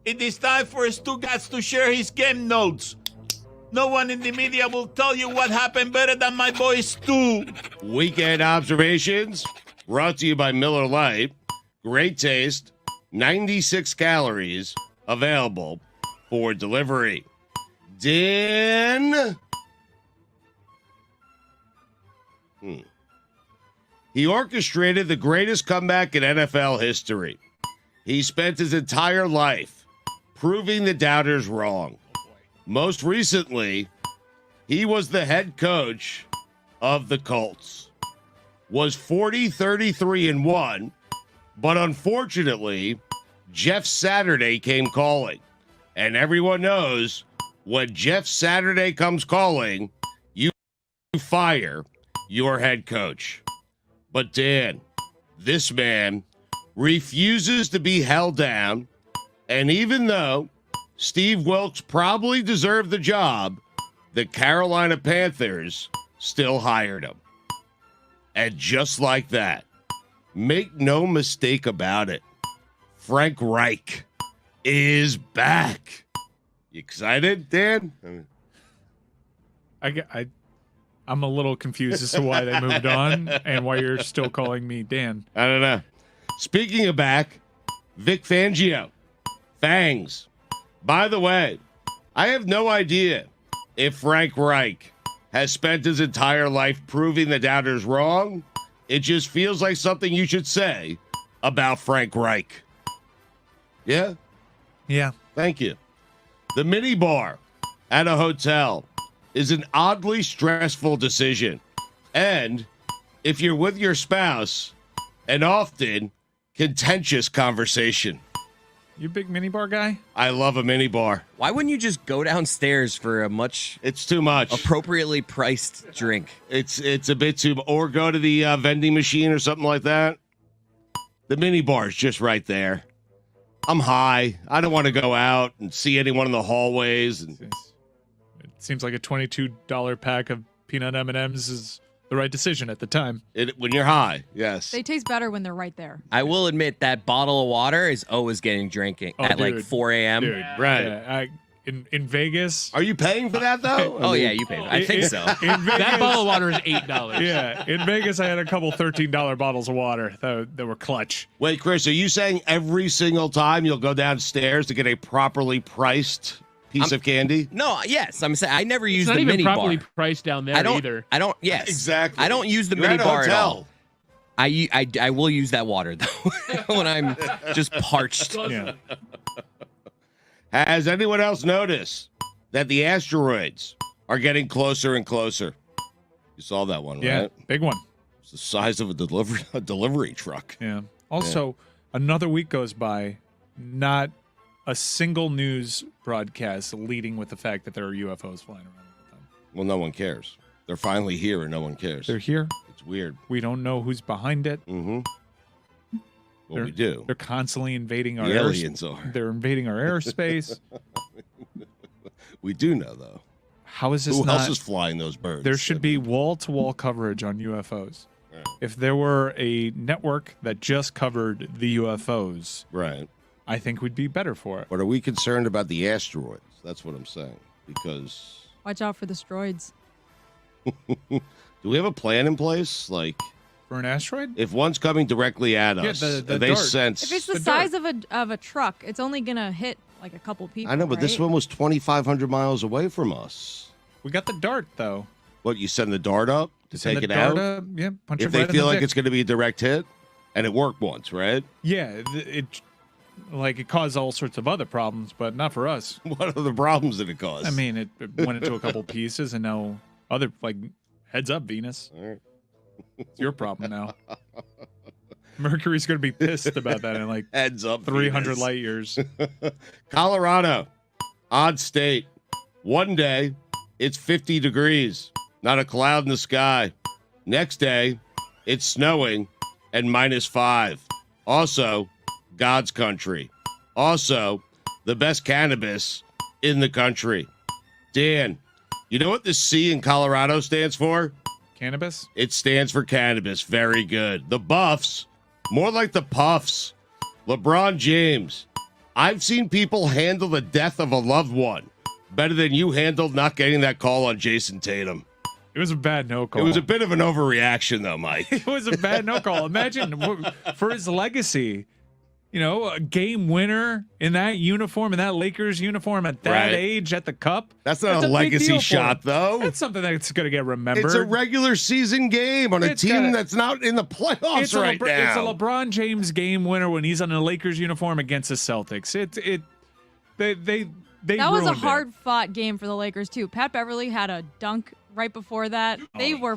It is time for Stugotz to share his game notes. No one in the media will tell you what happened better than my boy Stu. Weekend observations brought to you by Miller Lite. Great taste, 96 calories, available for delivery. Dan. He orchestrated the greatest comeback in NFL history. He spent his entire life proving the doubters wrong. Most recently, he was the head coach of the Colts. Was 40-33-1, but unfortunately, Jeff Saturday came calling. And everyone knows when Jeff Saturday comes calling, you fire your head coach. But Dan, this man refuses to be held down, and even though Steve Wilkes probably deserved the job, the Carolina Panthers still hired him. And just like that, make no mistake about it, Frank Reich is back. You excited, Dan? I'm a little confused as to why they moved on and why you're still calling me Dan. I don't know. Speaking of back, Vic Fangio, Fangs. By the way, I have no idea if Frank Reich has spent his entire life proving the doubters wrong. It just feels like something you should say about Frank Reich. Yeah? Yeah. Thank you. The mini bar at a hotel is an oddly stressful decision. And if you're with your spouse, an often contentious conversation. You a big minibar guy? I love a mini bar. Why wouldn't you just go downstairs for a much It's too much. appropriately priced drink? It's a bit too, or go to the vending machine or something like that. The mini bar is just right there. I'm high. I don't want to go out and see anyone in the hallways. And It seems like a $22 pack of peanut M&Ms is the right decision at the time. when you're high, yes. They taste better when they're right there. I will admit that bottle of water is always getting drinking Oh, at like dude. 4 a.m. Dude, Right. yeah, in Vegas. Are you paying for that though? Oh, yeah, you pay. I think so. In Vegas, That bottle of water is $8. yeah, in Vegas, I had a couple $13 bottles of water that were clutch. Wait, Chris, are you saying every single time you'll go downstairs to get a properly priced piece of candy? No, yes, I'm saying I never use It's not the even mini properly bar. priced down there I don't either. I don't. Yes, Exactly. I don't use the You're mini at a bar at hotel. all. I will use that water though when I'm just parched. Yeah. Has anyone else noticed that the asteroids are getting closer and closer? You saw that one, Yeah, right? big one. It's the size of a delivery truck. Yeah. Also, another week goes by, not a single news broadcast leading with the fact that there are UFOs flying around all the time. Well, no one cares. They're finally here and no one cares. They're here. It's weird. We don't know who's behind it. Mm-hmm. Well, They're- we do. They're constantly invading our The aliens are. They're invading our airspace. We do know, though. How is this Who not? else is flying those birds? There should be wall-to-wall coverage on UFOs. Right. If there were a network that just covered the UFOs, Right. I think we'd be better for it. But are we concerned about the asteroids? That's what I'm saying. Because Watch out for the stroids. do we have a plan in place? Like, For an asteroid? if one's coming directly at Yeah, us, the and they dart. sense. If it's the The size of a truck, it's only gonna hit like a couple people. I know, but this right? one was 2,500 miles away from us. We got the dart, though. What, you send the dart up to Send take the it dart out? up, yeah, punch If it they right in feel the like dick. it's going to be a direct hit, and it worked once, right? Yeah, it caused all sorts of other problems, but not for us. What are the problems that it caused? I mean, it went into a couple pieces, and now heads up, Venus. All right. It's your problem now. Mercury's going to be pissed about that in like Heads up, 300 Venus. light years. Colorado, odd state. One day, it's 50 degrees, not a cloud in the sky. Next day, it's snowing and -5. Also, God's country. Also, the best cannabis in the country. Dan, you know what the C in Colorado stands for? Cannabis? It stands for cannabis. Very good. The Buffs, more like the Puffs. LeBron James I've seen people handle the death of a loved one better than you handled not getting that call on Jason Tatum. It was a bad no call. It was a bit of an overreaction, though, Mike. It was a bad no call. Imagine for his legacy, a game winner in that uniform, in that Lakers uniform at that age at the Cup. That's not a legacy shot, though. That's something that's going to get remembered. It's a regular season game on a team that's not in the playoffs right now. It's a LeBron James game winner when he's on a Lakers uniform against the Celtics. That was a hard-fought game for the Lakers too. Pat Beverly had a dunk right before that. They were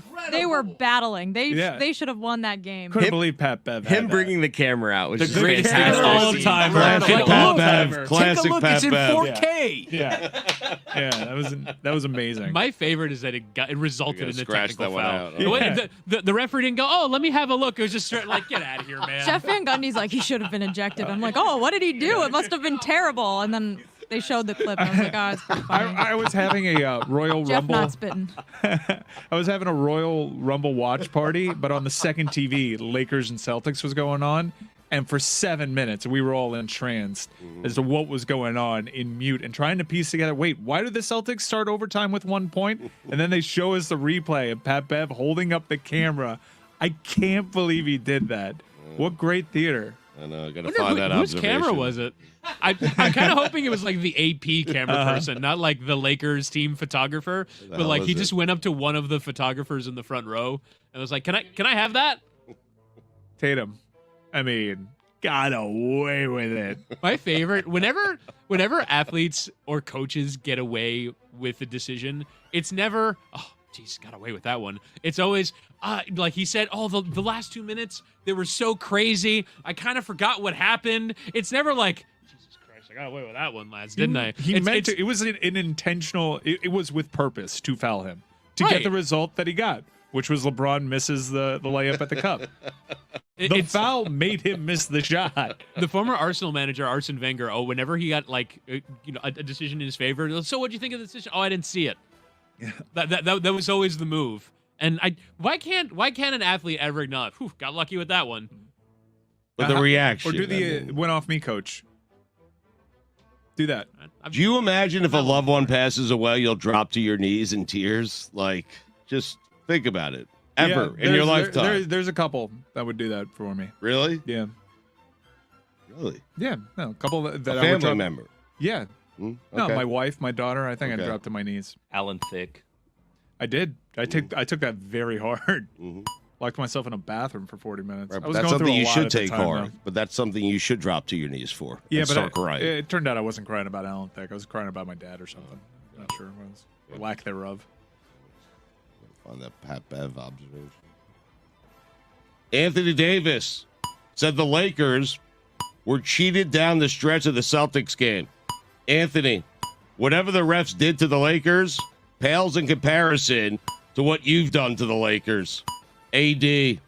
battling. They should have won that game. Couldn't believe Pat Bev. Him bringing the camera out was The just greatest fantastic. thing of all time. Classic Pat Bev. Classic Take a look, Pat it's in Bev. 4K. Yeah, that was amazing. My favorite is that it resulted in a scratch technical that one foul. out. The referee didn't go, oh, let me have a look. It was just straight, like, get out of here, man. Jeff Van Gundy's like, he should have been ejected. I'm like, oh, what did he do? It must have been terrible. And then they showed the clip, and I was like, oh, it's pretty funny. I was having a Royal Jeff Rumble. not spitting. I was having a Royal Rumble watch party, but on the second TV, Lakers and Celtics was going on. And for 7 minutes, we were all entranced as to what was going on in mute and trying to piece together, wait, why did the Celtics start overtime with 1 point? And then they show us the replay of Pat Bev holding up the camera. I can't believe he did that. What great theater. I know, I got to find that whose observation. camera was it? I'm kind of hoping it was like the AP camera person, not like the Lakers team photographer. But like he just went up to one of the photographers in the front row and was like, "Can I have that?" Tatum, I mean, got away with it. My favorite, whenever athletes or coaches get away with a decision, it's never, oh, geez, got away with that one. It's always, like he said, oh, the last 2 minutes, they were so crazy. I kind of forgot what happened. It's never like, Jesus Christ, I got away with that one, lads, didn't I? It was an intentional, it was with purpose to foul him, to get the result that he got, which was LeBron misses the layup at the Cup. The foul made him miss the shot. The former Arsenal manager, Arsene Wenger, whenever he got like a decision in his favor, so what'd you think of the decision? Oh, I didn't see it. That was always the move. And why can't an athlete ever acknowledge, got lucky with that one? But the reaction. Or do the went off me, coach. Do that. Do you imagine if a loved one passes away, you'll drop to your knees in tears? Like, just think about it. Ever in your lifetime. There's a couple that would do that for me. Really? Yeah. Really? Yeah. No, a couple that A I would family drop. member. Yeah. Okay. No, my wife, my daughter. I think Okay. I dropped to my knees. Alan Thicke. I did. I took that very hard. Mhm. Locked myself in a bathroom for 40 minutes. Right, I but was that's going through something a you lot should at the take time, hard. though. But that's something you should drop to your knees for. Yeah, and but start crying. it turned out I wasn't crying about Alan Thicke. I was crying about my dad or something. Not sure it was. Or lack thereof. On that Pat Bev observation. Anthony Davis said the Lakers were cheated down the stretch of the Celtics game. Anthony, whatever the refs did to the Lakers pales in comparison to what you've done to the Lakers. AD,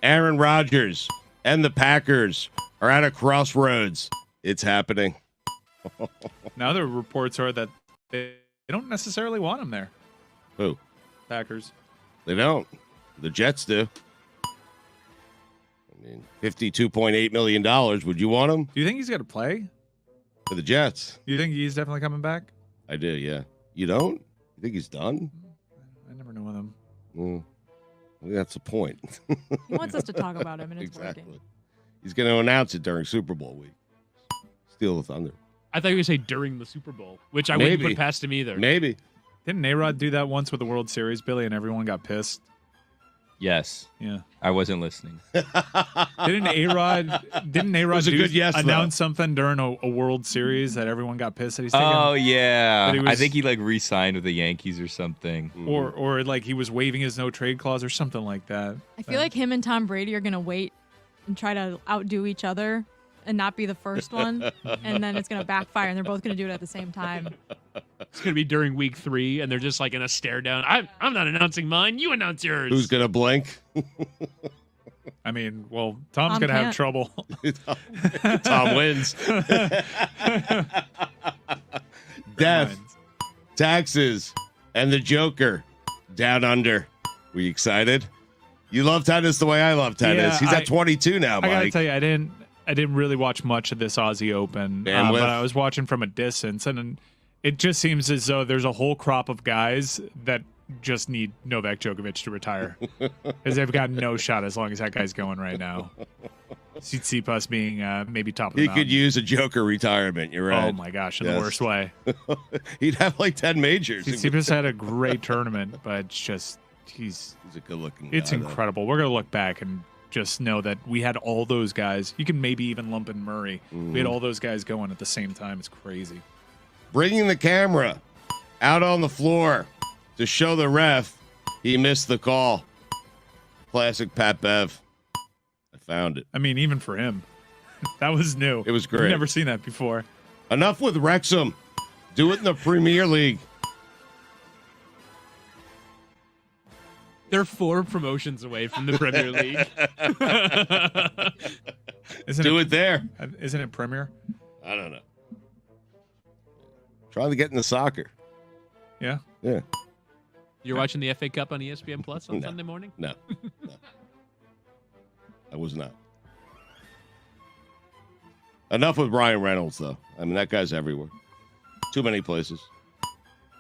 Aaron Rodgers, and the Packers are at a crossroads. It's happening. Now the reports are that they don't necessarily want him there. Who? Packers. They don't. The Jets do. I mean, $52.8 million. Would you want him? Do you think he's going to play? For the Jets. You think he's definitely coming back? I do, yeah. You don't? You think he's done? I never know him. Well, I think that's the point. He wants us to talk about him, and it's Exactly. working. He's going to announce it during Super Bowl week. Steal the thunder. I thought you were going to say during the Super Bowl, which I Maybe. wouldn't put past him either. Maybe. Didn't A-Rod do that once with the World Series, Billy, and everyone got pissed? Yes. Yeah. I wasn't listening. Didn't A-Rod was a good yes, though. announce something during a World Series that everyone got pissed that he's taking? Oh, yeah. But he I was- think he like re-signed with the Yankees or something. Or like he was waiving his no trade clause or something like that. I feel like him and Tom Brady are gonna wait and try to outdo each other and not be the first one, and then it's gonna backfire, and they're both gonna do it at the same time. It's going to be during week 3, and they're just like in a stare down. I'm not announcing mine. You announce yours. Who's going to blink? I mean, well, Tom's Tom going to have can't. trouble. Tom wins. Death, taxes, and the Joker down under. Were you excited? You love tennis the way I love tennis. Yeah, He's at 22 now, I got to Mike. tell you, I I didn't really watch much of this Aussie Open, but Bandwidth. I was watching from a distance, and it just seems as though there's a whole crop of guys that just need Novak Djokovic to retire because they've got no shot as long as that guy's going right now. Tsitsipas being maybe top of the He mountain. could use a Joker retirement. You're right. Oh my gosh, in the Yes. worst way. He'd have like 10 majors. Tsitsipas had a great tournament, but it's just he's a good-looking guy. it's incredible. We're gonna look back and just know that we had all those guys. You can maybe even lump in Murray. We had all those guys going at the same time. It's crazy. Bringing the camera out on the floor to show the ref he missed the call. Classic Pat Bev. I found it. I mean, even for him, that was new. It was great. I've never seen that before. Enough with Wrexham. Do it in the Premier League. They're 4 promotions away from the Premier League. Do it there. Isn't it Premier? I don't know. Trying to get into soccer. Yeah. Yeah. You're watching the FA Cup on ESPN Plus on No. Sunday morning? No. I was not. Enough with Ryan Reynolds, though. I mean, that guy's everywhere. Too many places.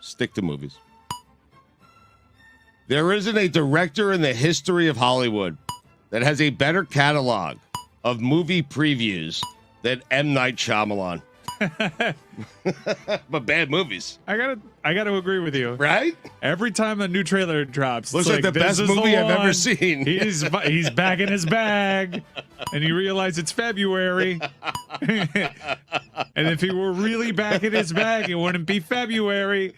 Stick to movies. There isn't a director in the history of Hollywood that has a better catalog of movie previews than M. Night Shyamalan. But bad movies. I gotta agree with you. Right? Every time a new trailer drops, Looks it's like the this best is movie I've one. ever seen. He's back in his bag, and you realize it's February. And if he were really back in his bag, it wouldn't be February.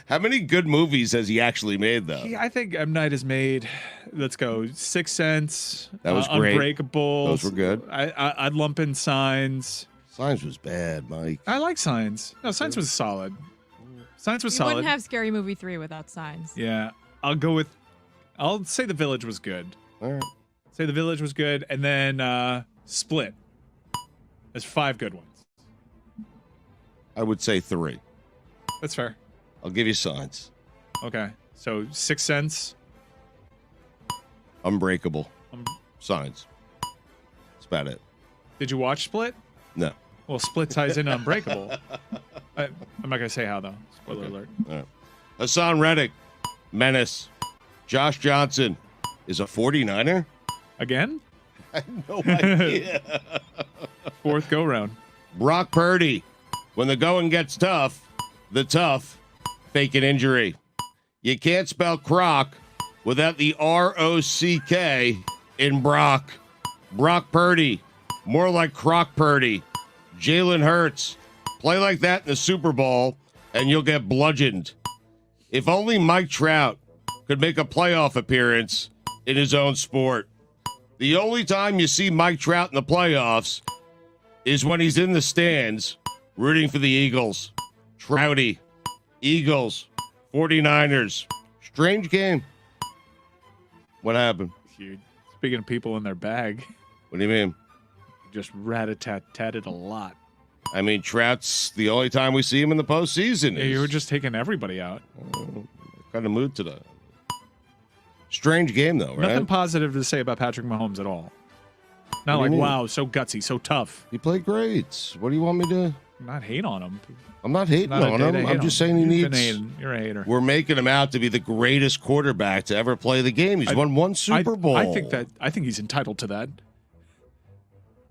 How many good movies has he actually made, though? I think M. Night has made, let's go, Sixth Sense. That was great. Unbreakable. Those were good. I'd lump in Signs. Signs was bad, Mike. I like Signs. No, Signs was solid. Signs was You solid. wouldn't have Scary Movie 3 without Signs. Yeah, I'll say The Village was good. All right. Say The Village was good, and then Split. There's 5 good ones. I would say 3. That's fair. I'll give you Signs. Okay, so Sixth Sense. Unbreakable. Signs. That's about it. Did you watch Split? No. Well, Split ties in Unbreakable. I'm not gonna say how though. Spoiler alert. All right. Hassan Reddick. Menace. Josh Johnson is a 49er? Again? I have no idea. 4th go round. Brock Purdy. When the going gets tough, the tough fake an injury. You can't spell croc without the R-O-C-K in Brock. Brock Purdy. More like Croc Purdy. Jalen Hurts. Play like that in the Super Bowl, and you'll get bludgeoned. If only Mike Trout could make a playoff appearance in his own sport. The only time you see Mike Trout in the playoffs is when he's in the stands rooting for the Eagles. Trouty. Eagles. 49ers. Strange game. What happened? Speaking of people in their bag, What do you mean? just rat-a-tat-tatted a lot. I mean, Trout's the only time we see him in the postseason. Yeah, you were just taking everybody out. What kind of mood today? Strange game, though, right? Nothing positive to say about Patrick Mahomes at all. Not What do like, you mean? wow, so gutsy, so tough. He played great. What do you want me to... I'm not hate on him. I'm not hating Not a on day him. to hate I'm on just him. saying he You've been needs... hating. You're a hater. We're making him out to be the greatest quarterback to ever play the game. He's won 1 Super Bowl. I think he's entitled to that.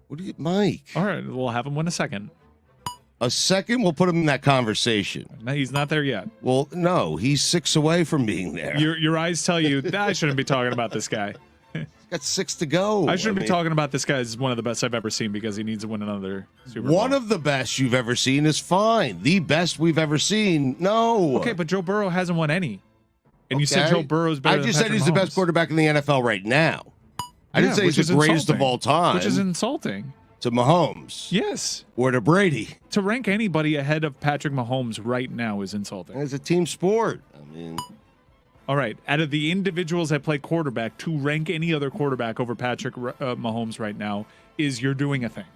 What do you... Mike? All right, we'll have him win a second. A second, we'll put him in that conversation. No, he's not there yet. Well, no, he's 6 away from being there. Your eyes tell you that I shouldn't be talking about this guy. He's got 6 to go. I shouldn't be mean, talking about this guy as one of the best I've ever seen because he needs to win another Super Bowl. One of the best you've ever seen is fine. The best we've ever seen, no. Okay, but Joe Burrow hasn't won any. And you said Okay. Joe Burrow's better I just than said Patrick he's the best Mahomes. quarterback in the NFL right now. I didn't Yeah, say he's which the is greatest of insulting. all time. Which is insulting. To Mahomes. Yes. Or to Brady. To rank anybody ahead of Patrick Mahomes right now is insulting. It's a team sport. I mean, All right. Out of the individuals that play quarterback, to rank any other quarterback over Patrick Mahomes right now is you're doing a thing.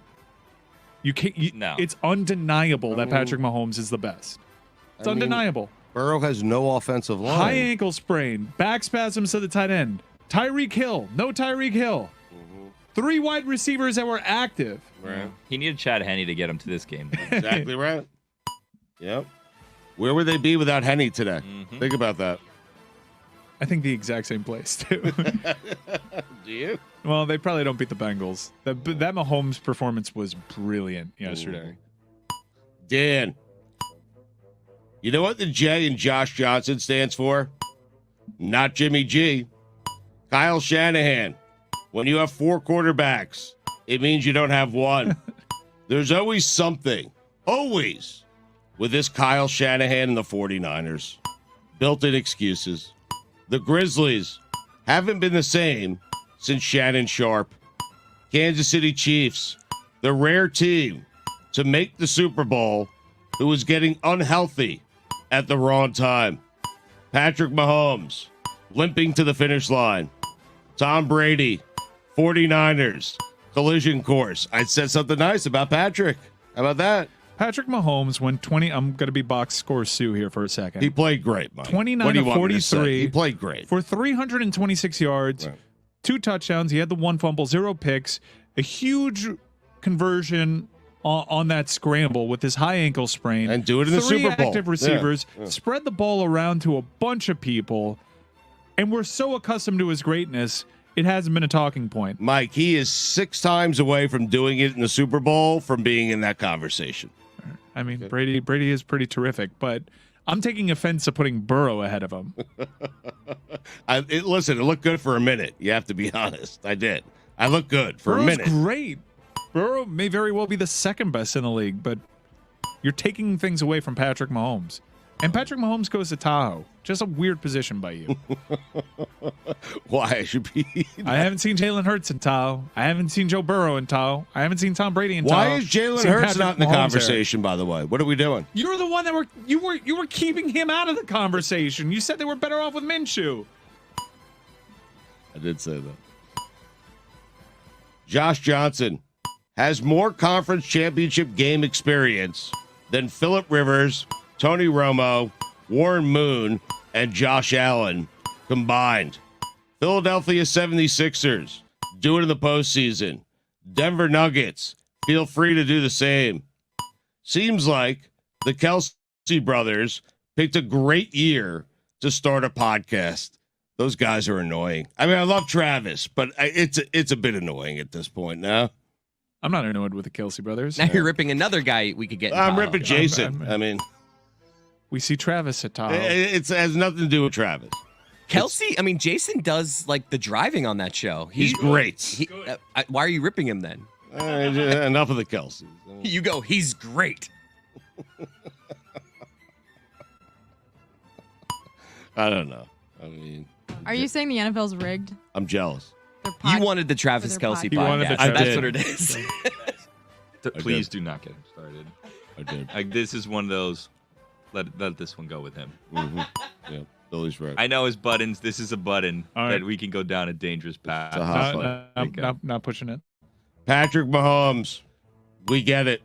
You can't. No. It's undeniable that Patrick Mahomes is the best. It's I mean, undeniable. Burrow has no offensive line. High ankle sprain, back spasms to the tight end. Tyreek Hill, no Tyreek Hill. 3 wide receivers that were active. Right. He needed Chad Henne to get him to this game. Exactly right. Yep. Where would they be without Henne today? Think about that. I think the exact same place, too. Do you? Well, they probably don't beat the Bengals. That Mahomes performance was brilliant yesterday. Dan, you know what the J in Josh Johnson stands for? Not Jimmy G. Kyle Shanahan. When you have 4 quarterbacks, it means you don't have one. There's always something. Always. With this Kyle Shanahan and the 49ers. Built-in excuses. The Grizzlies haven't been the same since Shannon Sharp. Kansas City Chiefs, the rare team to make the Super Bowl who was getting unhealthy at the wrong time. Patrick Mahomes limping to the finish line. Tom Brady, 49ers, collision course. I said something nice about Patrick. How about that? Patrick Mahomes went 20. I'm going to be box score Sue here for a second. He played great, Mike. 29 What do you to want me to say? 43. He played great. For 326 yards, Right. 2 touchdowns. He had the 1 fumble, 0 picks, a huge conversion on that scramble with his high ankle sprain. And do it in the 3 Super Bowl. active receivers, Yeah. spread the ball around to a bunch of people, and we're so accustomed to his greatness, it hasn't been a talking point. Mike, he is 6 times away from doing it in the Super Bowl from being in that conversation. I mean, Brady is pretty terrific, but I'm taking offense to putting Burrow ahead of him. Listen, it looked good for a minute. You have to be honest. I did. I looked good for Burrow's a minute. great. Burrow may very well be the second best in the league, but you're taking things away from Patrick Mahomes. And Patrick Mahomes goes to Tahoe. Just a weird position by you. Why I should be? I haven't seen Jalen Hurts in Tahoe. I haven't seen Joe Burrow in Tahoe. I haven't seen Tom Brady in Tahoe. Why is Jalen Seen Hurts Patrick not in the Mahomes conversation? By the way, what are we doing? there. You're the one that you were keeping him out of the conversation. You said they were better off with Minshew. I did say that. Josh Johnson has more conference championship game experience than Phillip Rivers, Tony Romo, Warren Moon, and Josh Allen combined. Philadelphia 76ers do it in the postseason. Denver Nuggets feel free to do the same. Seems like the Kelsey brothers picked a great year to start a podcast. Those guys are annoying. I mean, I love Travis, but it's a bit annoying at this point now. I'm not annoyed with the Kelsey brothers. Now you're ripping another guy we could get. I'm Tahoe. ripping Jason. I mean, We see Travis at Tahoe. it has nothing to do with Travis. Kelsey. I mean, Jason does like the driving on that show. He's great. Why are you ripping him then? Enough of the Kelseys. You go. He's great. I don't know. I mean, Are you saying the NFL's rigged? I'm jealous. Their You pod- wanted the Travis their Kelsey podcast. You wanted the podcast. That's Travis- what it is. Please do not get him started. I did. Like, this is one of those. Let this one go with him. Mm-hmm. Yeah, Billy's right. I know his buttons. This is a button All right. that we can go down a dangerous path. It's a hot button. Not pushing it. Patrick Mahomes, we get it.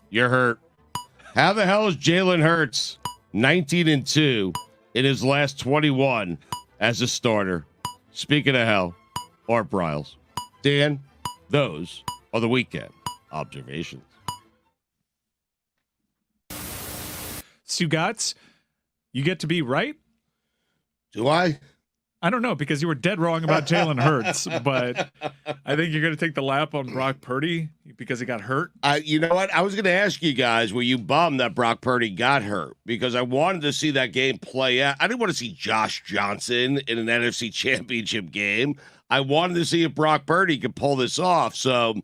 You're hurt. How the hell is Jalen Hurts 19-2 in his last 21 as a starter? Speaking of hell, Art Briles. Dan, those are the weekend observations. Stugotz, you get to be right. Do I? I don't know, because you were dead wrong about Jalen Hurts, but I think you're going to take the lap on Brock Purdy because he got hurt. You know what? I was going to ask you guys, were you bummed that Brock Purdy got hurt? Because I wanted to see that game play out. I didn't want to see Josh Johnson in an NFC Championship game. I wanted to see if Brock Purdy could pull this off. So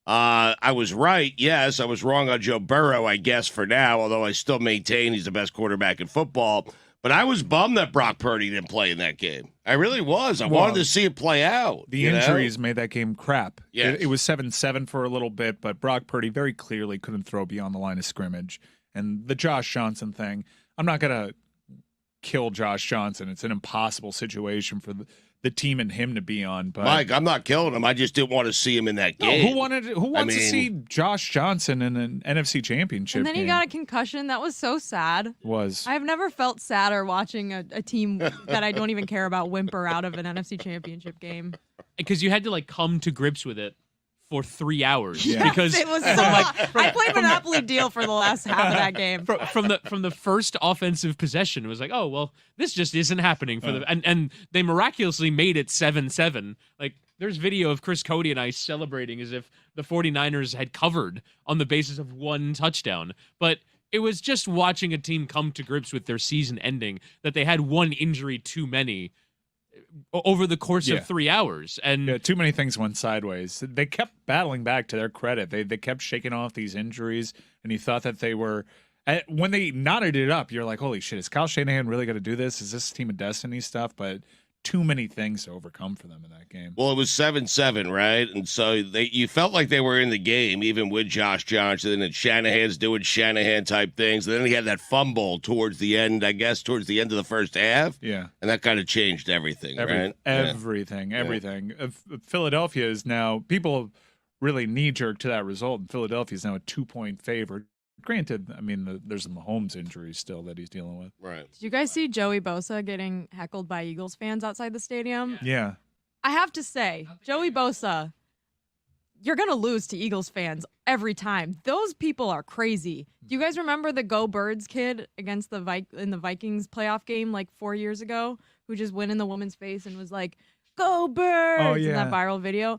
I was right. Yes, I was wrong on Joe Burrow, I guess, for now, although I still maintain he's the best quarterback in football. But I was bummed that Brock Purdy didn't play in that game. I really was. I wanted to see it play out. The injuries made that game crap. Yes. It was 7-7 for a little bit, but Brock Purdy very clearly couldn't throw beyond the line of scrimmage. And the Josh Johnson thing, I'm not going to kill Josh Johnson. It's an impossible situation for the team and him to be on. But Mike, I'm not killing him. I just didn't want to see him in that no, game. who wants to see Josh Johnson in an NFC Championship And then he game? got a concussion. That was so sad. I've never felt sadder watching a team that I don't even care about whimper out of an NFC Championship game. because you had to like come to grips with it for 3 hours. Yes, Because it was so I played Monopoly Deal for the last half of that game. from the first offensive possession, it was like, oh well, this just isn't happening for the and they miraculously made it 7-7. Like there's video of Chris Cody and I celebrating as if the 49ers had covered on the basis of one touchdown. But it was just watching a team come to grips with their season ending, that they had one injury too many over the course of 3 hours. And too many things went sideways. They kept battling back, to their credit. They kept shaking off these injuries, and you thought that they were when they knotted it up, you're like, holy shit, is Kyle Shanahan really going to do this? Is this Team of Destiny stuff? But too many things to overcome for them in that game. Well, it was 7-7, right? And so you felt like they were in the game, even with Josh Johnson, and Shanahan's doing Shanahan-type things. And then he had that fumble towards the end, I guess, towards the end of the first half. Yeah. And that kind of changed everything, right? Everything. Philadelphia is now, people really knee-jerk to that result, and Philadelphia is now a 2-point favorite. Granted, I mean, there's a Mahomes injury still that he's dealing with. Right. Did you guys see Joey Bosa getting heckled by Eagles fans outside the stadium? Yeah. I have to say, Joey Bosa, you're going to lose to Eagles fans every time. Those people are crazy. Do you guys remember the Go Birds kid against in the Vikings playoff game like 4 years ago, who just went in the woman's face and was like, "Go Birds!" in that viral video?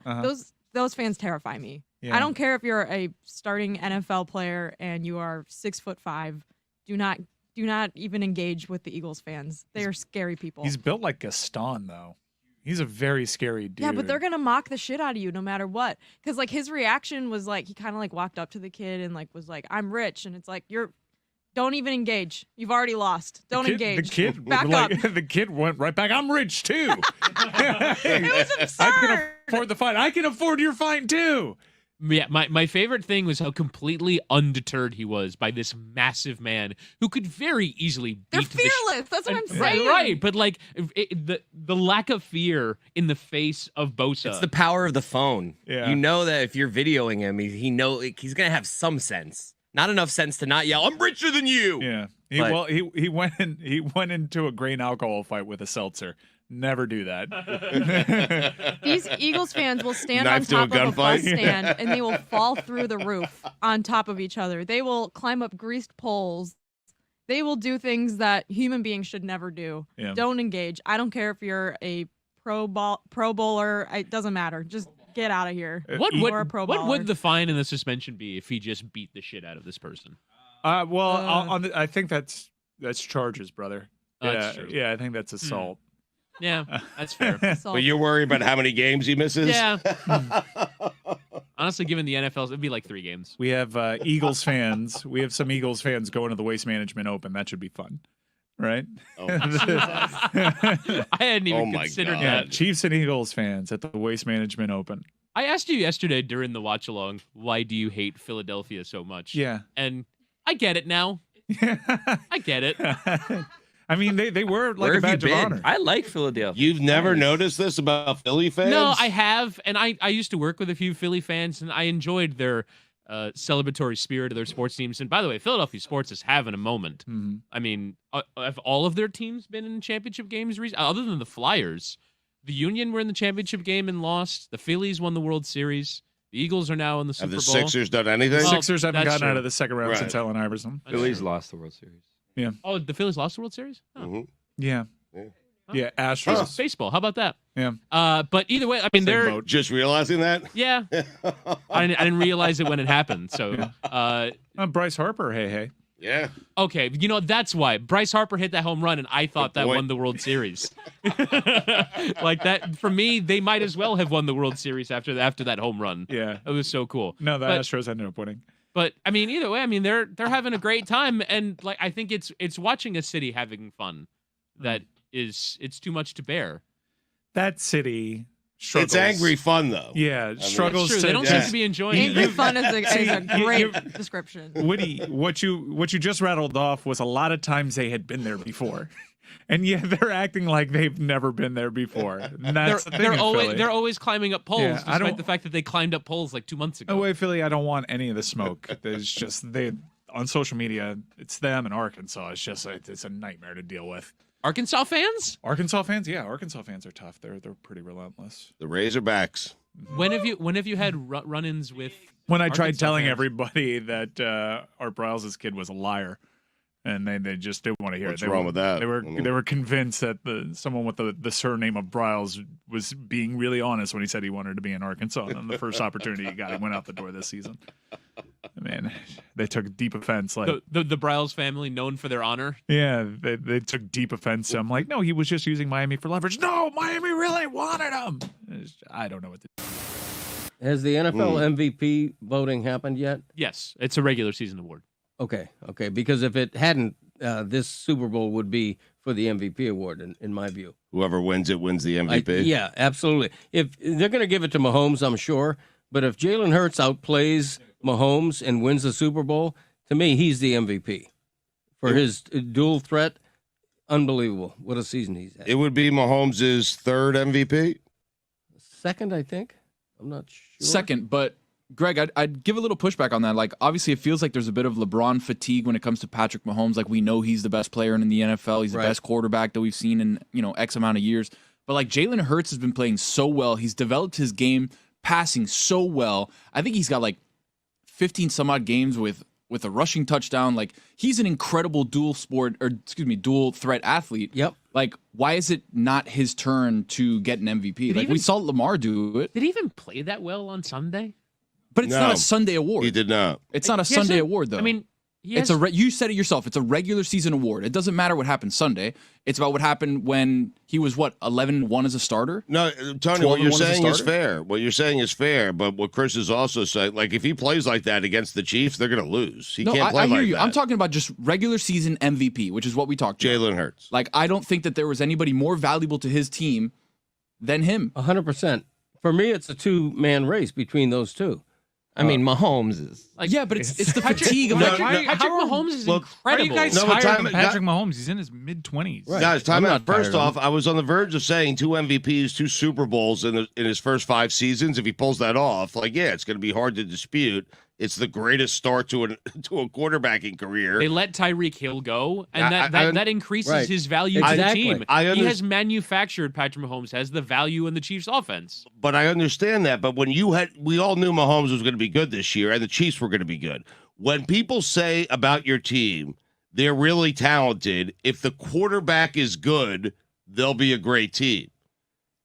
Those fans terrify me. Yeah. I don't care if you're a starting NFL player and you are 6'5". Do not even engage with the Eagles fans. They are scary people. He's built like Gaston, though. He's a very scary dude. Yeah, but they're gonna mock the shit out of you no matter what. Because like his reaction was like he kind of like walked up to the kid and like was like, "I'm rich," and it's like don't even engage. You've already lost. Don't engage. The kid back up. The kid went right back. I'm rich too. It was absurd. I can afford the fine. I can afford your fine too. Yeah, my favorite thing was how completely undeterred he was by this massive man who could very easily beat They're fearless. That's what I'm saying. Right, but like the lack of fear in the face of Bosa. It's the power of the phone. Yeah. You know that if you're videoing him, he's gonna have some sense. Not enough sense to not yell, "I'm richer than you." Yeah. He went into a grain alcohol fight with a seltzer. Never do that. These Eagles fans will stand on top of a bus stand and they will fall through the roof on top of each other. They will climb up greased poles. They will do things that human beings should never do. Yeah. Don't engage. I don't care if you're a pro bowler. It doesn't matter. Just get out of here. What bowler. would the fine and the suspension be if he just beat the shit out of this person? I think that's charges, brother. That's true. Yeah, I think that's assault. Yeah, that's fair. But you're worried about how many games he misses? Yeah. Honestly, given the NFL, it'd be like 3 games. We have Eagles fans. We have some Eagles fans going to the Waste Management Open. That should be fun, right? Oh. I hadn't even considered that. Chiefs and Eagles fans at the Waste Management Open. I asked you yesterday during the watch along, why do you hate Philadelphia so much? Yeah. And I get it now. I get it. I mean, they were like Where a have you badge of been? honor. I like Philadelphia. You've never noticed this about Philly fans? No, I have, and I used to work with a few Philly fans, and I enjoyed their celebratory spirit of their sports teams. And by the way, Philadelphia sports is having a moment. Mm-hmm. I mean, have all of their teams been in championship games other than the Flyers? The Union were in the championship game and lost. The Phillies won the World Series. The Eagles are now in the Super Bowl. Have the Sixers done anything? Well, Sixers haven't that's gotten true. out of the second round Right. since Allen Iverson. Phillies lost the World Series. Yeah. Oh, the Phillies lost the World Series? Oh. Mm-hmm. Yeah. Yeah. Yeah, Astros. Baseball. How about that? Yeah. But either way, I mean, Same they're boat. Just realizing that? yeah. I didn't realize it when it happened. So, Bryce Harper, hey. Yeah. okay, that's why Bryce Harper hit that home run, and I thought that point. won the World Series. Like that for me, they might as well have won the World Series after that home run. Yeah. It was so cool. No, the But- Astros ended up winning. But I mean, either way, I mean they're having a great time, and like I think it's watching a city having fun that it's too much to bear. That city struggles. It's angry fun, though. Yeah, It's struggles. true. They don't Yeah. seem to be enjoying Angry it. fun is a great description. Woody, what you just rattled off was a lot of times they had been there before, and yet they're acting like they've never been there before. And that's the thing in Philly. They're always climbing up poles, Yeah, I despite don't- the fact that they climbed up poles like 2 months ago. No way, Philly. I don't want any of the smoke. There's just they on social media. It's them in Arkansas. It's just it's a nightmare to deal with. Arkansas fans? Arkansas fans, yeah, Arkansas fans are tough. They're pretty relentless. The Razorbacks. When have you had run-ins with? When I tried Arkansas telling fans? everybody that Art Briles' kid was a liar, and they just didn't want to hear What's it. wrong with that? They were convinced that someone with the surname of Briles was being really honest when he said he wanted to be in Arkansas. And the first opportunity he got, he went out the door this season. Man, they took deep offense. Like The Briles family, known for their honor. yeah, they took deep offense. I'm like, no, he was just using Miami for leverage. No, Miami really wanted him. I don't know what to do. Has the NFL MVP voting happened yet? Yes, it's a regular season award. Okay. Because if it hadn't, this Super Bowl would be for the MVP award, in my view. Whoever wins it wins the MVP. Yeah, absolutely. If they're going to give it to Mahomes, I'm sure. But if Jalen Hurts outplays Mahomes and wins the Super Bowl, to me, he's the MVP for his dual threat. Unbelievable! What a season he's had. It would be Mahomes' third MVP. Second, I think. I'm not sure. Second, but Greg, I'd give a little pushback on that. Like, obviously, it feels like there's a bit of LeBron fatigue when it comes to Patrick Mahomes. Like, we know he's the best player in the NFL. He's the best quarterback that we've seen in, X amount of years. But, like, Jalen Hurts has been playing so well. He's developed his game passing so well. I think he's got, 15 some odd games with a rushing touchdown. Like, he's an incredible dual threat athlete. Yep. Like, why is it not his turn to get an MVP? We saw Lamar do it. Did he even play that well on Sunday? But it's not a Sunday award. He did not. It's not a Sunday award, though. I mean, you said it yourself. It's a regular season award. It doesn't matter what happened Sunday. It's about what happened when he was 11-1 as a starter. No, Tony, what you're 12-1 as a saying is starter? fair. What you're saying is fair, but what Chris is also saying, if he plays like that against the Chiefs, they're going to lose. He can't play I hear like you. that. I'm talking about just regular season MVP, which is what we talked about. Jalen Hurts. I don't think that there was anybody more valuable to his team than him. 100%. For me, it's a two-man race between those two. I mean, Mahomes is. Yeah, but it's the fatigue of Patrick Mahomes is incredible. Are you guys No, but tired time- of Patrick Mahomes? He's in his mid-20s. Right. Guys, time I'm out. not First tired of off, I was on the verge of saying 2 MVPs, 2 Super Bowls in his first 5 seasons. If he pulls that off, it's going to be hard to dispute. It's the greatest start to a quarterbacking career. They let Tyreek Hill go, and I- that increases Right. his value Exactly. to the team. I He has manufactured Patrick Mahomes has the value in the Chiefs' offense. But I understand that. But when we all knew Mahomes was going to be good this year, and the Chiefs were going to be good. When people say about your team, they're really talented. If the quarterback is good, they'll be a great team.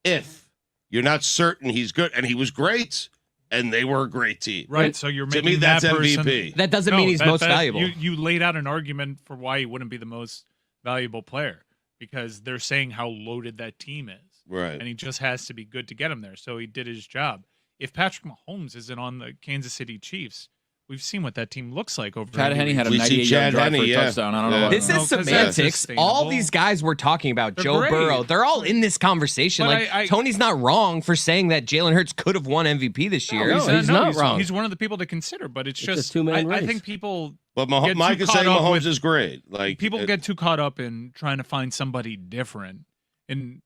If you're not certain he's good, and he was great, and they were a great team. Right, so you're To making me, that's that person, MVP. That doesn't mean he's most valuable. You laid out an argument for why he wouldn't be the most valuable player because they're saying how loaded that team is. Right. And he just has to be good to get him there. So he did his job. If Patrick Mahomes isn't on the Kansas City Chiefs, we've seen what that team looks like over. Chad Henne had a We see 98-yard Chad drive for Henne, a yeah. touchdown. I don't know. Yeah. Why. This No, is 'cause that's semantics. sustainable. All these guys we're talking about, They're Joe great. Burrow, they're all in this conversation. But I- Tony's not wrong for saying that Jalen Hurts could have won MVP this year. No, he's not wrong. He's one of the people to consider, but it's It's just a two-man I race. think people But get Mike too is saying caught up Mahomes with- is great. people get too caught up in trying to find somebody different, and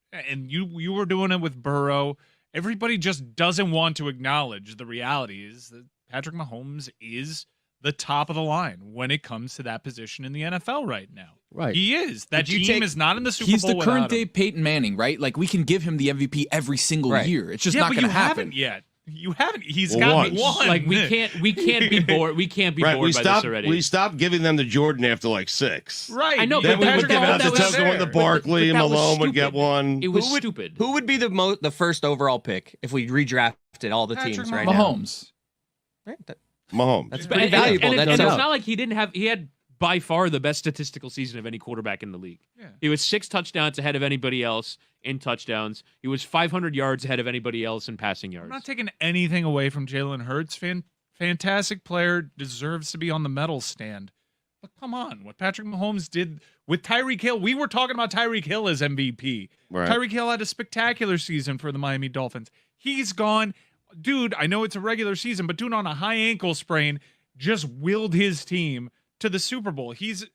you were doing it with Burrow. Everybody just doesn't want to acknowledge the reality is that Patrick Mahomes is the top of the line when it comes to that position in the NFL right now. Right. He is. That team is not in the Super He's Bowl the current without him. day Peyton Manning, right? We can give him the MVP every single Right. year. It's just Yeah, not but going you to happen. haven't yet. You haven't. He's Well, got once. one. We can't be bored. We can't be Right, bored we by stopped. this already. We stopped giving them to Jordan after 6. Right. I know, Then but we would Patrick give out Mahomes the was token there. with the But Barkley and that was Malone would get stupid. one. It was stupid. Who would be the first overall pick if we redrafted all the Patrick teams right Mahomes. now? Right? Mahomes. That's But- pretty valuable. And That it's tells- not like he had by far the best statistical season of any quarterback in the league. Yeah. He was 6 touchdowns ahead of anybody else in touchdowns. He was 500 yards ahead of anybody else in passing yards. I'm not taking anything away from Jalen Hurts. Fantastic player, deserves to be on the medal stand. But come on, what Patrick Mahomes did with Tyreek Hill. We were talking about Tyreek Hill as MVP. Right. Tyreek Hill had a spectacular season for the Miami Dolphins. He's gone. Dude, I know it's a regular season, but dude on a high ankle sprain just willed his team to the Super Bowl. He's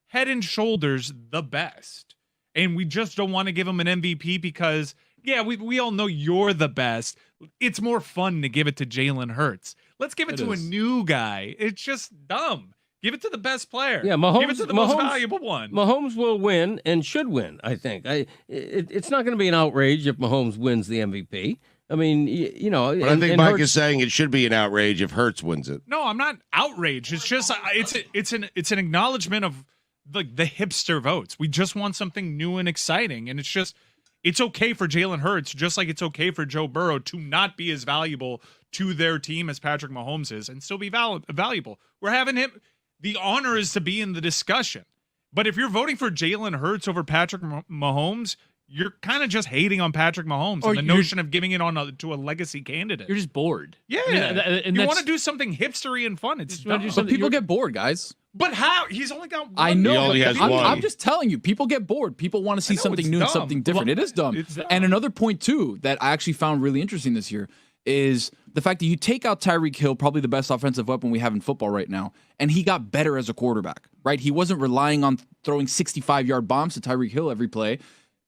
head and shoulders the best. And we just don't want to give him an MVP because, yeah, we all know you're the best. It's more fun to give it to Jalen Hurts. Let's give it to a new guy. It's just dumb. Give it to the best player. Yeah, Mahomes. Give it to the most valuable one. Mahomes will win and should win, I think. It's not going to be an outrage if Mahomes wins the MVP. I mean, you know. But I think Mike is saying it should be an outrage if Hurts wins it. No, I'm not outraged. It's just it's an acknowledgement of the hipster votes. We just want something new and exciting, and it's okay for Jalen Hurts, just like it's okay for Joe Burrow to not be as valuable to their team as Patrick Mahomes is, and still be valuable. We're having him. The honor is to be in the discussion. But if you're voting for Jalen Hurts over Patrick Mahomes, you're kind of just hating on Patrick Mahomes and the notion of giving it on to a legacy candidate. You're just bored. Yeah. And you want to do something hipstery and fun. It's dumb. But people get bored, guys. But how? He's only got one. I know. He only has one. I'm just telling you, people get bored. People want to see something new and something different. It is dumb. And another point, too, that I actually found really interesting this year is the fact that you take out Tyreek Hill, probably the best offensive weapon we have in football right now, and he got better as a quarterback, right? He wasn't relying on throwing 65-yard bombs to Tyreek Hill every play.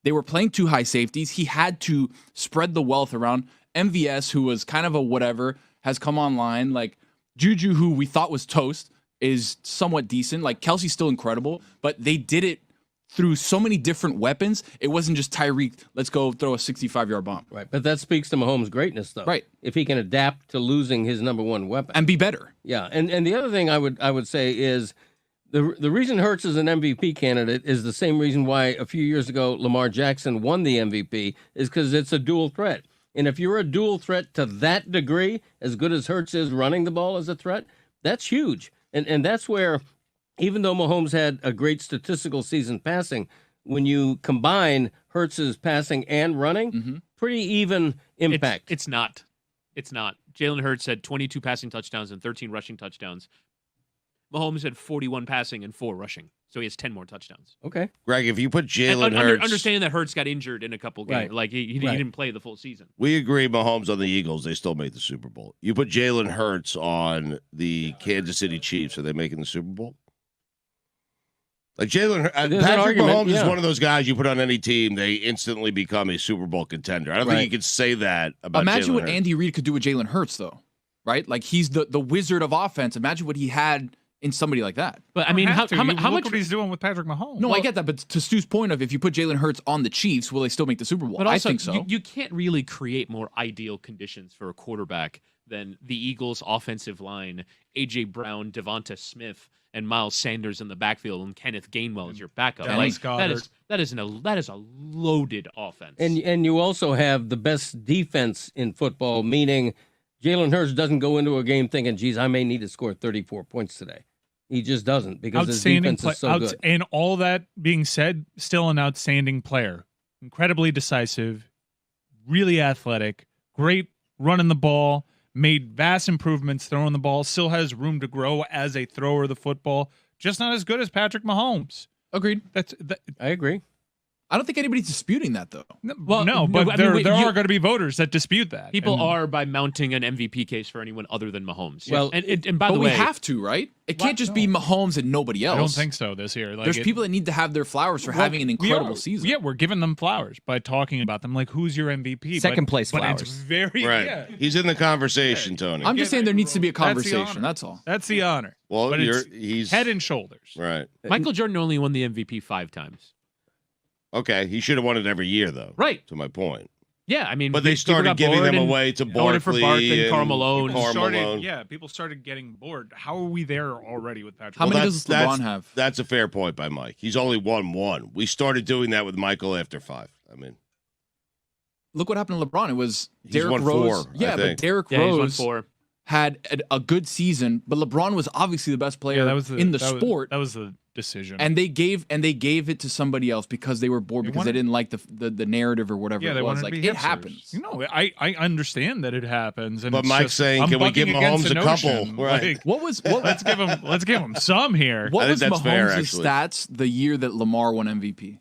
They were playing two high safeties. He had to spread the wealth around. MVS, who was kind of a whatever, has come online. Like Juju, who we thought was toast, is somewhat decent. Like Kelsey's still incredible, but they did it through so many different weapons. It wasn't just Tyreek, let's go throw a 65-yard bomb. Right, but that speaks to Mahomes' greatness, though. Right. If he can adapt to losing his number one weapon. And be better. Yeah, and the other thing I would say is the reason Hurts is an MVP candidate is the same reason why a few years ago Lamar Jackson won the MVP, is because it's a dual threat. And if you're a dual threat to that degree, as good as Hurts is running the ball as a threat, that's huge. And that's where, even though Mahomes had a great statistical season passing, when you combine Hurts's passing and running, pretty even impact. It's not. It's not. Jalen Hurts had 22 passing touchdowns and 13 rushing touchdowns. Mahomes had 41 passing and 4 rushing, so he has 10 more touchdowns. Okay. Greg, if you put Jalen Hurts... Understanding that Hurts got injured in a couple games. Right. Like, he didn't play the full season. We agree Mahomes on the Eagles. They still made the Super Bowl. You put Jalen Hurts on the Kansas City Chiefs. Are they making the Super Bowl? Like Patrick Mahomes is one of those guys you put on any team, they instantly become a Super Bowl contender. I don't think you could say that about Imagine Jalen what Hurts. Andy Reid could do with Jalen Hurts, though, right? Like, he's the wizard of offense. Imagine what he had in somebody like that. But I mean, how look much what he's doing with Patrick Mahomes? No, I get that, but to Stu's point of if you put Jalen Hurts on the Chiefs, will they still make the Super Bowl? But also, I think so. You can't really create more ideal conditions for a quarterback than the Eagles' offensive line, A.J. Brown, Devonta Smith, and Miles Sanders in the backfield, and Kenneth Gainwell as your backup. Dallas That is a loaded offense. And you also have the best defense in football, meaning Jalen Hurts doesn't go into a game thinking, geez, I may need to score 34 points today. He just doesn't, because his defense is so good. And all that being said, still an outstanding player. Incredibly decisive, really athletic, great running the ball, made vast improvements throwing the ball, still has room to grow as a thrower of the football, just not as good as Patrick Mahomes. Agreed. I agree. I don't think anybody's disputing that, though. Well, no, but there are going to be voters that dispute that. People are by mounting an MVP case for anyone other than Mahomes. Well, and by the But way, we have to, right? It can't just be Mahomes and nobody else. I don't think so this year. There's people that need to have their flowers for having an incredible season. Yeah, we're giving them flowers by talking about them. Like, who's your MVP? Second place but flowers. It's very Right. yeah. He's in the conversation, Tony. I'm just saying there needs to be a That's the conversation. honor. That's all. That's the honor. Well, but he's head and shoulders. right. Michael Jordan only won the MVP 5 times. Okay, he should have won it every year, though. Right. To my point. Yeah, I mean, But they people started got giving bored them and away to voted for Barkley Barkley and Karl and Malone. Karl Started, Malone. yeah, people started getting bored. How are we there already with Patrick? How Mahomes? many does LeBron have? That's a fair point by Mike. He's only won 1. We started doing that with Michael after 5. I mean, Look what happened to LeBron. It was He's Derrick won Rose. 4, I Yeah, but think. Derrick Yeah, he's won Rose 4. had a good season, but LeBron was obviously the best player in the sport. That was the decision. And they gave it to somebody else because they were bored because they didn't like the narrative or whatever yeah, they it was. wanted Like, to be it hipsters. happens. You know, I understand that it happens. And but it's Mike's just, saying, I'm can we give bucking against Mahomes a the couple? notion. Right. Like, let's give him some here. What I was think that's fair, Mahomes' actually. stats the year that Lamar won MVP?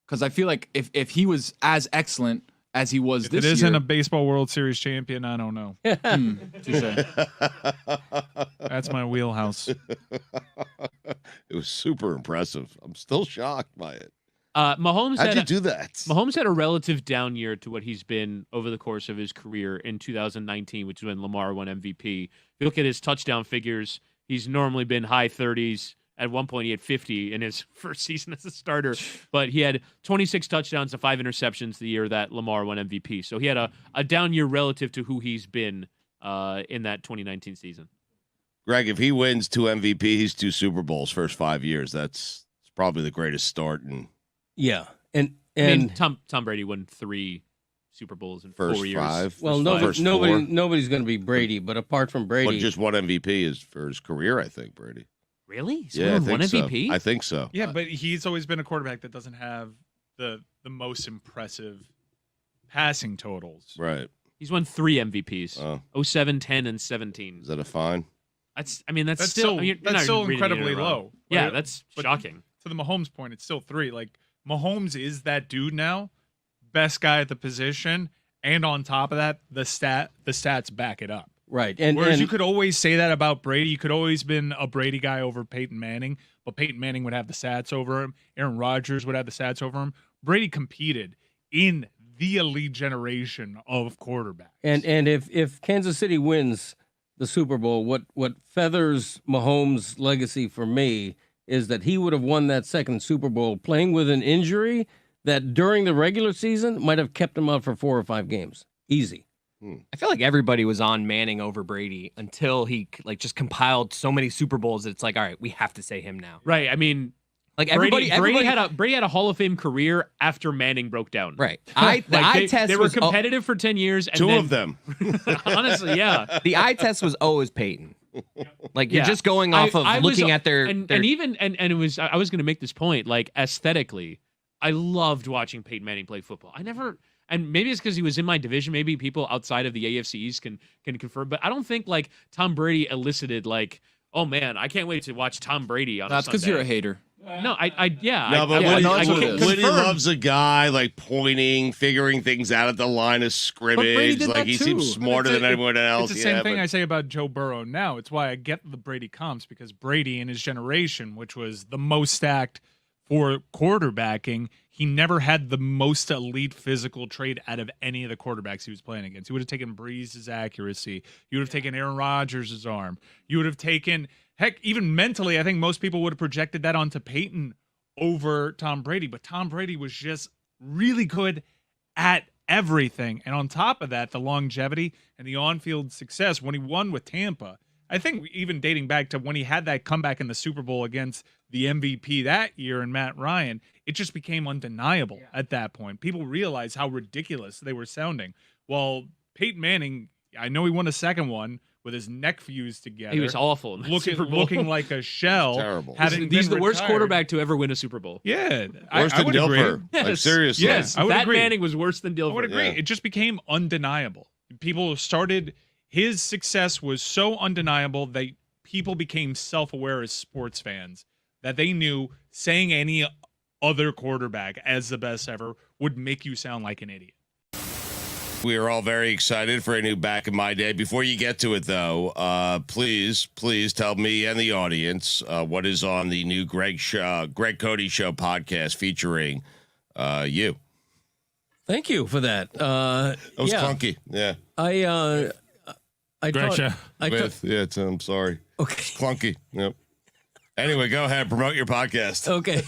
Because I feel like if he was as excellent as he was If this it isn't year, a baseball World Series champion, I don't know. touche. That's my wheelhouse. It was super impressive. I'm still shocked by it. Mahomes How'd had you do that? Mahomes had a relative down year to what he's been over the course of his career in 2019, which is when Lamar won MVP. If you look at his touchdown figures, He's normally been high 30s. At one point, he had 50 in his first season as a starter, but he had 26 touchdowns and 5 interceptions the year that Lamar won MVP. So he had a down year relative to who he's been in that 2019 season. Greg, if he wins 2 MVPs, 2 Super Bowls first 5 years, that's probably the greatest start in and I mean, Tom Brady won 3 Super Bowls in first 4 years. 5. Well, nobody's going to be Brady, but apart from Brady, Well, just 1 MVP is for his career, I think, Brady. Really? He's Yeah, I won think 1 MVP? so. I think so. Yeah, but he's always been a quarterback that doesn't have the most impressive passing totals. Right. He's won 3 MVPs. Oh. 07, 10, and 17. Is that a fine? That's That's still still, you're that's not still reading it incredibly wrong. low. Yeah, right? that's But shocking. To the Mahomes point, it's still 3. Like, Mahomes is that dude now, best guy at the position, and on top of that, the stats back it up. right? And Whereas you could always say that about Brady. You could always been a Brady guy over Peyton Manning, but Peyton Manning would have the stats over him. Aaron Rodgers would have the stats over him. Brady competed in the elite generation of quarterbacks. And if Kansas City wins the Super Bowl, what feathers Mahomes' legacy for me is that he would have won that second Super Bowl playing with an injury that during the regular season might have kept him out for 4 or 5 games. Easy. I feel like everybody was on Manning over Brady until he like just compiled so many Super Bowls that it's like, all right, we have to say him now. Right. I mean, Like Brady everybody had a Hall of Fame career after Manning broke down. right. The Eye test they were was competitive for 10 years. And 2 then, of them. honestly, yeah. the eye test was always Peyton. Like you're Yeah. just going off of I looking was- at their and it was I was going to make this point, like aesthetically, I loved watching Peyton Manning play football. And maybe it's because he was in my division. Maybe people outside of the AFCs can confirm, but I don't think like Tom Brady elicited like, oh man, I can't wait to watch Tom Brady on. That's because you're a hater. No, yeah. No, but yeah, Woody, no, that's what it is. Woody loves a guy like pointing, figuring things out at the line of scrimmage. did Like that he too. seems smarter than anyone else. It's the same thing but- I say about Joe Burrow now. It's why I get the Brady comps, because Brady in his generation, which was the most stacked for quarterbacking, he never had the most elite physical trait out of any of the quarterbacks he was playing against. He would have taken Breeze's accuracy. You would have taken Aaron Rodgers' arm. You would have taken, heck, even mentally, I think most people would have projected that onto Peyton over Tom Brady. But Tom Brady was just really good at everything. And on top of that, the longevity and the on-field success when he won with Tampa, I think even dating back to when he had that comeback in the Super Bowl against the MVP that year and Matt Ryan, it just became undeniable at that point. People realized how ridiculous they were sounding. Well, Peyton Manning, I know he won a second one with his neck fused together. He was awful in the Super Bowl. looking like a shell. Terrible. He's the worst quarterback to ever win a Super Bowl. Yeah. Worse I than would Dilfer. agree. Like, Yes. seriously. Yes. I would that agree. Manning was worse than Dilfer. I would agree. Yeah. It just became undeniable. People started, his success was so undeniable that people became self-aware as sports fans that they knew saying any other quarterback as the best ever would make you sound like an idiot. We are all very excited for a new Back in My Day. Before you get to it, though, please tell me and the audience what is on the new Greg Cody Show podcast featuring you. Thank you for that. That was clunky. Yeah. I I'm sorry. Okay. Clunky. Yep. Anyway, go ahead. Promote your podcast. Okay.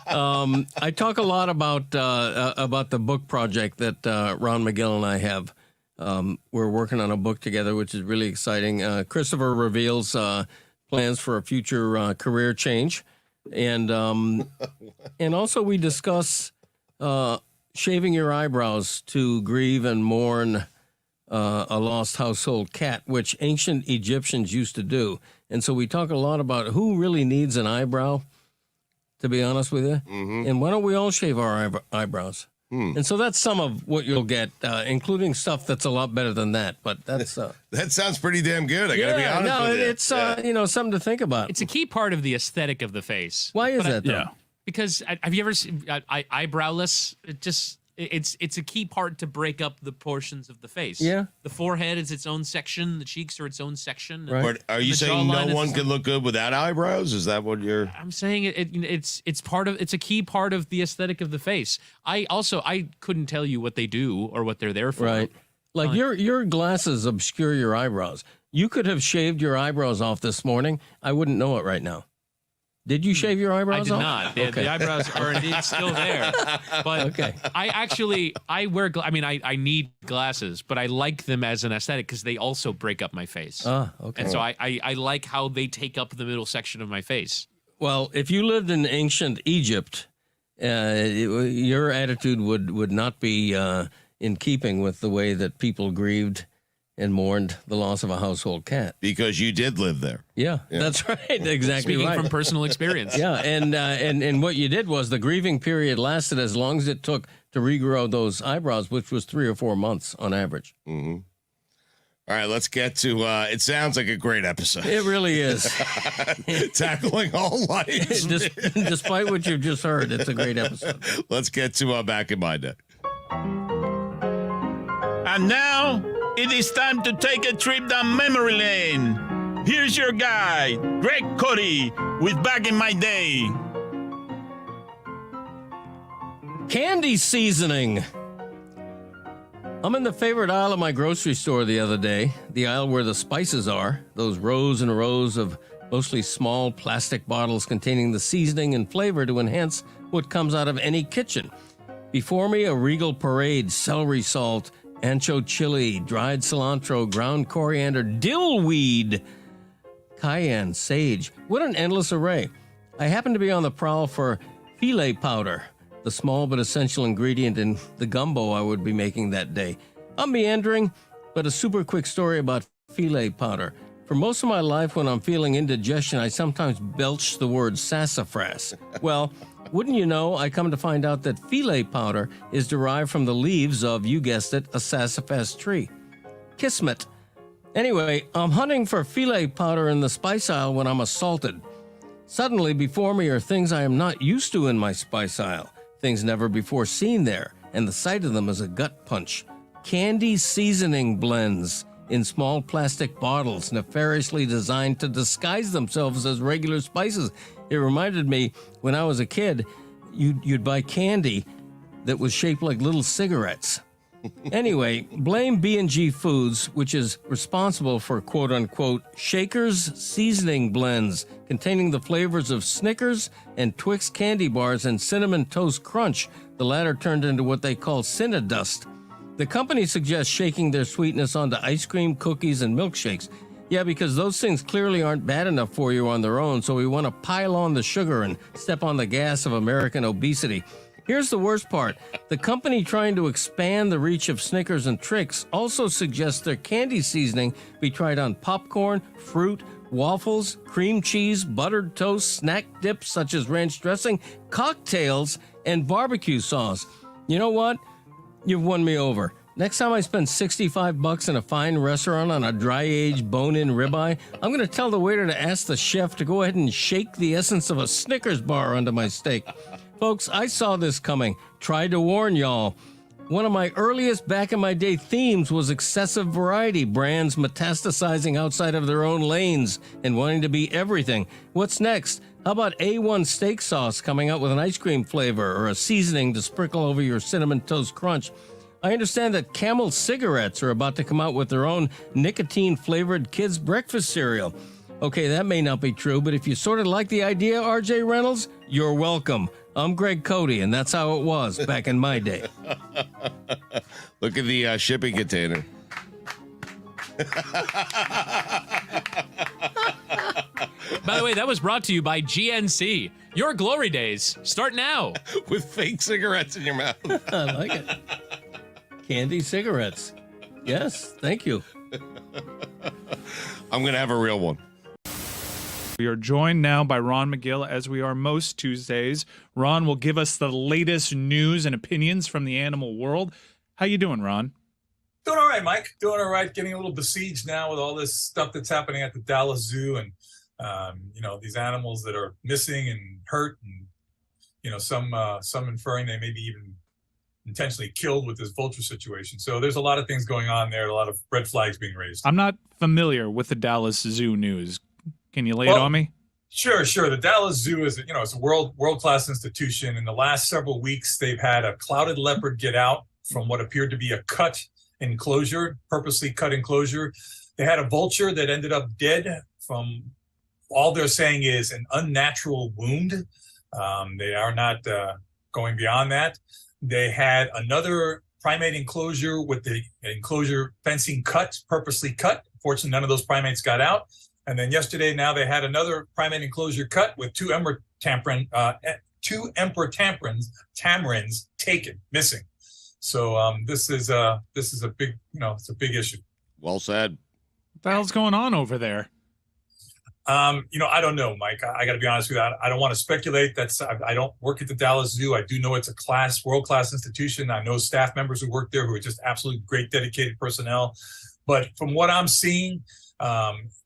I talk a lot about the book project that Ron Magill and I have. We're working on a book together, which is really exciting. Christopher reveals plans for a future career change, and also we discuss shaving your eyebrows to grieve and mourn a lost household cat, which ancient Egyptians used to do. And so we talk a lot about who really needs an eyebrow, to be honest with you. Mm-hmm. And why don't we all shave our eyebrows? And so that's some of what you'll get, including stuff that's a lot better than that. But that's that sounds pretty damn good. I got to be honest with you. It's something to think about. It's a key part of the aesthetic of the face. Why is that, though? Because have you ever seen eyebrowless? It's a key part to break up the portions of the face. Yeah. The forehead is its own section. The cheeks are its own section. Right. But are you The saying jawline no is one the can look good without eyebrows? Is that what you're? I'm saying it's a key part of the aesthetic of the face. I couldn't tell you what they do or what they're there for. Right. Like your glasses obscure your eyebrows. You could have shaved your eyebrows off this morning. I wouldn't know it right now. Did you shave your I eyebrows did off? not. Okay. The eyebrows are indeed still there. But Okay. I wear, I need glasses, but I like them as an aesthetic because they also break up my face. Ah, okay. And so I like how they take up the middle section of my face. Well, if you lived in ancient Egypt, your attitude would not be in keeping with the way that people grieved and mourned the loss of a household cat. Because you did live there. Yeah. That's right. Exactly Speaking right. from personal experience. Yeah, and what you did was the grieving period lasted as long as it took to regrow those eyebrows, which was 3 or 4 months on average. Mm-hmm. All right, let's get to, it sounds like a great episode. It really is. Tackling all lives. Despite what you've just heard, it's a great episode. Let's get to Back in My Day. And now, it is time to take a trip down memory lane. Here's your guide, Greg Cody, with Back in My Day. Candy seasoning. I'm in the favorite aisle of my grocery store the other day, the aisle where the spices are, those rows and rows of mostly small plastic bottles containing the seasoning and flavor to enhance what comes out of any kitchen. Before me, a regal parade, celery salt, ancho chili, dried cilantro, ground coriander, dillweed, cayenne, sage. What an endless array. I happen to be on the prowl for filet powder, the small but essential ingredient in the gumbo I would be making that day. I'm meandering, but a super quick story about filet powder. For most of my life, when I'm feeling indigestion, I sometimes belch the word sassafras. Well, wouldn't you know, I come to find out that filet powder is derived from the leaves of, you guessed it, a sassafras tree. Kismet. Anyway, I'm hunting for filet powder in the spice aisle when I'm assaulted. Suddenly, before me are things I am not used to in my spice aisle. Things never before seen there, and the sight of them is a gut punch. Candy seasoning blends in small plastic bottles, nefariously designed to disguise themselves as regular spices. It reminded me, when I was a kid, you'd buy candy that was shaped like little cigarettes. Anyway, blame B&G Foods, which is responsible for quote-unquote Shakers seasoning blends containing the flavors of Snickers and Twix candy bars and Cinnamon Toast Crunch, the latter turned into what they call Cinnadust. The company suggests shaking their sweetness onto ice cream, cookies, and milkshakes. Yeah, because those things clearly aren't bad enough for you on their own, so we want to pile on the sugar and step on the gas of American obesity. Here's the worst part. The company trying to expand the reach of Snickers and Trix also suggests their candy seasoning be tried on popcorn, fruit, waffles, cream cheese, buttered toast, snack dips such as ranch dressing, cocktails, and barbecue sauce. You know what? You've won me over. Next time I spend $65 in a fine restaurant on a dry-aged bone-in ribeye, I'm going to tell the waiter to ask the chef to go ahead and shake the essence of a Snickers bar onto my steak. Folks, I saw this coming. Tried to warn y'all. One of my earliest back-in-my-day themes was excessive variety, brands metastasizing outside of their own lanes and wanting to be everything. What's next? How about A1 steak sauce coming out with an ice cream flavor or a seasoning to sprinkle over your Cinnamon Toast Crunch? I understand that Camel cigarettes are about to come out with their own nicotine-flavored kids' breakfast cereal. Okay, that may not be true, but if you sort of like the idea, RJ Reynolds, you're welcome. I'm Greg Cody, and that's how it was back in my day. Look at the shipping container. By the way, that was brought to you by GNC. Your glory days start now. With fake cigarettes in your mouth. I like it. Candy cigarettes. Yes, thank you. I'm going to have a real one. We are joined now by Ron Magill, as we are most Tuesdays. Ron will give us the latest news and opinions from the animal world. How you doing, Ron? Doing all right, Mike. Doing all right. Getting a little besieged now with all this stuff that's happening at the Dallas Zoo, and these animals that are missing and hurt, and some inferring they may be even intentionally killed with this vulture situation. So there's a lot of things going on there. A lot of red flags being raised. I'm not familiar with the Dallas Zoo news. Can you lay it on me? Sure. The Dallas Zoo is, it's a world-class institution. In the last several weeks, they've had a clouded leopard get out from what appeared to be a cut enclosure, purposely cut enclosure. They had a vulture that ended up dead from, all they're saying is, an unnatural wound. They are not going beyond that. They had another primate enclosure with the enclosure fencing purposely cut. Fortunately, none of those primates got out. And then yesterday, now they had another primate enclosure cut with two emperor tamarins taken, missing. So this is a big, it's a big issue. Well said. What the hell's going on over there? I don't know, Mike. I got to be honest with you. I don't want to speculate. I don't work at the Dallas Zoo. I do know it's a world-class institution. I know staff members who work there who are just absolutely great, dedicated personnel. But from what I'm seeing,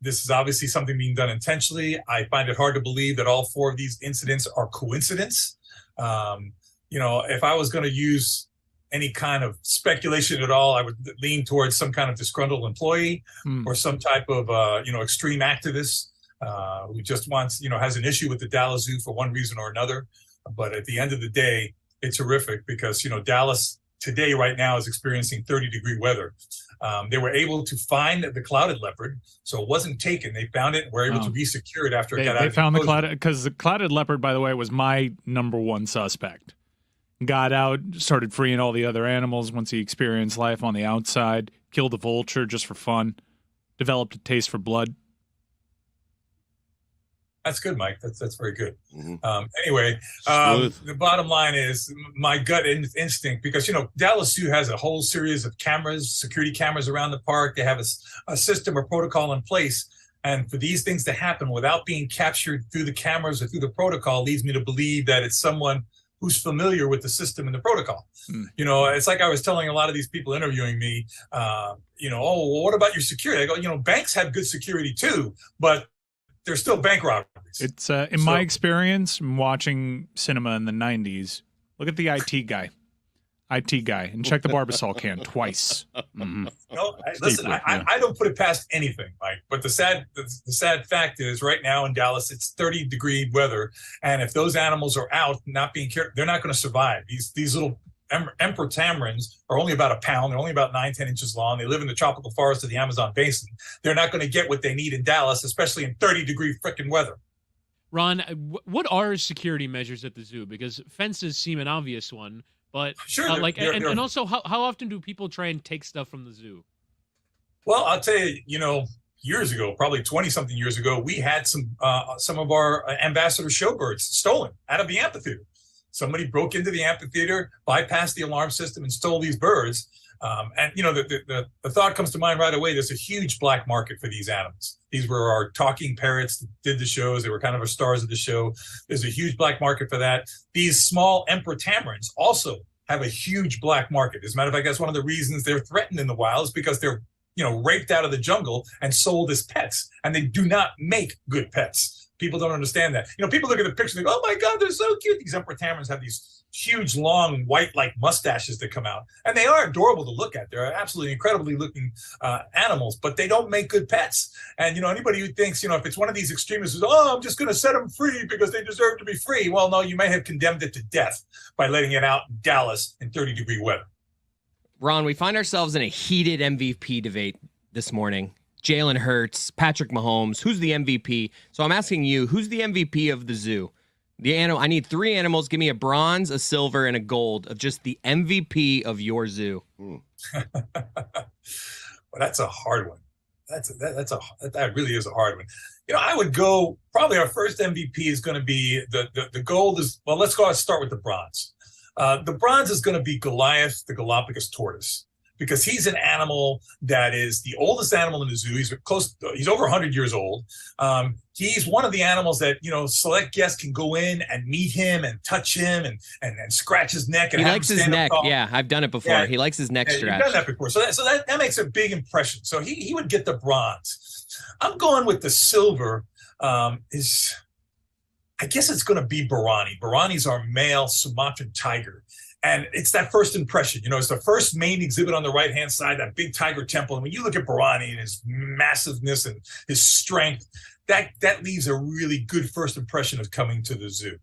this is obviously something being done intentionally. I find it hard to believe that all four of these incidents are coincidence. If I was going to use any kind of speculation at all, I would lean towards some kind of disgruntled employee or some type of, extreme activist who just wants, has an issue with the Dallas Zoo for one reason or another. But at the end of the day, it's horrific because, Dallas today right now is experiencing 30-degree weather. They were able to find the clouded leopard, so it wasn't taken. They found it and were able to resecure it after it got out. They found the clouded, because the clouded leopard, by the way, was my number one suspect. Got out, started freeing all the other animals once he experienced life on the outside, killed a vulture just for fun, developed a taste for blood. That's good, Mike. That's very good. Mm-hmm. Anyway, the bottom line is my gut instinct, because, Dallas Zoo has a whole series of cameras, security cameras around the park. They have a system or protocol in place. And for these things to happen without being captured through the cameras or through the protocol leads me to believe that it's someone who's familiar with the system and the protocol. It's like I was telling a lot of these people interviewing me, what about your security? I go, banks have good security too, but they're still bank robberies. It's in my experience watching cinema in the 90s, look at the IT guy, and check the Barbasol can twice. Mm-hmm. Listen, I don't put it past anything, Mike. But the sad fact is, right now in Dallas, it's 30-degree weather, and if those animals are out not being cared, they're not going to survive. These little emperor tamarins are only about a pound. They're only about 9-10 inches long. They live in the tropical forest of the Amazon basin. They're not going to get what they need in Dallas, especially in 30-degree frickin' weather. Ron, what are security measures at the zoo? Because fences seem an obvious one, but sure, and also how often do people try and take stuff from the zoo? Well, I'll tell you, years ago, probably 20-something years ago, we had some of our ambassador showbirds stolen out of the amphitheater. Somebody broke into the amphitheater, bypassed the alarm system, and stole these birds. The thought comes to mind right away. There's a huge black market for these animals. These were our talking parrots that did the shows. They were kind of our stars of the show. There's a huge black market for that. These small emperor tamarins also have a huge black market. As a matter of fact, that's one of the reasons they're threatened in the wild, is because they're raped out of the jungle and sold as pets, and they do not make good pets. People don't understand that. People look at the picture and they go, oh my God, they're so cute. These emperor tamarins have these huge, long, white-like mustaches that come out. And they are adorable to look at. They're absolutely incredibly looking animals, but they don't make good pets. And, anybody who thinks, if it's one of these extremists who's, I'm just going to set them free because they deserve to be free. Well, no, you may have condemned it to death by letting it out in Dallas in 30-degree weather. Ron, we find ourselves in a heated MVP debate this morning. Jalen Hurts, Patrick Mahomes, who's the MVP? So I'm asking you, who's the MVP of the zoo? I need 3 animals. Give me a bronze, a silver, and a gold of just the MVP of your zoo. Well, that's a hard one. That really is a hard one. I would go, probably our first MVP is going to be the gold is, well, let's start with the bronze. The bronze is going to be Goliath, the Galapagos tortoise, because he's an animal that is the oldest animal in the zoo. He's over 100 years old. He's one of the animals that, select guests can go in and meet him and touch him and scratch his neck. And he likes his neck. Yeah, I've done it before. Yeah, he likes his neck scratched. You've done that before. So that makes a big impression. So he would get the bronze. I'm going with the silver. I guess it's going to be Barani. Barani's our male Sumatran tiger. And it's that first impression. It's the first main exhibit on the right-hand side, that big tiger temple. And when you look at Barani and his massiveness and his strength, that leaves a really good first impression of coming to the zoo.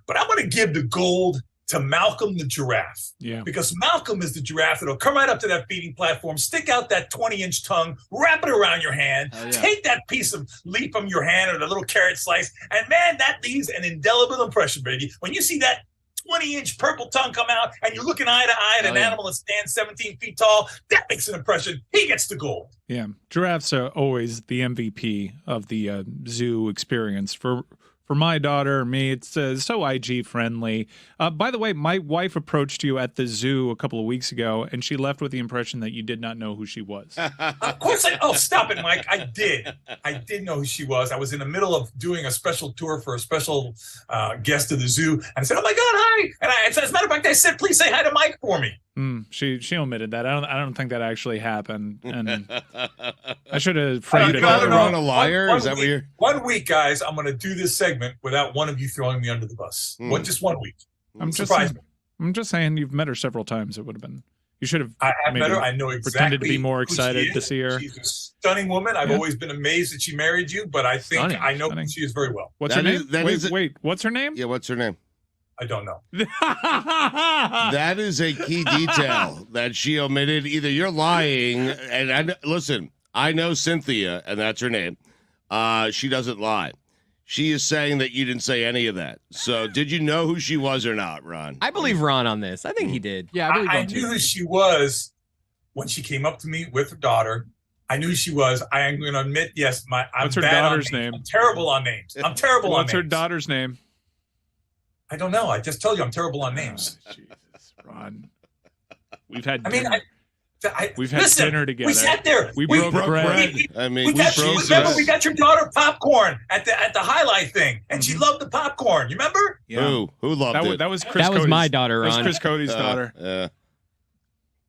But I'm going to give the gold to Malcolm the giraffe. Yeah. Because Malcolm is the giraffe that'll come right up to that feeding platform, stick out that 20-inch tongue, wrap it around your hand, take that piece of leaf from your hand or the little carrot slice, and man, that leaves an indelible impression, baby. When you see that 20-inch purple tongue come out and you're looking eye to eye at an animal that stands 17 feet tall, that makes an impression. He gets the gold. Yeah, giraffes are always the MVP of the zoo experience. For my daughter, me, it's so IG friendly. By the way, my wife approached you at the zoo a couple of weeks ago, and she left with the impression that you did not know who she was. Of course stop it, Mike. I did know who she was. I was in the middle of doing a special tour for a special guest of the zoo, and I said, "Oh my God, hi!" And as a matter of fact, I said, "Please say hi to Mike for me." She omitted that. I don't think that actually happened, and I should have framed it. Ron a liar? Is that what you're? 1 week, guys. I'm going to do this segment without one of you throwing me under the bus. Just 1 week. I'm just saying you've met her several times. It would have been. You should have. I have met her. I know exactly. Pretended to be more excited to see her. She's a stunning woman. I've always been amazed that she married you, but I think I know who she is very well. What's her name? Wait. What's her name? Yeah, what's her name? I don't know. That is a key detail that she omitted. Either you're lying, and listen, I know Cynthia, and that's her name. She doesn't lie. She is saying that you didn't say any of that. So did you know who she was or not, Ron? I believe Ron on this. I think he did. Yeah, I knew who she was when she came up to me with her daughter. I knew who she was. I am going to admit, yes, what's her daughter's name? I'm terrible on names. What's her daughter's name? I don't know. I just told you I'm terrible on names. Jesus, Ron. We've had. We've had listen, dinner together. We sat there. We broke bread. We got your daughter popcorn at the highlight thing, and she loved the popcorn. You remember? Yeah. Who loved it? That was Chris. That was my daughter, Ron. That was Chris Cody's daughter. Yeah.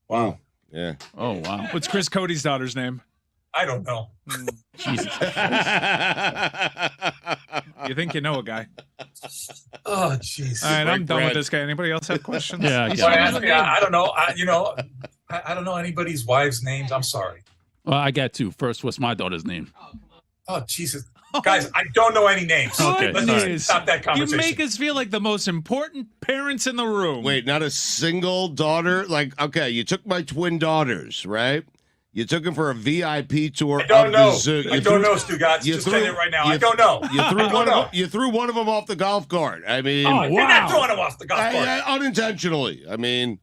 Wow. Yeah. Oh wow. What's Chris Cody's daughter's name? I don't know. Jesus. You think you know a guy? Oh, jeez. All right, I'm done with this guy. Anybody else have questions? Yeah. I don't know. I don't know anybody's wives' names. I'm sorry. Well, I got two. First, what's my daughter's name? Oh, Jesus. Guys, I don't know any names. Okay. Let's stop that conversation. You make us feel like the most important parents in the room. Wait, not a single daughter? Like, okay, you took my twin daughters, right? You took them for a VIP tour. I don't know. The zoo. I don't know, Stugotz. Just saying it right now. I don't know. You threw one of them off the golf cart. I mean, You're not throwing them off the golf cart. Unintentionally. I mean,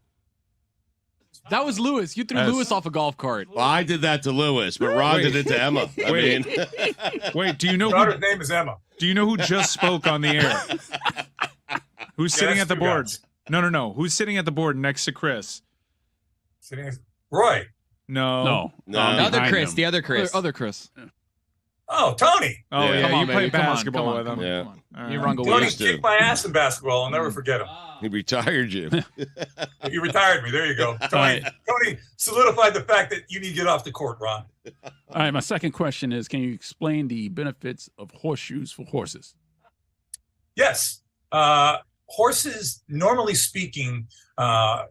that was Lewis. You threw Lewis off a golf cart. Well, I did that to Lewis, but Ron did it to Emma. Wait, do you know daughter's name is Emma? Do you know who just spoke on the air? Who's sitting at the board? No. Who's sitting at the board next to Chris? Roy. No. The other Chris. The other Chris. Other Chris. Oh, Tony. Oh, yeah. Come on, you baby. play basketball with him. Yeah. Tony kicked my ass in basketball. I'll never forget him. He retired you. He retired me. There you go. Tony solidified the fact that you need to get off the court, Ron. All right, my second question is, can you explain the benefits of horseshoes for horses? Yes. Horses, normally speaking, are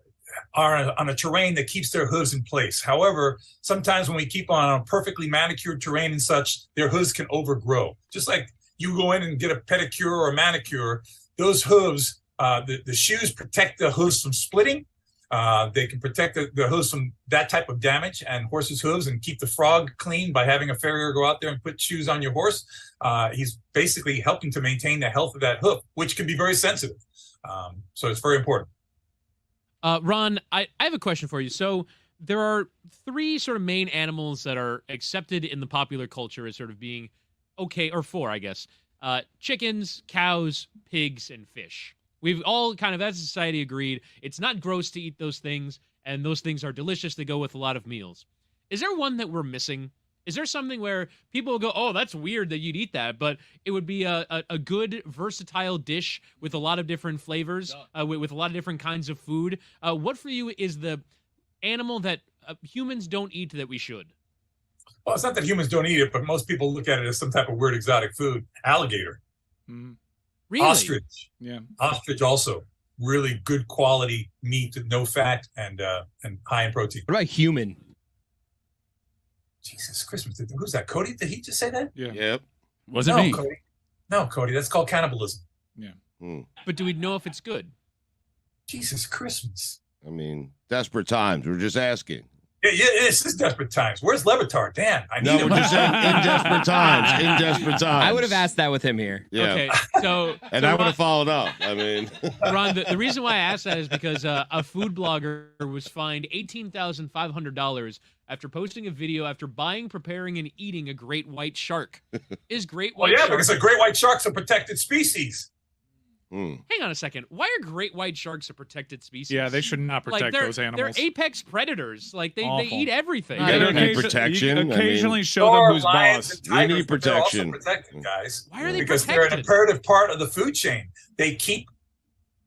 on a terrain that keeps their hooves in place. However, sometimes when we keep on a perfectly manicured terrain and such, their hooves can overgrow. Just like you go in and get a pedicure or a manicure, those hooves, the shoes protect the hooves from splitting. They can protect the hooves from that type of damage, and horses' hooves, and keep the frog clean by having a farrier go out there and put shoes on your horse. He's basically helping to maintain the health of that hoof, which can be very sensitive. So it's very important. Ron, I have a question for you. So there are three sort of main animals that are accepted in the popular culture as sort of being okay, or four, I guess. Chickens, cows, pigs, and fish. We've all kind of, as a society, agreed it's not gross to eat those things, and those things are delicious. They go with a lot of meals. Is there one that we're missing? Is there something where people will go, oh, that's weird that you'd eat that, but it would be a good, versatile dish with a lot of different flavors, with a lot of different kinds of food? What for you is the animal that humans don't eat that we should? Well, it's not that humans don't eat it, but most people look at it as some type of weird exotic food. Alligator. Mm. Really? Ostrich. Yeah. Ostrich also. Really good quality meat, no fat, and high in protein. What about human? Jesus Christmas. Who's that? Cody? Did he just say that? Yeah. Yep. Wasn't me. Cody. No, Cody. That's called cannibalism. Yeah. But do we know if it's good? Jesus Christmas. I mean, desperate times. We're just asking. Yeah, this is desperate times. Where's Le Batard? Dan, I need No, him. we're just saying in desperate times. In desperate times. I would have asked that with him here. Yeah. Okay, so And I would have followed up. I mean, Ron, the reason why I asked that is because a food blogger was fined $18,500 after posting a video after buying, preparing, and eating a great white shark. Is great Well, white yeah, shark... because a great white shark's a protected species. Hang on a second. Why are great white sharks a protected species? Yeah, they should not protect those animals. They're apex predators. Like they Awful. eat everything. You gotta need protection. You occasionally I mean, show them who's lions boss. and tigers, You need but they're also protection. protected, guys. Why are they Because protected? they're an imperative part of the food chain. They keep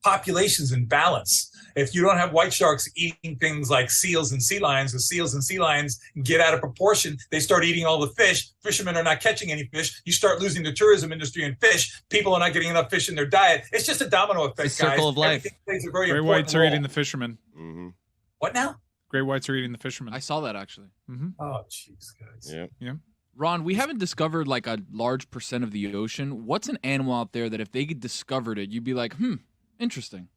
populations in balance. If you don't have white sharks eating things like seals and sea lions, the seals and sea lions get out of proportion. They start eating all the fish. Fishermen are not catching any fish. You start losing the tourism industry and fish. People are not getting enough fish in their diet. It's just a domino effect, It's a circle guys. of life. Everything plays a very Great important whites are role. eating the fishermen. Mm-hmm. What now? Great whites are eating the fishermen. I saw that actually. Oh, jeez, guys. Yeah. Ron, we haven't discovered like a large percent of the ocean. What's an animal out there that if they discovered it, you'd be like, interesting?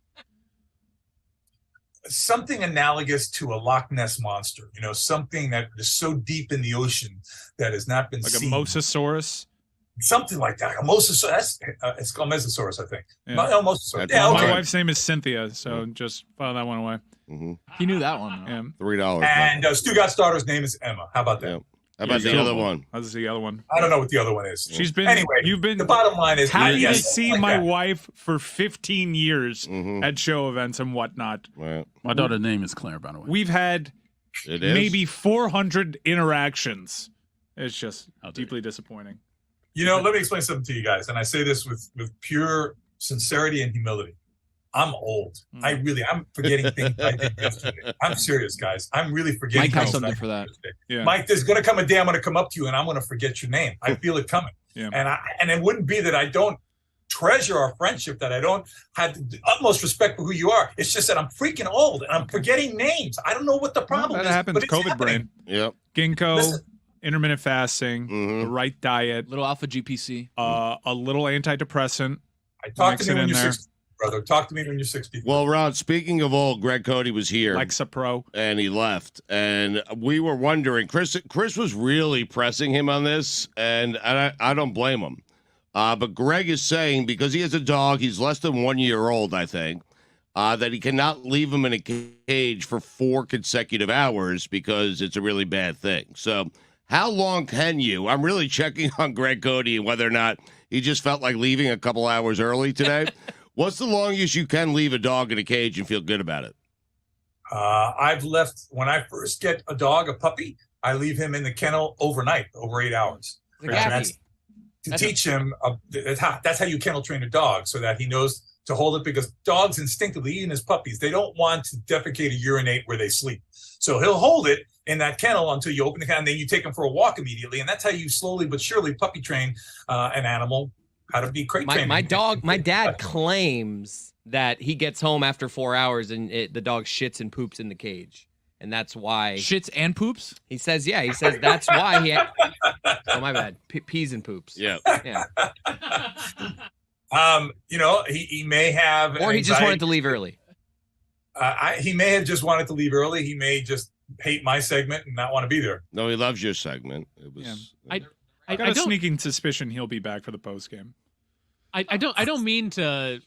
Something analogous to a Loch Ness monster, something that is so deep in the ocean that has not been Like seen. a mosasaurus. Something like that. A mosasaurus. It's called Mesosaurus, I think. Yeah. No, mosasaurus. That's Yeah, My okay. wife's name is Cynthia, so just file that one away. Mm-hmm. He knew that one. Yeah. $3. And Stugotz' daughter's name is Emma. How about that? Yeah. How about Yeah, the other one? How's the other one? I don't know what the other one is. She's been. Anyway, You've been the bottom line is happy yes, to see like my that. wife for 15 years Mhm. at show events and whatnot. Well, My daughter's name is Claire, by the way. We've had it is. maybe 400 interactions. It's just How dare deeply disappointing. Let me explain something to you guys, and I say this with pure sincerity and humility. I'm old. I'm forgetting things I did yesterday. I'm serious, guys. I'm really forgetting Mike has things something I for did that. yesterday. Yeah. Mike, there's going to come a day I'm going to come up to you and I'm going to forget your name. I feel it coming. Yeah. And it wouldn't be that I don't treasure our friendship, that I don't have the utmost respect for who you are. It's just that I'm freaking old and I'm forgetting names. I don't know what the problem that is. happens. but it's COVID happening. brain. Yep. Ginkgo, Listen. intermittent fasting, Mhm. the right diet, Little alpha GPC. a little antidepressant. Talk Mix to it me when in you're there. 60, brother. Talk to me when you're 60. Well, Ron, speaking of old, Greg Cody was here. Lexapro. And he left. And we were wondering, Chris was really pressing him on this, and I don't blame him. But Greg is saying, because he has a dog, he's less than 1 year old, I think, that he cannot leave him in a cage for 4 consecutive hours because it's a really bad thing. So how long can you? I'm really checking on Greg Cody and whether or not he just felt like leaving a couple hours early today. What's the longest you can leave a dog in a cage and feel good about it? I've left, when I first get a dog, a puppy, I leave him in the kennel overnight, over 8 hours. The And gappy. that's to teach him, that's how you kennel train a dog, so that he knows to hold it, because dogs instinctively, even as puppies, they don't want to defecate or urinate where they sleep. So he'll hold it in that kennel until you open the kennel, and then you take him for a walk immediately. And that's how you slowly but surely puppy train an animal how to be crate trained. My dad claims that he gets home after 4 hours and the dog shits and poops in the cage. And that's why. Shits and poops? He says that's why he. Oh, my bad. Peas and poops. Yeah. Yeah. He may have. Or he just wanted to leave early. He may have just wanted to leave early. He may just hate my segment and not want to be there. No, he loves your segment. It was. Yeah. I got a sneaking suspicion he'll be back for the post game. I don't mean to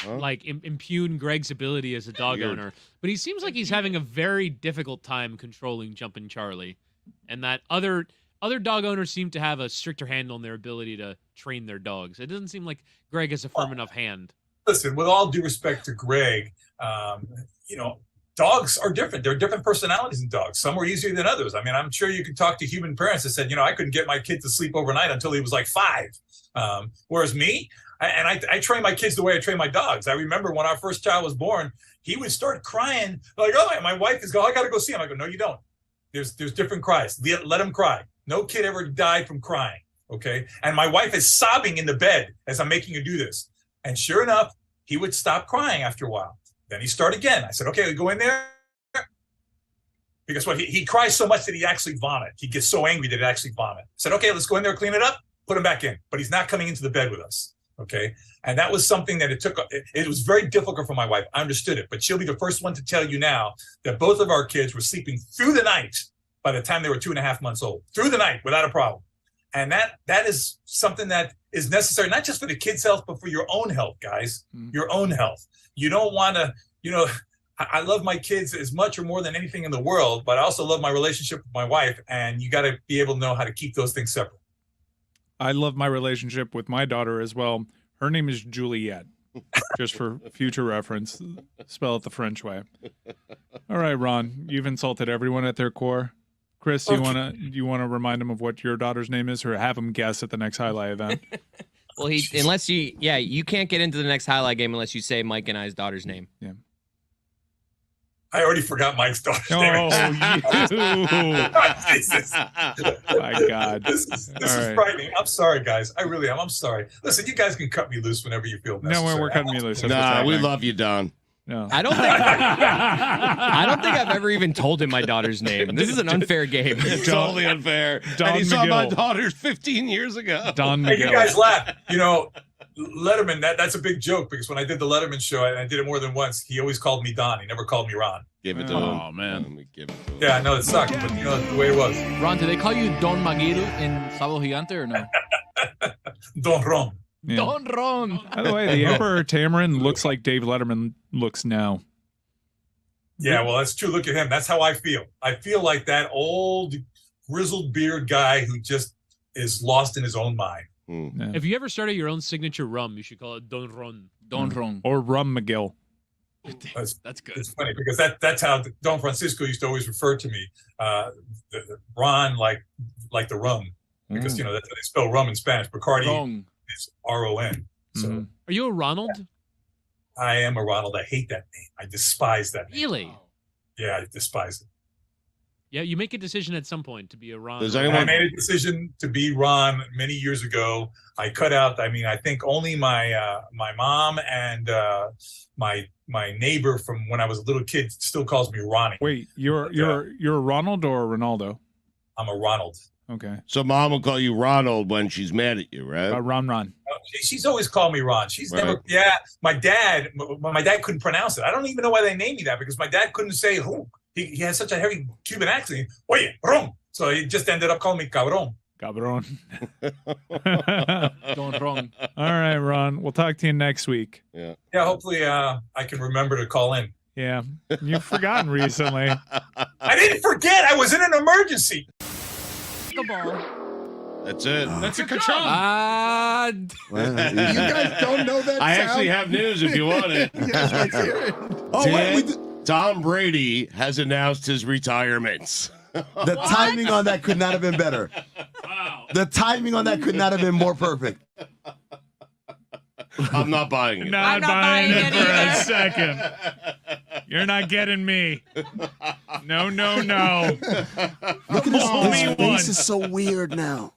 impugn Greg's ability as a dog Weird. owner, but he seems like he's having a very difficult time controlling Jumpin' Charlie, and that other dog owners seem to have a stricter handle on their ability to train their dogs. It doesn't seem like Greg has a firm enough hand. Listen, with all due respect to Greg, dogs are different. There are different personalities in dogs. Some are easier than others. I mean, I'm sure you could talk to human parents that said, I couldn't get my kid to sleep overnight until he was like 5. Whereas me, I train my kids the way I train my dogs. I remember when our first child was born, he would start crying like, oh, my wife is going, I got to go see him. I go, no, you don't. There's different cries. Let him cry. No kid ever died from crying. Okay. And my wife is sobbing in the bed as I'm making her do this. And sure enough, he would stop crying after a while. Then he start again. I said, okay, we go in there. Because he cries so much that he actually vomit. He gets so angry that he actually vomit. I said, okay, let's go in there, clean it up, put him back in. But he's not coming into the bed with us. Okay. And that was something that it was very difficult for my wife. I understood it, but she'll be the first one to tell you now that both of our kids were sleeping through the night by the time they were 2.5 months old, through the night without a problem. And that is something that is necessary, not just for the kids' health, but for your own health, guys, your own health. You don't want to, I love my kids as much or more than anything in the world, but I also love my relationship with my wife. And you got to be able to know how to keep those things separate. I love my relationship with my daughter as well. Her name is Juliet, just for future reference. Spell it the French way. All right, Ron, you've insulted everyone at their core. Chris, you wanna remind them of what your daughter's name is, or have them guess at the next highlight event? Well, you can't get into the next highlight game unless you say Mike and I's daughter's name. Yeah. I already forgot Mike's daughter's name. Oh, Jesus. My God. This is frightening. I'm sorry, guys. I really am. I'm sorry. Listen, you guys can cut me loose whenever you feel necessary. No, we're cutting me loose. Nah, we love you, Don. No. I don't think I've ever even told him my daughter's name. This is an unfair game. It's totally unfair. Don and he saw my McGill. daughter 15 years ago. Don Hey, McGill. you guys laugh. Letterman, that's a big joke because when I did the Letterman show, and I did it more than once, he always called me Don. He never called me Ron. Give it to him. Oh, man. Let me give it to him. Yeah, I know it sucked, but that's the way it was. Ron, do they call you Don Magill in Sábado Gigante or no? Don Ron. Yeah. Don Ron. By the way, the Emperor Tamarin looks like Dave Letterman looks now. Yeah, well, that's true. Look at him. That's how I feel. I feel like that old grizzled beard guy who just is lost in his own mind. Yeah. If you ever started your own signature rum, you should call it Don Ron. Don Ron. Or Rum McGill. That's good. It's funny because that's how Don Francisco used to always refer to me. Ron, like the rum, because that's how they spell rum in Spanish. Bacardi is R-O-N. So Are you a Ronald? I am a Ronald. I hate that name. I despise that name. Really? Yeah, I despise it. Yeah, you make a decision at some point to be a Ron. I made a decision to be Ron many years ago. I cut out. I think only my mom and my neighbor from when I was a little kid still calls me Ronnie. Wait, you're a Ronald or a Ronaldo? I'm a Ronald. Okay. So mom will call you Ronald when she's mad at you, right? Ron. She's always called me Ron. She's never. Yeah, my dad couldn't pronounce it. I don't even know why they named me that because my dad couldn't say who. He has such a heavy Cuban accent. Oye, Ron. So he just ended up calling me Cabron. Cabron. Don Ron. All right, Ron. We'll talk to you next week. Yeah. Hopefully, I can remember to call in. Yeah, you've forgotten recently. I didn't forget. I was in an emergency. That's it. That's a ka-chum. You guys don't know that I sound? actually have news if you want it. Yes, let's hear it. Tom Brady has announced his retirement. The timing on that could not have been better. Wow. The timing on that could not have been more perfect. I'm not buying it. Not buying it for a second. You're not getting me. No. Look at his face is so weird now.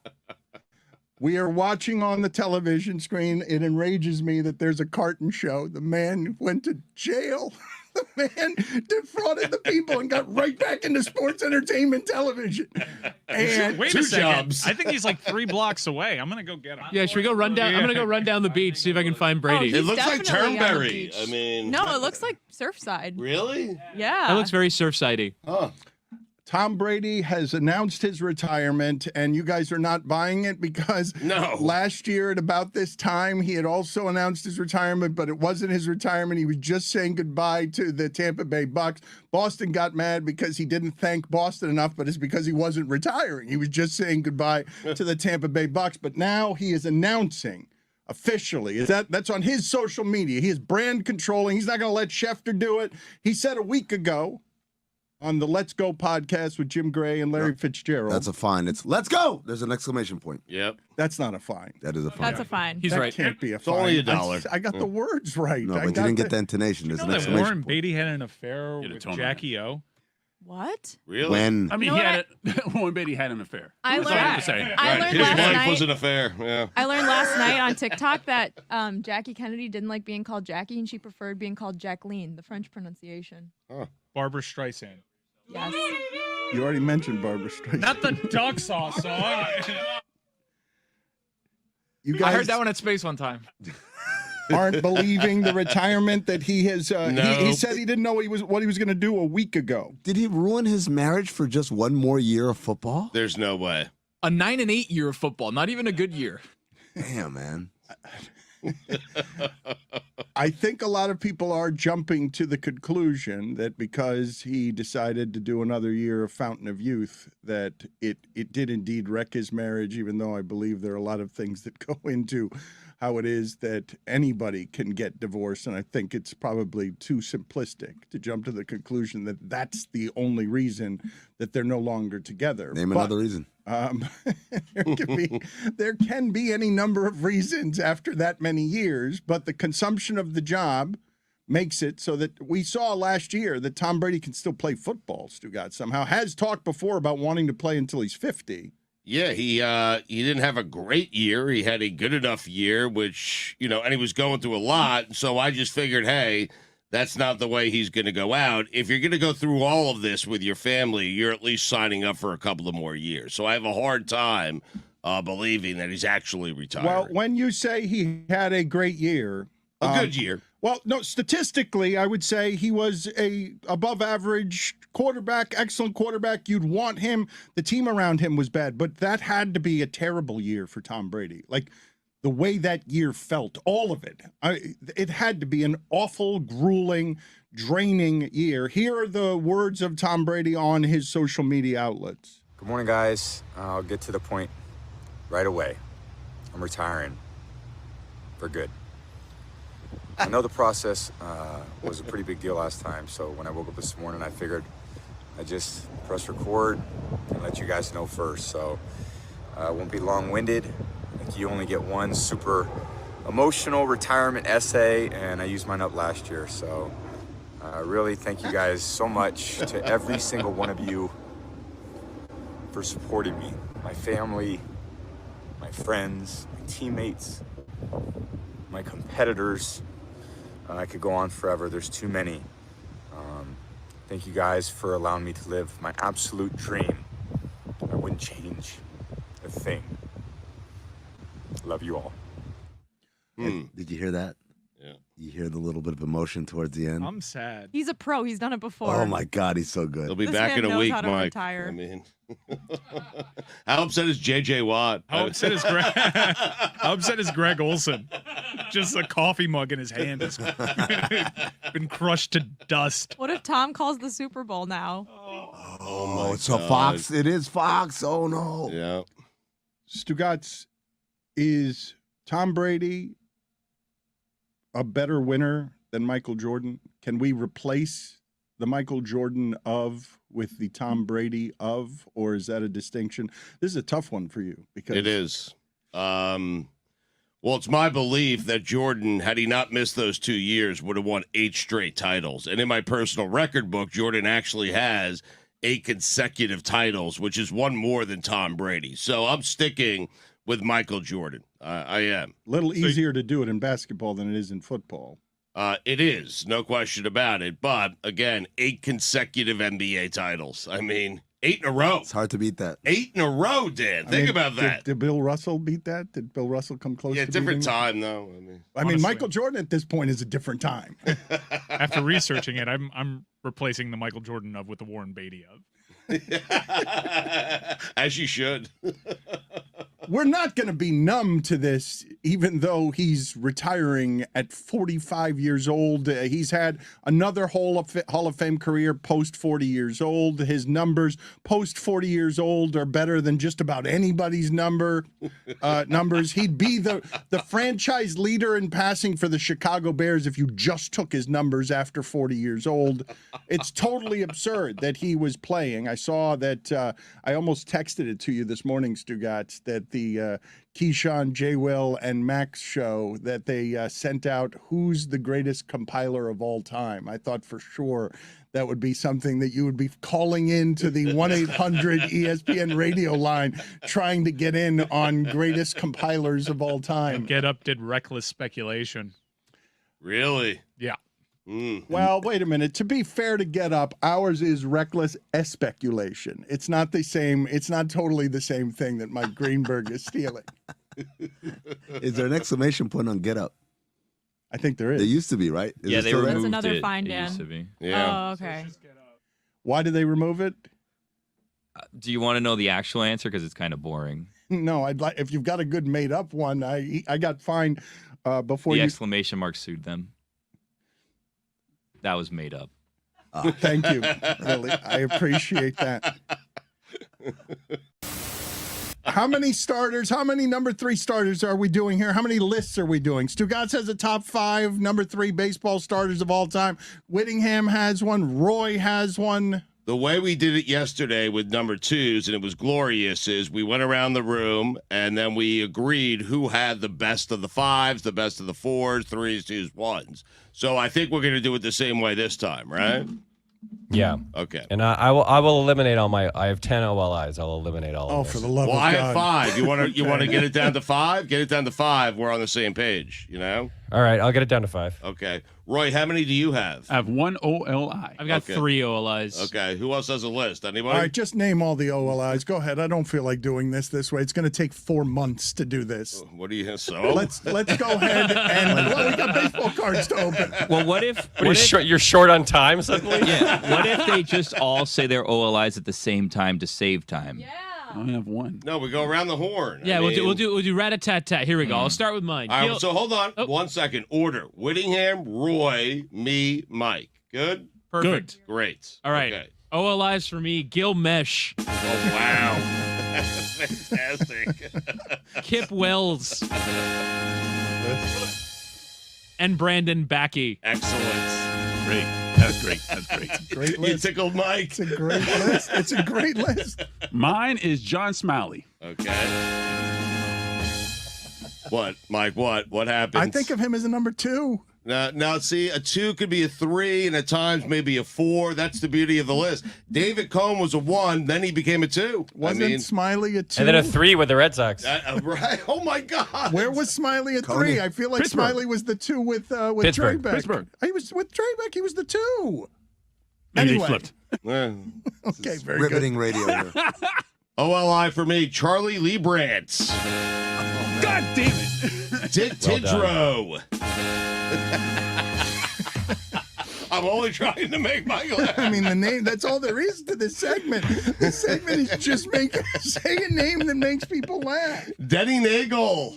We are watching on the television screen. It enrages me that there's a carton show. The man went to jail. The man defrauded the people and got right back into sports entertainment television. And Wait a second. I think he's like 3 blocks away. I'm gonna go get him. Yeah, should we go run down? I'm gonna go run down the beach, see if I can find Brady. He's It looks like definitely on the Turnberry. beach. I mean, No, it looks like Surfside. really? Yeah. That looks very Surfsidey. Huh. Tom Brady has announced his retirement, and you guys are not buying it because last year at about this time, he had also announced his retirement, but it wasn't his retirement. He was just saying goodbye to the Tampa Bay Bucks. Boston got mad because he didn't thank Boston enough, but it's because he wasn't retiring. He was just saying goodbye to the Tampa Bay Bucks, but now he is announcing officially. That's on his social media. He is brand controlling. He's not going to let Schefter do it. He said a week ago on the Let's Go podcast with Jim Gray and Larry Fitzgerald. That's a fine. It's let's go. There's an exclamation point. Yep. That's not a fine. That is a fine. That's a fine. He's that right. Can't be a It's fine. only $1. I got the words right. No, I but you got didn't get the intonation. There's You an know that exclamation Warren point. Beatty had an affair Get a with tone Jackie O? What? Really? When? I mean, You know Warren Beatty had an affair. I That's all I have learned- to say. I learned His last wife night. was an affair. Yeah. I learned last night on TikTok that Jackie Kennedy didn't like being called Jackie, and she preferred being called Jacqueline, the French pronunciation. Barbara Streisand. Yes. You already mentioned Barbara Streisand. Not the duck sauce song. You I guys heard that one at Space one time. aren't believing the retirement that he has. He said he didn't know what he was going to do a week ago. Did he ruin his marriage for just one more year of football? There's no way. A 9-8 year of football, not even a good year. Damn, man. I think a lot of people are jumping to the conclusion that because he decided to do another year of Fountain of Youth, that it did indeed wreck his marriage, even though I believe there are a lot of things that go into how it is that anybody can get divorced. And I think it's probably too simplistic to jump to the conclusion that that's the only reason that they're no longer together. Name another reason. There can be any number of reasons after that many years, but the consumption of the job makes it so that we saw last year that Tom Brady can still play football. Stugotz somehow has talked before about wanting to play until he's 50. Yeah, he didn't have a great year. He had a good enough year, which, and he was going through a lot. So I just figured, hey, that's not the way he's going to go out. If you're going to go through all of this with your family, you're at least signing up for a couple of more years. So I have a hard time believing that he's actually retiring. Well, when you say he had a great year. A good year. Well, no, statistically, I would say he was a above average quarterback, excellent quarterback. You'd want him. The team around him was bad, but that had to be a terrible year for Tom Brady. Like the way that year felt, all of it. It had to be an awful, grueling, draining year. Here are the words of Tom Brady on his social media outlets. Good morning, guys. I'll get to the point right away. I'm retiring for good. I know the process was a pretty big deal last time, so when I woke up this morning, I figured I'd just press record and let you guys know first. So I won't be long-winded. I think you only get one super emotional retirement essay, and I used mine up last year. So really thank you guys so much to every single one of you for supporting me, my family, my friends, my teammates, my competitors. I could go on forever. There's too many. Thank you guys for allowing me to live my absolute dream. I wouldn't change a thing. Love you all. Did you hear that? Yeah. You hear the little bit of emotion towards the end? I'm sad. He's a pro. He's done it before. Oh, my God. He's so good. He'll be This back man in a knows week, how to Mike. retire. I mean, how upset is J.J. Watt? How upset is Greg? How upset is Greg Olson? Just a coffee mug in his hand has been crushed to dust. What if Tom calls the Super Bowl now? Oh, it's a Fox. It is Fox. Oh, no. Yeah. Stugotz, is Tom Brady a better winner than Michael Jordan? Can we replace the Michael Jordan of with the Tom Brady of, or is that a distinction? This is a tough one for you because It is. Well, it's my belief that Jordan, had he not missed those 2 years, would have won 8 straight titles. And in my personal record book, Jordan actually has 8 consecutive titles, which is one more than Tom Brady. So I'm sticking with Michael Jordan. I am. a little easier to do it in basketball than it is in football. It is, no question about it. But, again, 8 consecutive NBA titles. I mean, 8 in a row. It's hard to beat that. 8 in a row, Dan. Think about that. Did Bill Russell beat that? Did Bill Russell come close Yeah, to different beating time, though. I mean, Michael Jordan at this point is a different time. After researching it, I'm replacing the Michael Jordan of with the Warren Beatty of. As you should. We're not going to be numb to this, even though he's retiring at 45 years old. He's had another Hall of Fame career post 40 years old. His numbers post 40 years old are better than just about anybody's numbers. He'd be the franchise leader in passing for the Chicago Bears if you just took his numbers after 40 years old. It's totally absurd that he was playing. I saw that I almost texted it to you this morning, Stugotz, that the Keyshawn, J. Will, and Max show that they sent out who's the greatest compiler of all time. I thought for sure that would be something that you would be calling in to the 1-800 ESPN radio line trying to get in on greatest compilers of all time. Get Up did reckless speculation. Really? Yeah. Well, wait a minute. To be fair to Get Up, ours is reckless speculation. It's not the same. It's not totally the same thing that Mike Greenberg is stealing. Is there an exclamation point on Get Up? I think there is. There used to be, right? Is Yeah, it they still there? removed That's another it. fine, It Dan. used to be. Oh, okay. Why did they remove it? Do you want to know the actual answer? Because it's kind of boring. No, I'd like if you've got a good made up one. I got fined before The you. exclamation mark sued them. That was made up. Thank you, Billy. I appreciate that. How many starters? How many number 3 starters are we doing here? How many lists are we doing? Stugotz has a top 5 number 3 baseball starters of all time. Whittingham has one. Roy has one. The way we did it yesterday with number 2s, and it was glorious, is we went around the room and then we agreed who had the best of the 5s, the best of the 4s, 3s, 2s, 1s. So I think we're going to do it the same way this time, right? Yeah. Okay. And I will eliminate all my. I have 10 OLIs. I'll eliminate all. Oh, of for those. the love Well, of I God. have 5. You want to get it down to 5? Get it down to 5. We're on the same page, you know? All right, I'll get it down to 5. Okay. Roy, how many do you have? I have 1 OLI. I've got 3 OLIs. Okay. Who else has a list? Anybody? All right, just name all the OLIs. Go ahead. I don't feel like doing this way. It's going to take 4 months to do this. What do you so? Let's go ahead and well, we got baseball cards to open. Well, what if? You're short on time suddenly? Yeah. What if they just all say their OLIs at the same time to save time? I only have 1. No, we go around the horn. Yeah, I mean- we'll do rat-a-tat-tat. Here we go. I'll start with mine. All right, Gil- so hold on 1 second. Order: Whittingham, Roy, me, Mike. Good. Perfect. Great. All right. Okay. OLIs for me: Gil Mesh, Oh wow, that's fantastic. Kip Wells, and Brandon Backey. Excellent. Great. That's great. That's great. Great You list. tickled Mike. It's a great list. It's a great list. Mine is John Smiley. Okay. What, Mike? What happened? I think of him as a number 2. Now, see, a 2 could be a 3, and at times maybe a 4. That's the beauty of the list. David Cohn was a 1, then he became a 2. Wasn't Smiley a 2? And then a 3 with the Red Sox. Right? Oh my God! Where was Smiley at Coney. 3? I feel like Pittsburgh. Smiley was the 2 with Pittsburgh. Treybeck. Pittsburgh. He was with Treybeck. He was the 2. Maybe Anyway. they flipped. Okay, very Riveting radio here. OLI for me, Charlie Liebrandt, God damn it. Dick Well Tidrow. I'm only trying to make my laugh. I mean, the name, that's all there is to this segment. This segment is just say a name that makes people laugh. Denny Nagel.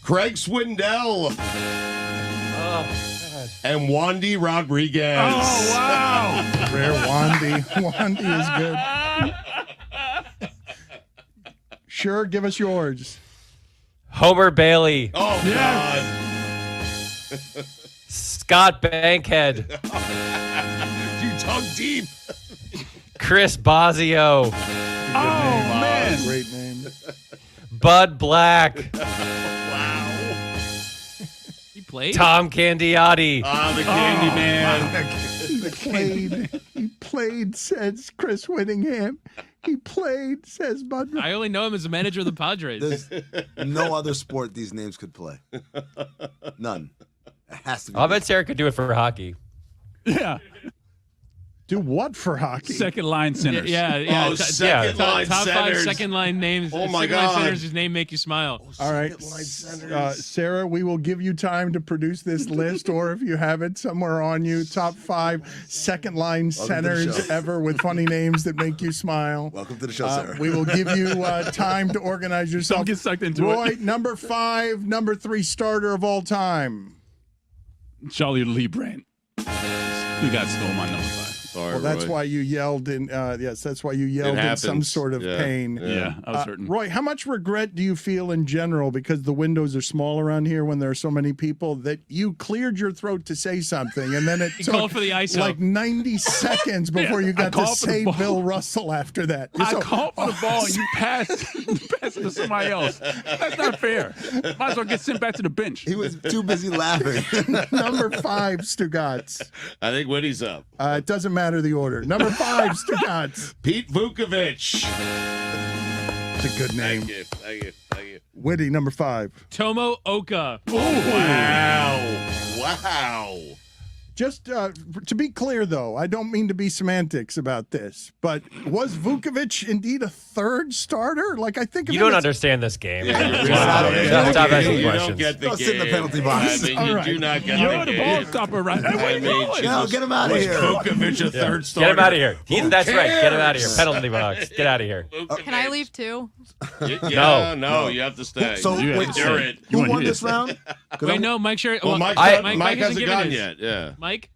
Craig Swindell. And Wandy Rodriguez. Oh, wow. Rare Wandy. Wandy is good. Sure, give us yours. Homer Bailey. Oh, God. Scott Bankhead. You dug deep. Chris Bosio. Man. Great name. Bud Black. He played. Tom Candiotti. Ah, the Candy Man. He played, says Chris Whittingham. He played, says Bud. I only know him as the manager of the Padres. There's no other sport these names could play. None. It has to be. I'll bet Sarah could do it for hockey. Yeah. Do what for hockey? Second line centers. Yeah. Oh, second line top 5 centers. second line names. Oh, my second line God. centers whose name make you smile. All right, Sarah, we will give you time to produce this list, or if you have it somewhere on you, top 5 second line to the centers show. ever with funny names that make you smile. Welcome to the show, Sarah. We will give you time to organize yourself. Don't get sucked into Roy, it. number 5, number 3 starter of all time. Charlie Lee Brandt. You got stole my number 5. Sorry, Well, that's Roy. why you yelled in. Yes, that's why you yelled in some happens. sort of Yeah. pain. Yeah, I was hurting. Roy, how much regret do you feel in general because the windows are small around here when there are so many people that you cleared your throat to say something and then it He took called for the ISO. like 90 seconds before you got to called for the say ball. Bill Russell after that. I called for the ball and you passed it to somebody else. That's not fair. Might as well get sent back to the bench. He was too busy laughing. Number 5, Stugotz. I think Woody's up. It doesn't matter the order. Number 5, Stugotz. Pete Vukovich. It's a good name. Thank you. Witty, number 5. Tomo Oka. Wow. Just to be clear, though, I don't mean to be semantics about this, but was Vukovic indeed a third starter? Like, I think You don't understand this game. Yeah, Stop asking you don't questions. get the Go sit in the game. penalty box. I mean, All you right. do not get You're the the game. ball stopper, right? Hey, what are I you mean, doing? No, get him out of was here. Vukovic a third starter? Get him out of here. Who That's right. Get him out of here. cares? Penalty box. Get out of here. Can I leave too? No, you have to stay. So, You have wait, to You're stay. it. You who want won you to this stay. round? 'Cause Wait, I'm- no, Mike sure. Well, Mike Mike hasn't hasn't given gone his. yet. Yeah. Mike?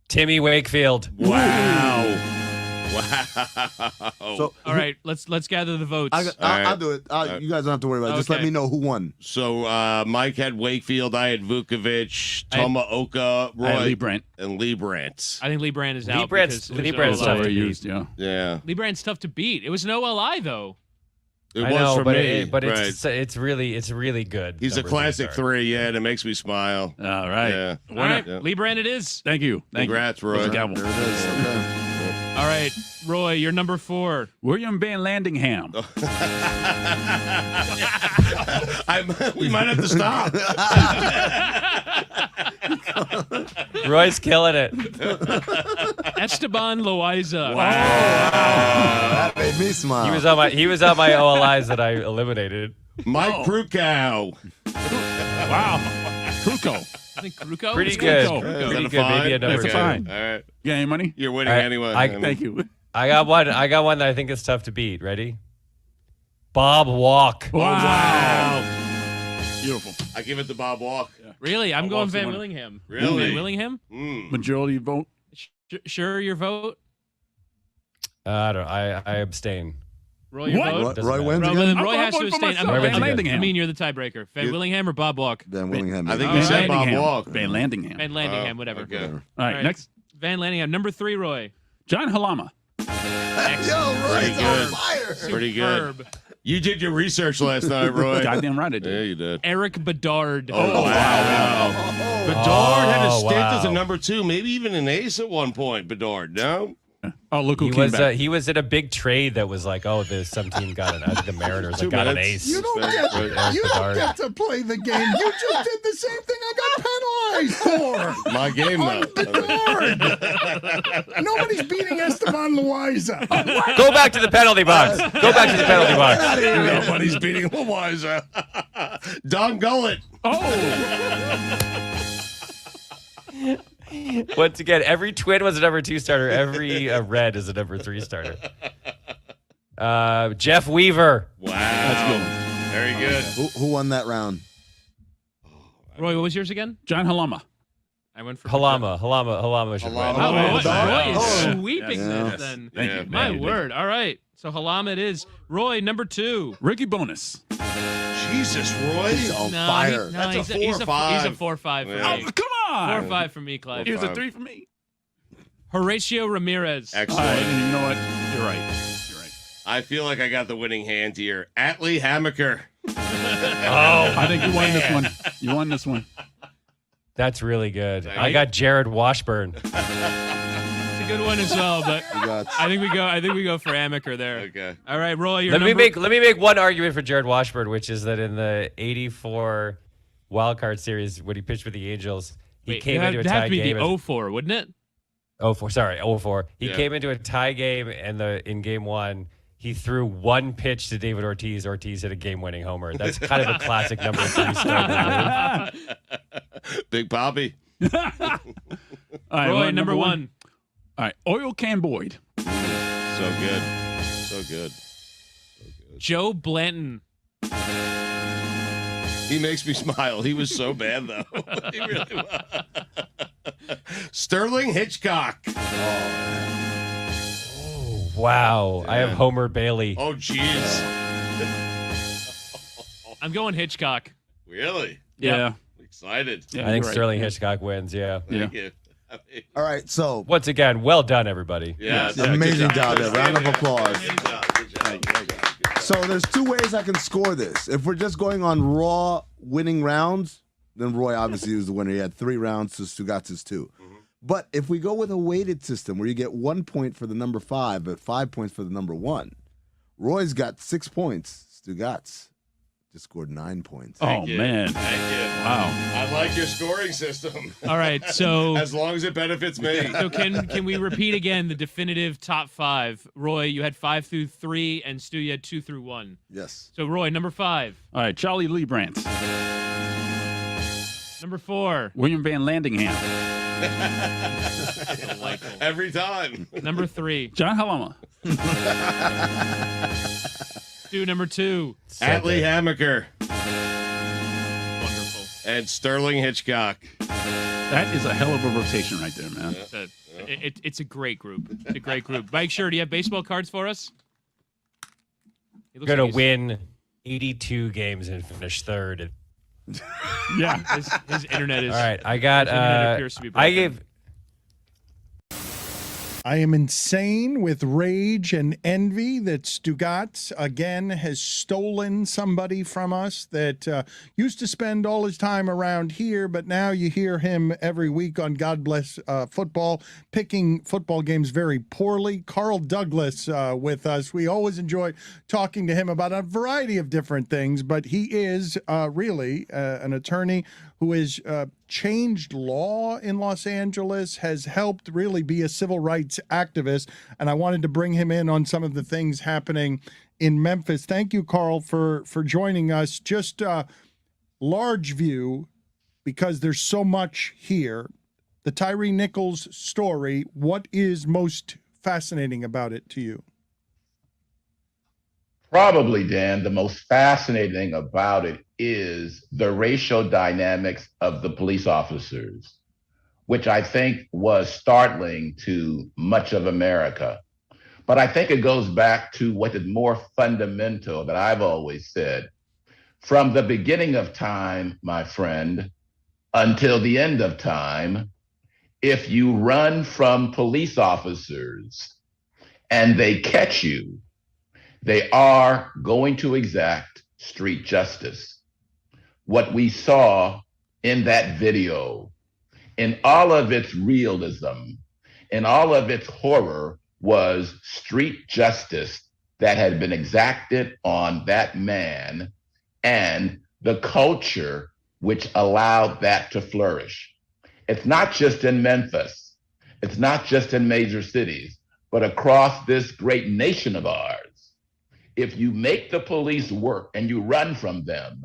Timmy Wakefield. Wow. So, All right, let's gather the votes. I'll do it. You guys don't have to worry about it. Just let Okay. me know who won. So Mike had Wakefield, I had Vukovic, Tomaoka, Roy, Lee Brandt. and Lee Brandt. I think Lee Brandt is Lee out. Brandt's- because it Lee was Brandt's OLI. tough to beat. Overused, yeah. Yeah, Lee Brandt's tough to beat. It was an OLI though. it I was know, for but me. but right. it's really good. He's a number classic 3 3, yeah, and it makes me smile. All right. Yeah. All right, Yeah. Lee Brandt it is. Thank you. Thank Congrats, you. Roy. Gavel. There it is. Okay. All right, Roy, you're number 4. William Van Landingham. We might have to stop. Roy's killing it. Esteban Loaiza. That made me smile. He was on my OLIs that I eliminated. Mike Krukow. Wow. Kruko. I think Kruko. Pretty is good. Kruko. Is Pretty that a good. Maybe a fine? number That's a 2. fine. All right. You got any money? You're winning All right, anyway. Thank you. I got one that I think is tough to beat. Ready? Bob Walk. Wow. Beautiful. I give it to Bob Walk. Really? I'm I'll going walk Van someone. Willingham. Really? Van Willingham? Majority vote. Sure, your vote. I don't. I abstain. Roy, your What? vote. Doesn't Roy matter. wins Roy, again? then Roy I'm has to voting for abstain. myself. Van I Landingham. mean, you're the tiebreaker. Van You- Willingham or Bob Walk? Van Willingham. I think All you said right. Bob Landingham. Walk. Van Landingham. Van Landingham, whatever. Okay. All right, next. Van Landingham. Number 3, Roy. John Halama. Yo, Roy's Pretty on good. fire. Pretty good. Superb. You did your research last night, Roy. Goddamn right I Yeah, did. you did. Eric Bedard. Oh, wow. Bedard had a Oh, stint as a wow. number 2, maybe even an ace at one point, Bedard, no? Oh, look who He came was back. he was in a big trade that was like, oh, there's some team got an. I think the Mariners 2 got an minutes. ace. You don't Right. get Eric you don't Bedard. get to play the game. You just did the same thing I got penalized for. My game, though. Bedard. Nobody's beating Esteban Loaiza. Go back to the penalty box. Go back to the penalty box. Nobody's beating Loaiza. Don Gullet. Once again, every twin was a number 2 starter. Every red is a number 3 starter. Jeff Weaver. Wow. That's good. Very good. Who won that round? Roy, what was yours again? John Halama. I went for Halama should win. Oh, Roy Bedard. is sweeping Yeah. this then. Thank Yeah, you. My Man, word. All right. So Halama it is. Roy, number 2. Ricky Bonus. Jesus, Roy. He's on No, fire. That's a he's 4 or 5. He's a 4-5 for Yeah. me. Oh, come on. 4-5 for me, Clive. Here's a 3 for me. Horatio Ramirez. Excellent. You know what? You're right. You're right. I feel like I got the winning hand here. Atlee Hammaker. I think you won this one. You won this one. That's really good. Thank I you. got Jared Washburn. It's a good one as well, but Stugotz. I think we go for Amaker there. Okay. All right, Roy, your Let me number. make one argument for Jared Washburn, which is that in the '84 wild card series when he pitched for the Angels, he Wait, came into a it'd have tie to be game. the 04, wouldn't it? 04. He Yeah. came into a tie game, and in game 1, he threw one pitch to David Ortiz. Ortiz hit a game-winning homer. That's kind of a classic number 3 starter move. Big Poppy. All right, Roy, well, number 1. All right, Oil Can Boyd. So good. So good. Joe Blanton. He makes me smile. He was so bad, though. He really was. Sterling Hitchcock. Wow. I have Homer Bailey. Oh, jeez. I'm going Hitchcock. Really? Yeah. Excited. Yeah, I think you're right. Sterling Hitchcock wins, yeah. Thank you. I mean, All right, so Once again, well done, everybody. yeah. amazing good job there. Round of applause. Good job. Good job. Good job. So there's 2 ways I can score this. If we're just going on raw winning rounds, then Roy obviously was the winner. He had 3 rounds to Stugotz's 2. But if we go with a weighted system where you get 1 point for the number 5, but 5 points for the number 1, Roy's got 6 points. Stugotz Just scored 9 points. Oh, man. Thank you. Wow. I like your scoring system. All right, so as long as it benefits me. So can we repeat again the definitive top 5? Roy, you had 5 through 3, and Stu, you had 2 through 1. Yes. So Roy, number 5. All right, Charlie Lee Brandt. Number 4. William Van Landingham. Every time. Number 3. John Halama. Stu, number 2. Atlee Hammaker. Wonderful. And Sterling Hitchcock. That is a hell of a rotation right there, man. It's a great group. It's a great group. Mike, sure, do you have baseball cards for us? We're going to win 82 games and finish third. Yeah. His internet is... All right, I got... his internet appears to be broken. I am insane with rage and envy that Stugotz again has stolen somebody from us that used to spend all his time around here, but now you hear him every week on God Bless Football, picking football games very poorly. Carl Douglas with us. We always enjoy talking to him about a variety of different things, but he is really an attorney who has changed law in Los Angeles, has helped really be a civil rights activist, and I wanted to bring him in on some of the things happening in Memphis. Thank you, Carl, for joining us. Just large view, because there's so much here. The Tyree Nichols story, what is most fascinating about it to you? Probably, Dan, the most fascinating thing about it is the racial dynamics of the police officers, which I think was startling to much of America. But I think it goes back to what is more fundamental that I've always said. From the beginning of time, my friend, until the end of time, if you run from police officers and they catch you, they are going to exact street justice. What we saw in that video, in all of its realism, in all of its horror, was street justice that had been exacted on that man and the culture which allowed that to flourish. It's not just in Memphis, it's not just in major cities, but across this great nation of ours. If you make the police work and you run from them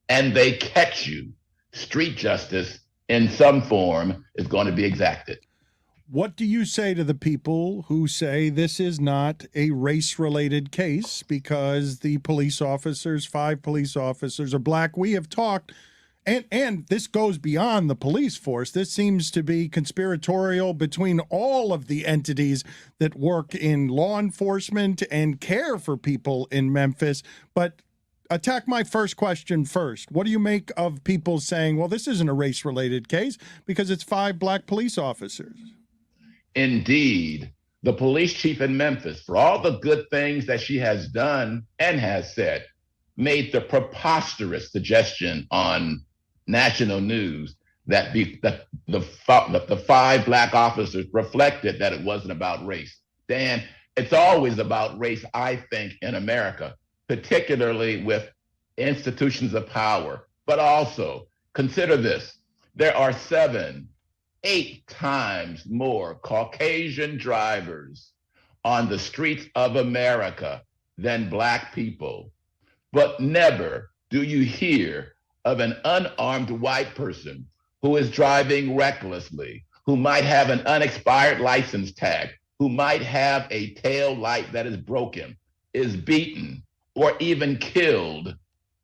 and they catch you, street justice in some form is going to be exacted. What do you say to the people who say this is not a race-related case because the police officers, 5 police officers, are black? We have talked, and this goes beyond the police force. This seems to be conspiratorial between all of the entities that work in law enforcement and care for people in Memphis. But attack my first question first. What do you make of people saying, well, this isn't a race-related case because it's 5 black police officers? Indeed, the police chief in Memphis, for all the good things that she has done and has said, made the preposterous suggestion on national news that the 5 black officers reflected that it wasn't about race. Dan, it's always about race, I think, in America, particularly with institutions of power. But also, consider this, there are 8 times more Caucasian drivers on the streets of America than black people. But never do you hear of an unarmed white person who is driving recklessly, who might have an unexpired license tag, who might have a tail light that is broken, is beaten, or even killed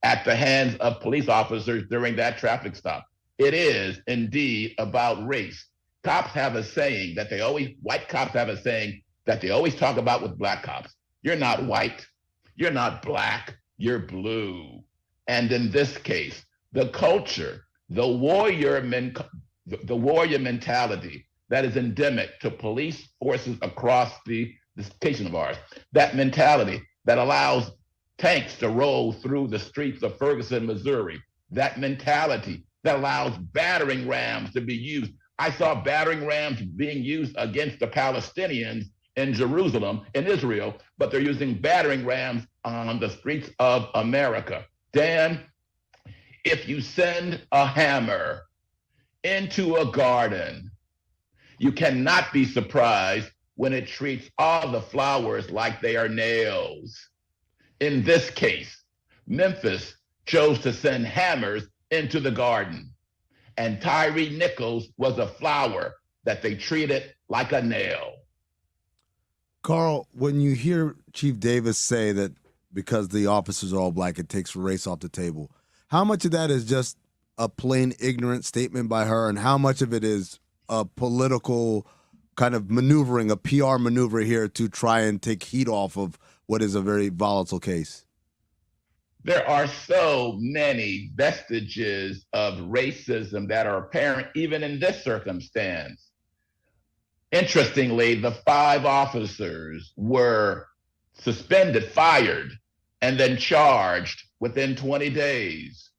at the hands of police officers during that traffic stop. It is indeed about race. Cops have a saying that white cops have a saying that they always talk about with black cops. You're not white, you're not black, you're blue. And in this case, the culture, the warrior mentality that is endemic to police forces across this nation of ours, that mentality that allows tanks to roll through the streets of Ferguson, Missouri, that mentality that allows battering rams to be used. I saw battering rams being used against the Palestinians in Jerusalem, in Israel, but they're using battering rams on the streets of America. Dan, if you send a hammer into a garden, you cannot be surprised when it treats all the flowers like they are nails. In this case, Memphis chose to send hammers into the garden, and Tyree Nichols was a flower that they treated like a nail. Carl, when you hear Chief Davis say that because the officers are all black, it takes race off the table, how much of that is just a plain ignorant statement by her, and how much of it is a political kind of maneuvering, a PR maneuver here to try and take heat off of what is a very volatile case? There are so many vestiges of racism that are apparent even in this circumstance. Interestingly, the 5 officers were suspended, fired, and then charged within 20 days.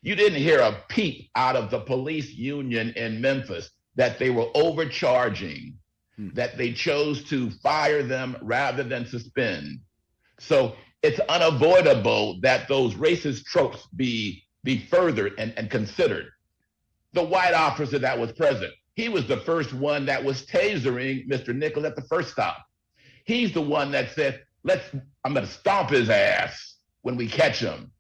You didn't hear a peep out of the police union in Memphis that they were overcharging, that they chose to fire them rather than suspend. So it's unavoidable that those racist tropes be furthered and considered. The white officer that was present, he was the first one that was tasering Mr. Nichols at the first stop. He's the one that said, I'm going to stomp his ass when we catch him.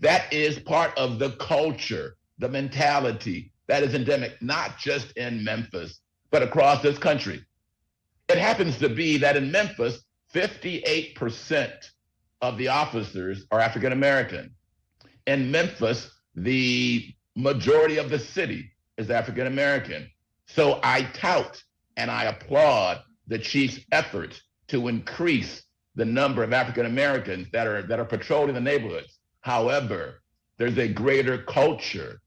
That is part of the culture, the mentality that is endemic, not just in Memphis, but across this country. It happens to be that in Memphis, 58% of the officers are African American. In Memphis, the majority of the city is African American. So I tout and I applaud the chief's efforts to increase the number of African Americans that are patrolling the neighborhoods. However, there's a greater culture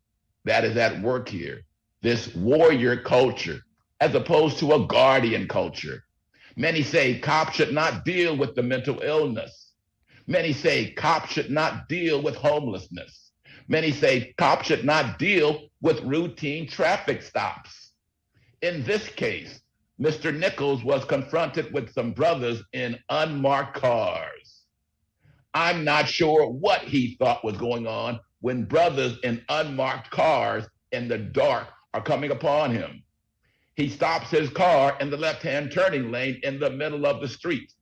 that is at work here, this warrior culture, as opposed to a guardian culture. Many say cops should not deal with the mental illness. Many say cops should not deal with homelessness. Many say cops should not deal with routine traffic stops. In this case, Mr. Nichols was confronted with some brothers in unmarked cars. I'm not sure what he thought was going on when brothers in unmarked cars in the dark are coming upon him. He stops his car in the left-hand turning lane in the middle of the street.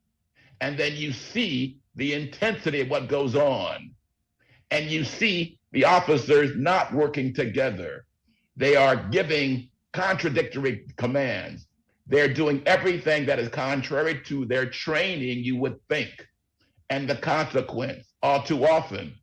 And then you see the intensity of what goes on. And you see the officers not working together. They are giving contradictory commands. They're doing everything that is contrary to their training, you would think. And the consequence, all too often,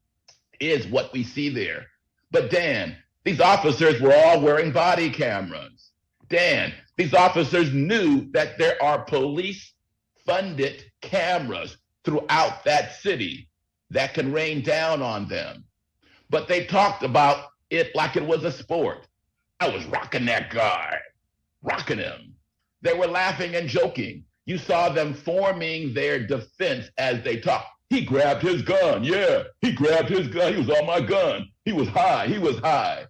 is what we see there. But Dan, these officers were all wearing body cameras. Dan, these officers knew that there are police-funded cameras throughout that city that can rain down on them. But they talked about it like it was a sport. I was rocking that guy, rocking him. They were laughing and joking. You saw them forming their defense as they talked. He grabbed his gun. Yeah, he grabbed his gun. He was on my gun. He was high. He was high.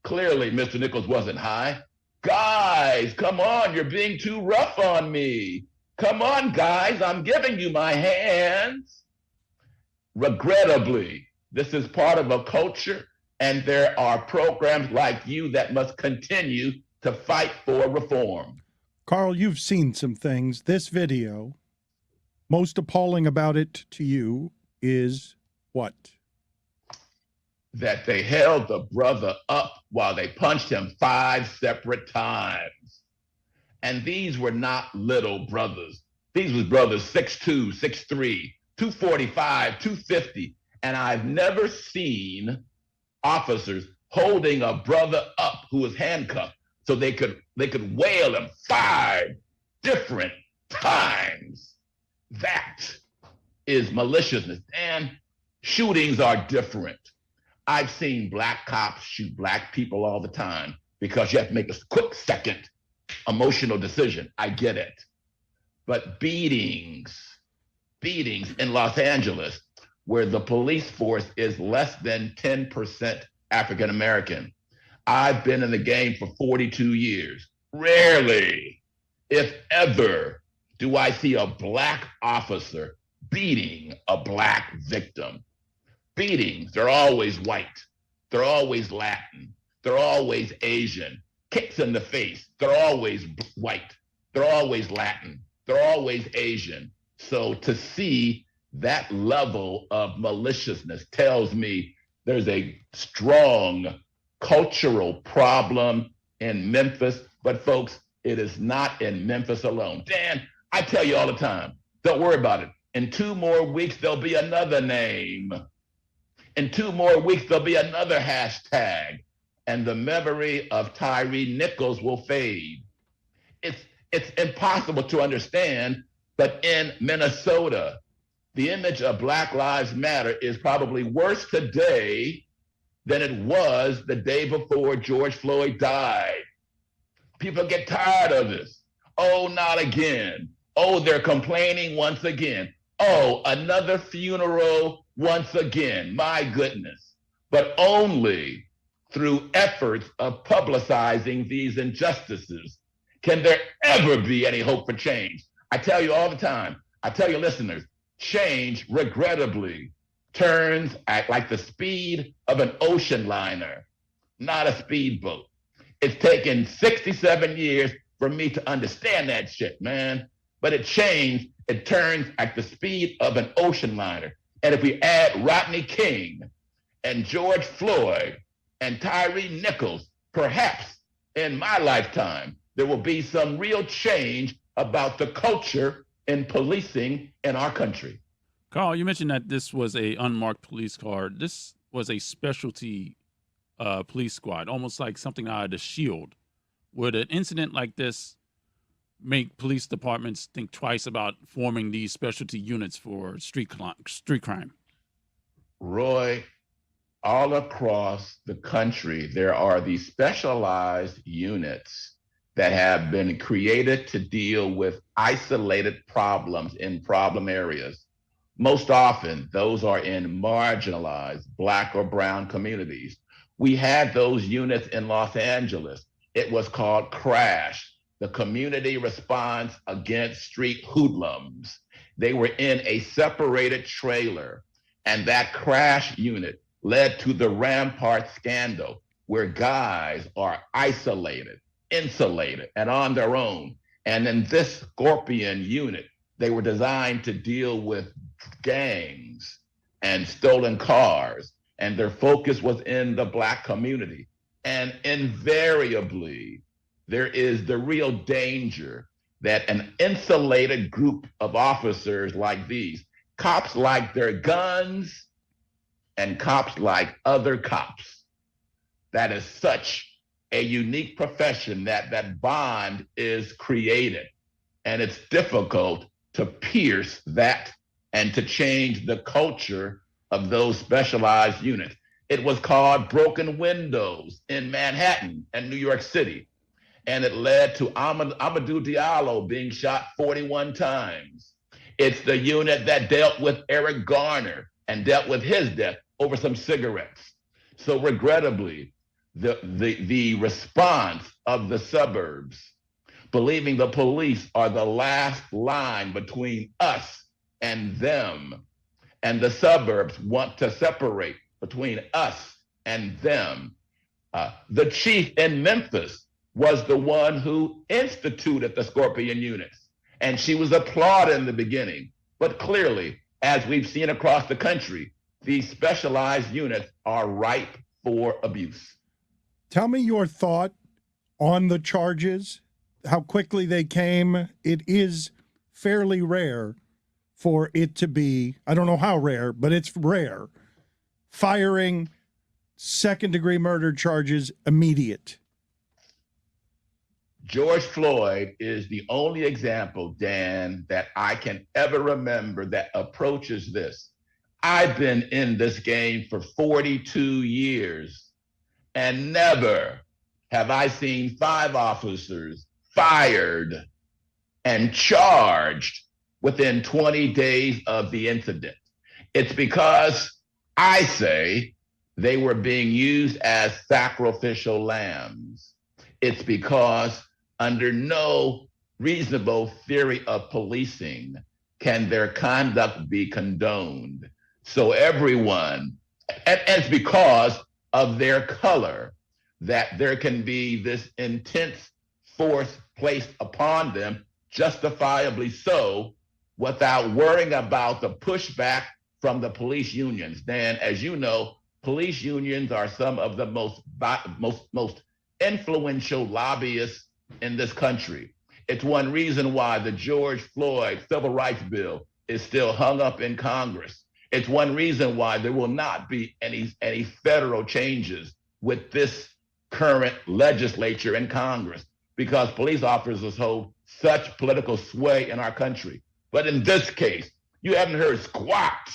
Clearly, Mr. Nichols wasn't high. Guys, come on. You're being too rough on me. Come on, guys. I'm giving you my hands. Regrettably, this is part of a culture, and there are programs like you that must continue to fight for reform. Carl, you've seen some things. This video, most appalling about it to you is what? That they held the brother up while they punched him 5 separate times. And these were not little brothers. These was brothers 6'2", 6'3", 245, 250. And I've never seen officers holding a brother up who was handcuffed so they could wail him 5 different times. That is maliciousness. And shootings are different. I've seen black cops shoot black people all the time because you have to make a quick second emotional decision. I get it. But beatings in Los Angeles, where the police force is less than 10% African American. I've been in the game for 42 years. Rarely, if ever, do I see a black officer beating a black victim. Beatings, they're always white. They're always Latin. They're always Asian. Kicks in the face, they're always white. They're always Latin. They're always Asian. So to see that level of maliciousness tells me there's a strong cultural problem in Memphis. But folks, it is not in Memphis alone. Dan, I tell you all the time, don't worry about it. In 2 more weeks, there'll be another name. In 2 more weeks, there'll be another hashtag. And the memory of Tyre Nichols will fade. It's impossible to understand, but in Minnesota, the image of Black Lives Matter is probably worse today than it was the day before George Floyd died. People get tired of this. Oh, not again. Oh, they're complaining once again. Oh, another funeral once again. My goodness. But only through efforts of publicizing these injustices can there ever be any hope for change. I tell you all the time, I tell you listeners, change regrettably turns at like the speed of an ocean liner, not a speedboat. It's taken 67 years for me to understand that shit, man. But it changed, it turns at the speed of an ocean liner. And if we add Rodney King and George Floyd and Tyre Nichols, perhaps in my lifetime, there will be some real change about the culture in policing in our country. Carl, you mentioned that this was a unmarked police car. This was a specialty police squad, almost like something out of The Shield. Would an incident like this make police departments think twice about forming these specialty units for street crime? Roy, all across the country, there are these specialized units that have been created to deal with isolated problems in problem areas. Most often, those are in marginalized Black or brown communities. We had those units in Los Angeles. It was called CRASH, the Community Response Against Street Hoodlums. They were in a separated trailer, and that CRASH unit led to the Rampart scandal, where guys are isolated, insulated, and on their own. And in this Scorpion unit, they were designed to deal with gangs and stolen cars, and their focus was in the Black community. And invariably, there is the real danger that an insulated group of officers like these, cops like their guns and cops like other cops, that is such a unique profession that bond is created. And it's difficult to pierce that and to change the culture of those specialized units. It was called Broken Windows in Manhattan and New York City. And it led to Amadou Diallo being shot 41 times. It's the unit that dealt with Eric Garner and dealt with his death over some cigarettes. So regrettably, the response of the suburbs, believing the police are the last line between us and them, and the suburbs want to separate between us and them. The chief in Memphis was the one who instituted the Scorpion units, and she was applauded in the beginning. But clearly, as we've seen across the country, these specialized units are ripe for abuse. Tell me your thought on the charges, how quickly they came. It is fairly rare for it to be, I don't know how rare, but it's rare, firing second-degree murder charges immediate. George Floyd is the only example, Dan, that I can ever remember that approaches this. I've been in this game for 42 years, and never have I seen 5 officers fired and charged within 20 days of the incident. It's because I say they were being used as sacrificial lambs. It's because under no reasonable theory of policing can their conduct be condoned. So everyone And it's because of their color that there can be this intense force placed upon them, justifiably so, without worrying about the pushback from the police unions. Dan, as you know, police unions are some of the most influential lobbyists in this country. It's one reason why the George Floyd civil rights bill is still hung up in Congress. It's one reason why there will not be any federal changes with this current legislature in Congress, because police officers hold such political sway in our country. But in this case, you haven't heard squat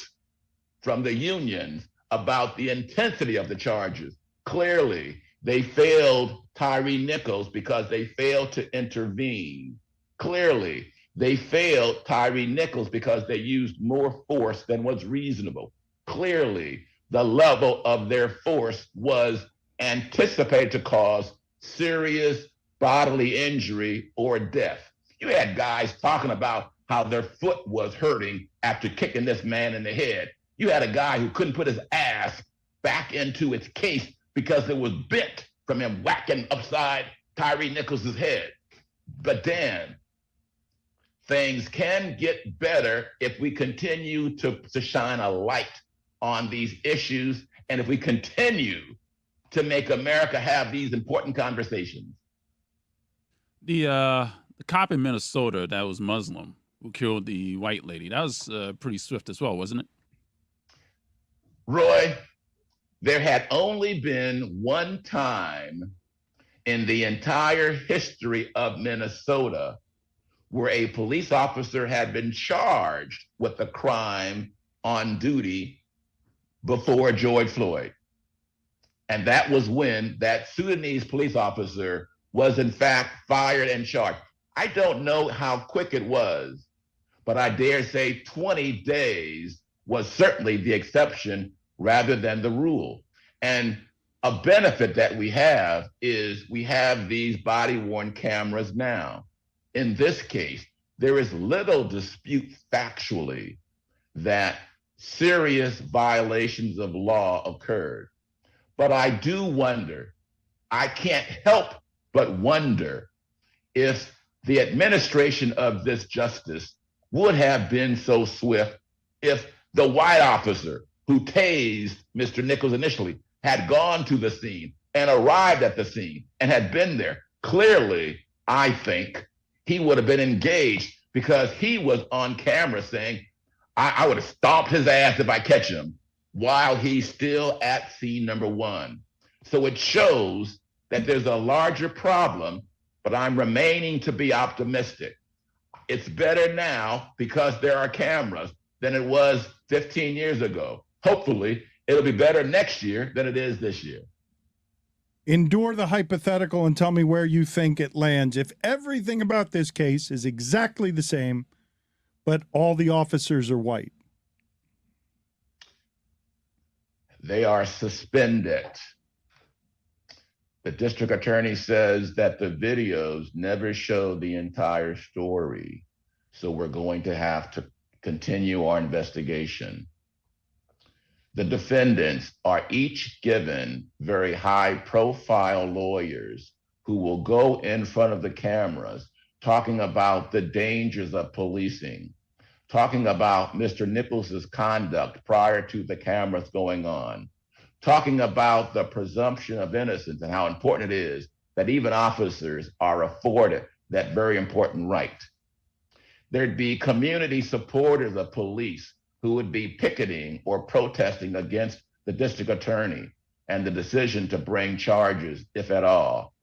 from the unions about the intensity of the charges. Clearly, they failed Tyree Nichols because they failed to intervene. Clearly, they failed Tyree Nichols because they used more force than was reasonable. Clearly, the level of their force was anticipated to cause serious bodily injury or death. You had guys talking about how their foot was hurting after kicking this man in the head. You had a guy who couldn't put his ass back into its case because it was bent from him whacking upside Tyree Nichols' head. But then things can get better if we continue to shine a light on these issues, and if we continue to make America have these important conversations. The cop in Minnesota that was Muslim who killed the white lady, that was pretty swift as well, wasn't it? Roy, there had only been one time in the entire history of Minnesota where a police officer had been charged with a crime on duty before George Floyd. And that was when that Sudanese police officer was in fact fired and charged. I don't know how quick it was, but I dare say 20 days was certainly the exception rather than the rule. And a benefit that we have is we have these body-worn cameras now. In this case, there is little dispute factually that serious violations of law occurred. But I do wonder, I can't help but wonder if the administration of this justice would have been so swift if the white officer who tased Mr. Nichols initially had gone to the scene and arrived at the scene and had been there. Clearly, I think he would have been engaged because he was on camera saying, I would have stomped his ass if I catch him, while he's still at scene number one. So it shows that there's a larger problem, but I'm remaining to be optimistic. It's better now because there are cameras than it was 15 years ago. Hopefully, it'll be better next year than it is this year. Endure the hypothetical and tell me where you think it lands. If everything about this case is exactly the same, but all the officers are white. They are suspended. The district attorney says that the videos never show the entire story, so we're going to have to continue our investigation. The defendants are each given very high-profile lawyers who will go in front of the cameras talking about the dangers of policing, talking about Mr. Nichols's conduct prior to the cameras going on, talking about the presumption of innocence and how important it is that even officers are afforded that very important right. There'd be community supporters of police who would be picketing or protesting against the district attorney and the decision to bring charges, if at all.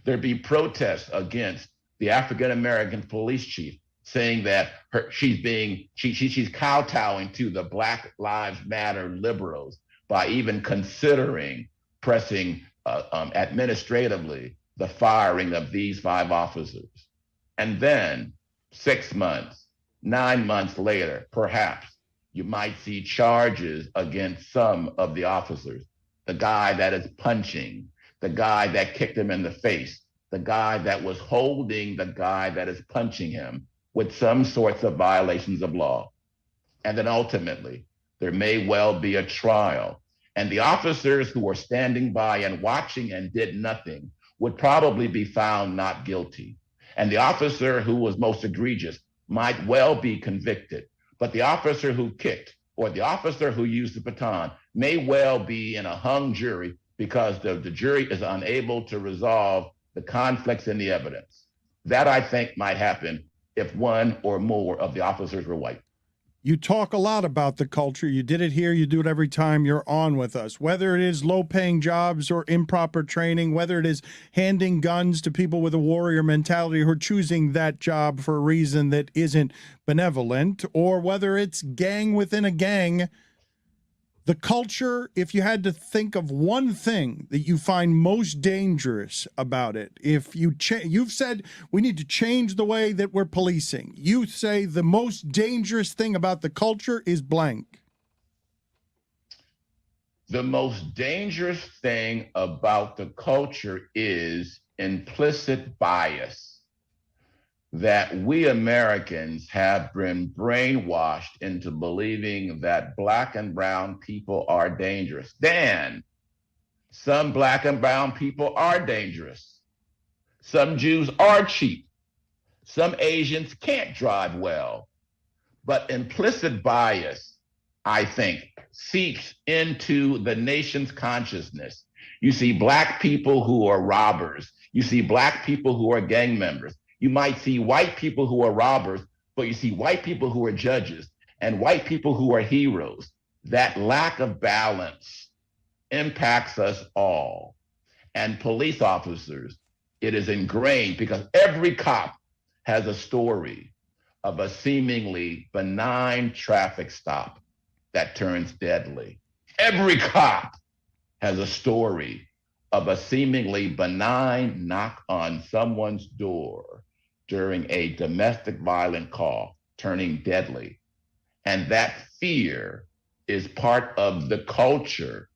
There'd be protests against the African-American police chief saying that she's kowtowing to the Black Lives Matter liberals by even considering pressing administratively the firing of these 5 officers. And then 6 months, 9 months later, perhaps, you might see charges against some of the officers. The guy that is punching, the guy that kicked him in the face, the guy that was holding the guy that is punching him with some sorts of violations of law. And then ultimately, there may well be a trial. And the officers who were standing by and watching and did nothing would probably be found not guilty. And the officer who was most egregious might well be convicted. But the officer who kicked or the officer who used the baton may well be in a hung jury because the jury is unable to resolve the conflicts in the evidence. That, I think, might happen if one or more of the officers were white. You talk a lot about the culture. You did it here. You do it every time you're on with us, whether it is low-paying jobs or improper training, whether it is handing guns to people with a warrior mentality who are choosing that job for a reason that isn't benevolent, or whether it's gang within a gang. The culture, if you had to think of one thing that you find most dangerous about it, if you've said we need to change the way that we're policing. You say the most dangerous thing about the culture is blank. The most dangerous thing about the culture is implicit bias. That we Americans have been brainwashed into believing that black and brown people are dangerous. Dan, some black and brown people are dangerous. Some Jews are cheap. Some Asians can't drive well. But implicit bias, I think, seeps into the nation's consciousness. You see black people who are robbers. You see black people who are gang members. You might see white people who are robbers, but you see white people who are judges and white people who are heroes. That lack of balance impacts us all. And police officers, it is ingrained because every cop has a story of a seemingly benign traffic stop that turns deadly. Every cop has a story of a seemingly benign knock on someone's door during a domestic violent call turning deadly. And that fear is part of the culture.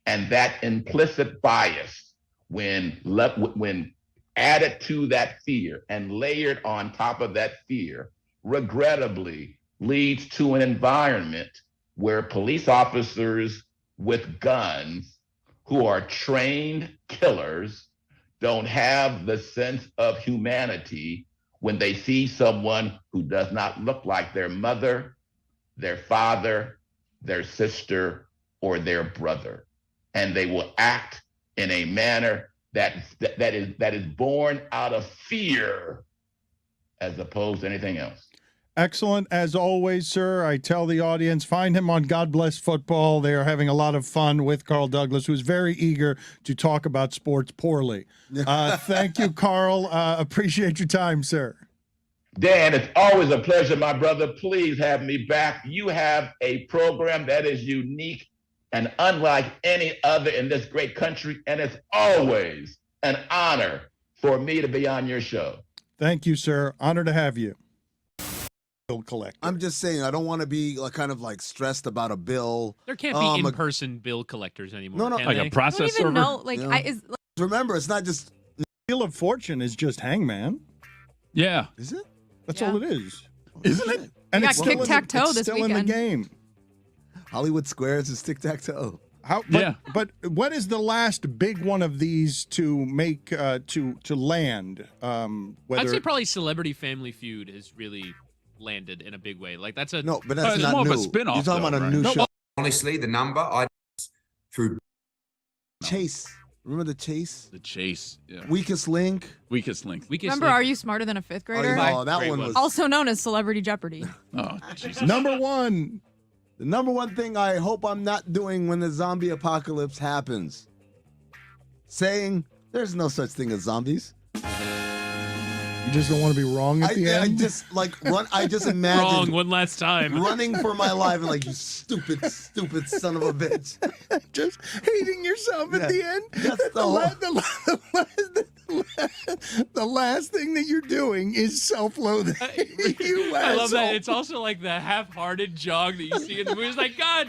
And that implicit bias, when added to that fear and layered on top of that fear, regrettably leads to an environment where police officers with guns who are trained killers don't have the sense of humanity when they see someone who does not look like their mother, their father, their sister, or their brother. And they will act in a manner that is born out of fear as opposed to anything else. Excellent, as always, sir. I tell the audience, find him on God Bless Football. They are having a lot of fun with Carl Douglas, who's very eager to talk about sports poorly. Thank you, Carl. Appreciate your time, sir. Dan, it's always a pleasure, my brother. Please have me back. You have a program that is unique and unlike any other in this great country, and it's always an honor for me to be on your show. Thank you, sir. Honor to have you. Collector. I'm just saying, I don't want to be kind of stressed about a bill. There can't be in-person bill collectors anymore. No, like they? a process server. Remember, it's not just Wheel of Fortune is just Hangman. Yeah, is it? That's all it is, isn't it? And it's got tic-tac-toe this still weekend. in the game. Hollywood Squares is tic-tac-toe. But what is the last big one of these to make to land? I'd say probably Celebrity Family Feud has really landed in a big way. Like that's no, but that's not more new. of a spin-off. You're talking about a new show. Honestly, the number I through Chase. Remember the Chase? The Chase. Yeah. Weakest Link. Remember, Are You Smarter Than a Fifth Grader? Oh, that one was also known as Celebrity Jeopardy. Oh, Jesus. Number one. The number one thing I hope I'm not doing when the zombie apocalypse happens. Saying there's no such thing as zombies. You just don't want to be wrong at the end? I just run. I just imagine wrong one last time, running for my life and you stupid son of a bitch. Just hating yourself at the end. That's the last thing that you're doing is self-loathing. You I love that. asshole. It's also like the half-hearted jog that you see in the movie. It's like, God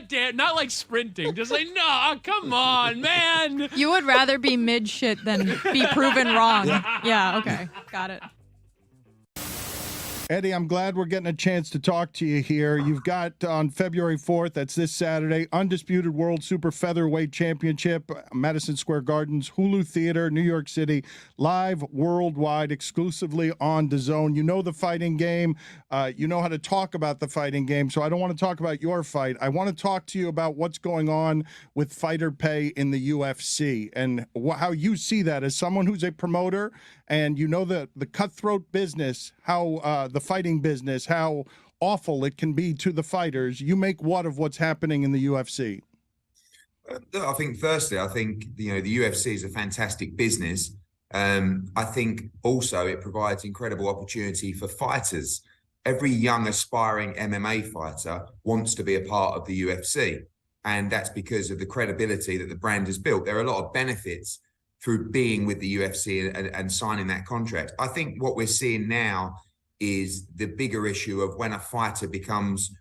damn, not like sprinting. Just like, no, come on, man. You would rather be mid-shit than be proven wrong. Yeah, okay. Got it. Eddie, I'm glad we're getting a chance to talk to you here. You've got on February 4th, that's this Saturday, Undisputed World Super Featherweight Championship, Madison Square Gardens, Hulu Theater, New York City, live worldwide, exclusively on DAZN. You know the fighting game. You know how to talk about the fighting game, so I don't want to talk about your fight. I want to talk to you about what's going on with fighter pay in the UFC and how you see that as someone who's a promoter and you know the cutthroat business, how the fighting business, how awful it can be to the fighters. You make what of what's happening in the UFC? I think firstly, the UFC is a fantastic business. I think also it provides incredible opportunity for fighters. Every young aspiring MMA fighter wants to be a part of the UFC. And that's because of the credibility that the brand has built. There are a lot of benefits through being with the UFC and signing that contract. I think what we're seeing now is the bigger issue of when a fighter becomes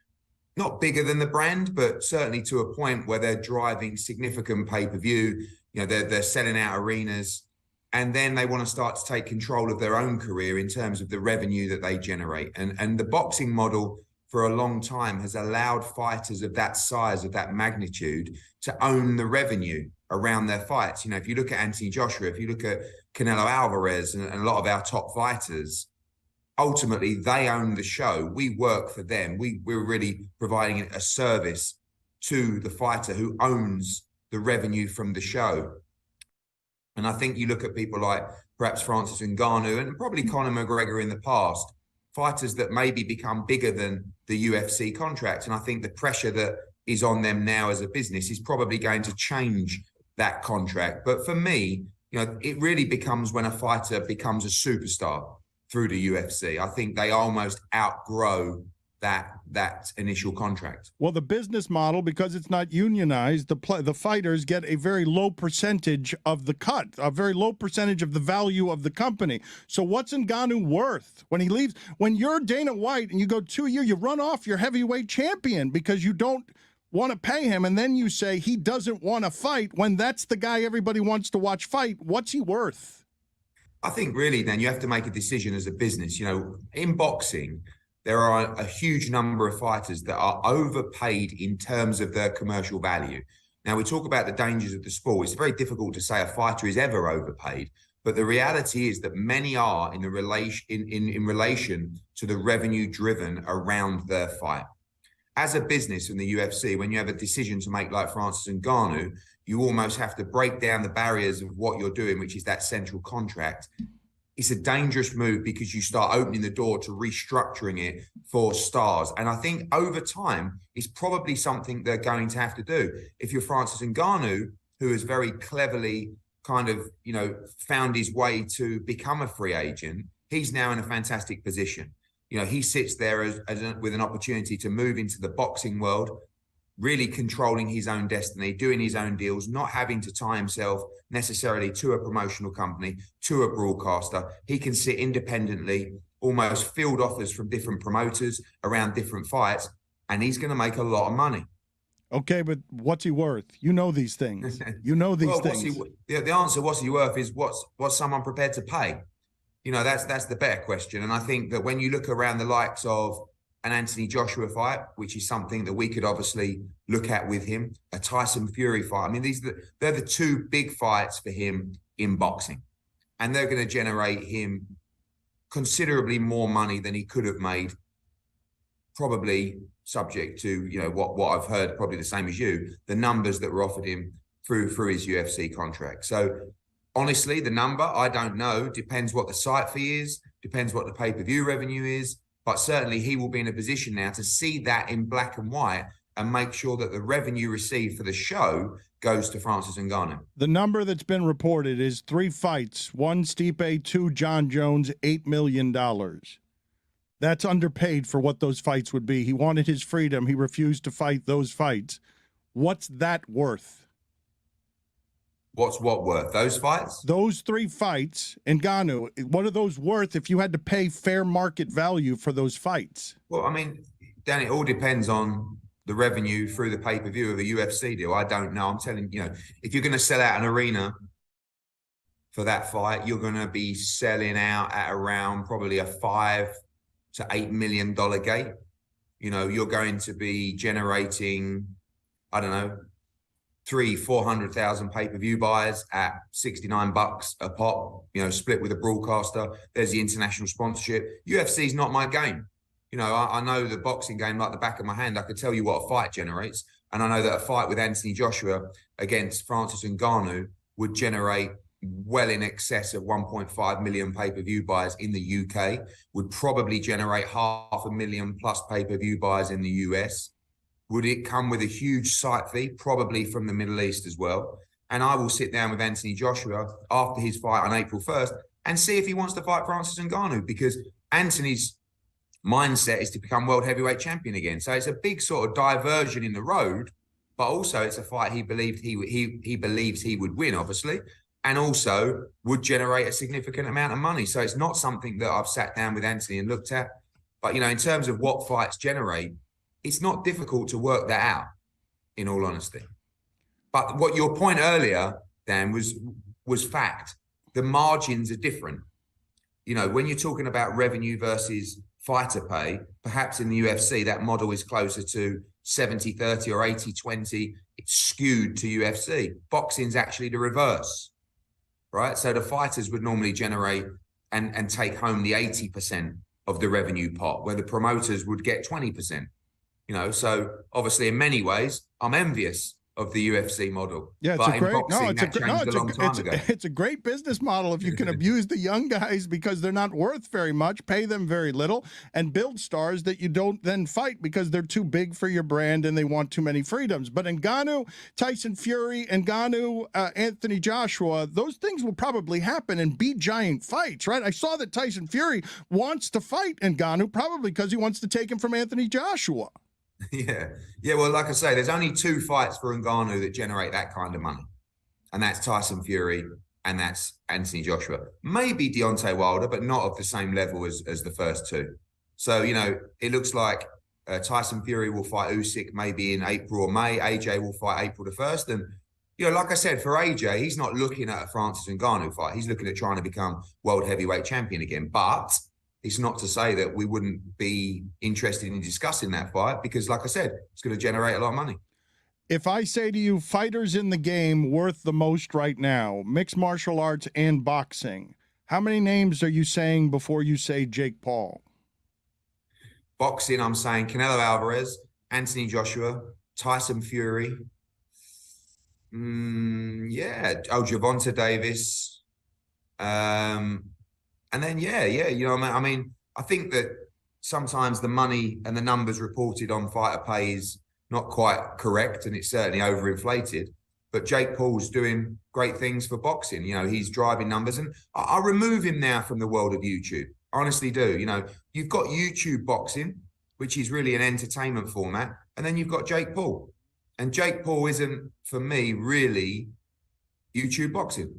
not bigger than the brand, but certainly to a point where they're driving significant pay-per-view, they're selling out arenas, and then they want to start to take control of their own career in terms of the revenue that they generate. And the boxing model for a long time has allowed fighters of that size, of that magnitude, to own the revenue around their fights. If you look at Anthony Joshua, if you look at Canelo Alvarez and a lot of our top fighters, ultimately they own the show. We work for them. We're really providing a service to the fighter who owns the revenue from the show. And I think you look at people like perhaps Francis Ngannou and probably Conor McGregor in the past, fighters that maybe become bigger than the UFC contract. And I think the pressure that is on them now as a business is probably going to change that contract. But for me, it really becomes when a fighter becomes a superstar through the UFC. I think they almost outgrow that initial contract. Well, the business model, because it's not unionized, the fighters get a very low percentage of the cut, a very low percentage of the value of the company. So what's Ngannou worth when he leaves? When you're Dana White and you go 2 years, you run off your heavyweight champion because you don't want to pay him, and then you say he doesn't want to fight when that's the guy everybody wants to watch fight. What's he worth? I think really then you have to make a decision as a business. In boxing, there are a huge number of fighters that are overpaid in terms of their commercial value. Now, we talk about the dangers of the sport. It's very difficult to say a fighter is ever overpaid, but the reality is that many are in relation to the revenue driven around their fight. As a business in the UFC, when you have a decision to make like Francis Ngannou, you almost have to break down the barriers of what you're doing, which is that central contract. It's a dangerous move because you start opening the door to restructuring it for stars. And I think over time, it's probably something they're going to have to do. If you're Francis Ngannou, who has very cleverly kind of, found his way to become a free agent, he's now in a fantastic position. He sits there with an opportunity to move into the boxing world, really controlling his own destiny, doing his own deals, not having to tie himself necessarily to a promotional company, to a broadcaster. He can sit independently, almost field offers from different promoters around different fights, and he's going to make a lot of money. Okay, but what's he worth? You know these things. You know these things. The answer, what's he worth, is what's someone prepared to pay? That's the better question. And I think that when you look around the likes of an Anthony Joshua fight, which is something that we could obviously look at with him, a Tyson Fury fight. I mean, they're the two big fights for him in boxing. And they're going to generate him considerably more money than he could have made, probably subject to, what I've heard, probably the same as you, the numbers that were offered him through his UFC contract. So honestly, the number, I don't know. Depends what the site fee is, depends what the pay-per-view revenue is. But certainly he will be in a position now to see that in black and white and make sure that the revenue received for the show goes to Francis Ngannou. The number that's been reported is 3 fights, 1 Stipe, 2 John Jones, $8 million. That's underpaid for what those fights would be. He wanted his freedom. He refused to fight those fights. What's that worth? What's what worth? Those fights? Those 3 fights, Ngannou, what are those worth if you had to pay fair market value for those fights? Well, I mean, Dan, it all depends on the revenue through the pay-per-view of the UFC deal. I don't know. I'm telling you, if you're going to sell out an arena for that fight, you're going to be selling out at around probably a $5 to $8 million gate. You know, you're going to be generating, I don't know, 300,000-400,000 pay-per-view buyers at $69 a pop, you know, split with a broadcaster. There's the international sponsorship. UFC's not my game. You know, I know the boxing game like the back of my hand. I could tell you what a fight generates. And I know that a fight with Anthony Joshua against Francis Ngannou would generate well in excess of 1.5 million pay-per-view buyers in the UK, would probably generate 500,000 plus pay-per-view buyers in the US. Would it come with a huge site fee? Probably from the Middle East as well. And I will sit down with Anthony Joshua after his fight on April 1st and see if he wants to fight Francis Ngannou, because Anthony's mindset is to become world heavyweight champion again. So it's a big sort of diversion in the road, but also it's a fight he believes he would win, obviously, and also would generate a significant amount of money. So it's not something that I've sat down with Anthony and looked at. But, you know, in terms of what fights generate, it's not difficult to work that out, in all honesty. But what your point earlier, Dan, was fact. The margins are different. You know, when you're talking about revenue versus fighter pay, perhaps in the UFC, that model is closer to 70-30 or 80-20. It's skewed to UFC. Boxing's actually the reverse, right? So the fighters would normally generate and take home the 80% of the revenue pot, where the promoters would get 20%. You know, so obviously in many ways, I'm envious of the UFC model. Yeah, it's but a great, ago. It's a great business model if you can abuse the young guys because they're not worth very much, pay them very little, and build stars that you don't then fight because they're too big for your brand and they want too many freedoms. But Ngannou, Tyson Fury, Ngannou, Anthony Joshua, those things will probably happen and be giant fights, right? I saw that Tyson Fury wants to fight Ngannou probably because he wants to take him from Anthony Joshua. Yeah. Well, like I say, there's only 2 fights for Ngannou that generate that kind of money. And that's Tyson Fury and that's Anthony Joshua. Maybe Deontay Wilder, but not of the same level as the first 2. So, you know, it looks like Tyson Fury will fight Usyk maybe in April or May. AJ will fight April the 1st. And, you know, like I said, for AJ, he's not looking at a Francis Ngannou fight. He's looking at trying to become world heavyweight champion again. But it's not to say that we wouldn't be interested in discussing that fight because, like I said, it's going to generate a lot of money. If I say to you, fighters in the game worth the most right now, mixed martial arts and boxing, how many names are you saying before you say Jake Paul? Boxing, I'm saying Canelo Alvarez, Anthony Joshua, Tyson Fury. Gervonta Davis. And then, you know, I mean, I think that sometimes the money and the numbers reported on fighter pay is not quite correct, and it's certainly overinflated. But Jake Paul's doing great things for boxing. You know, he's driving numbers, and I remove him now from the world of YouTube. I honestly do. You know, you've got YouTube boxing, which is really an entertainment format, and then you've got Jake Paul. And Jake Paul isn't, for me, really YouTube boxing.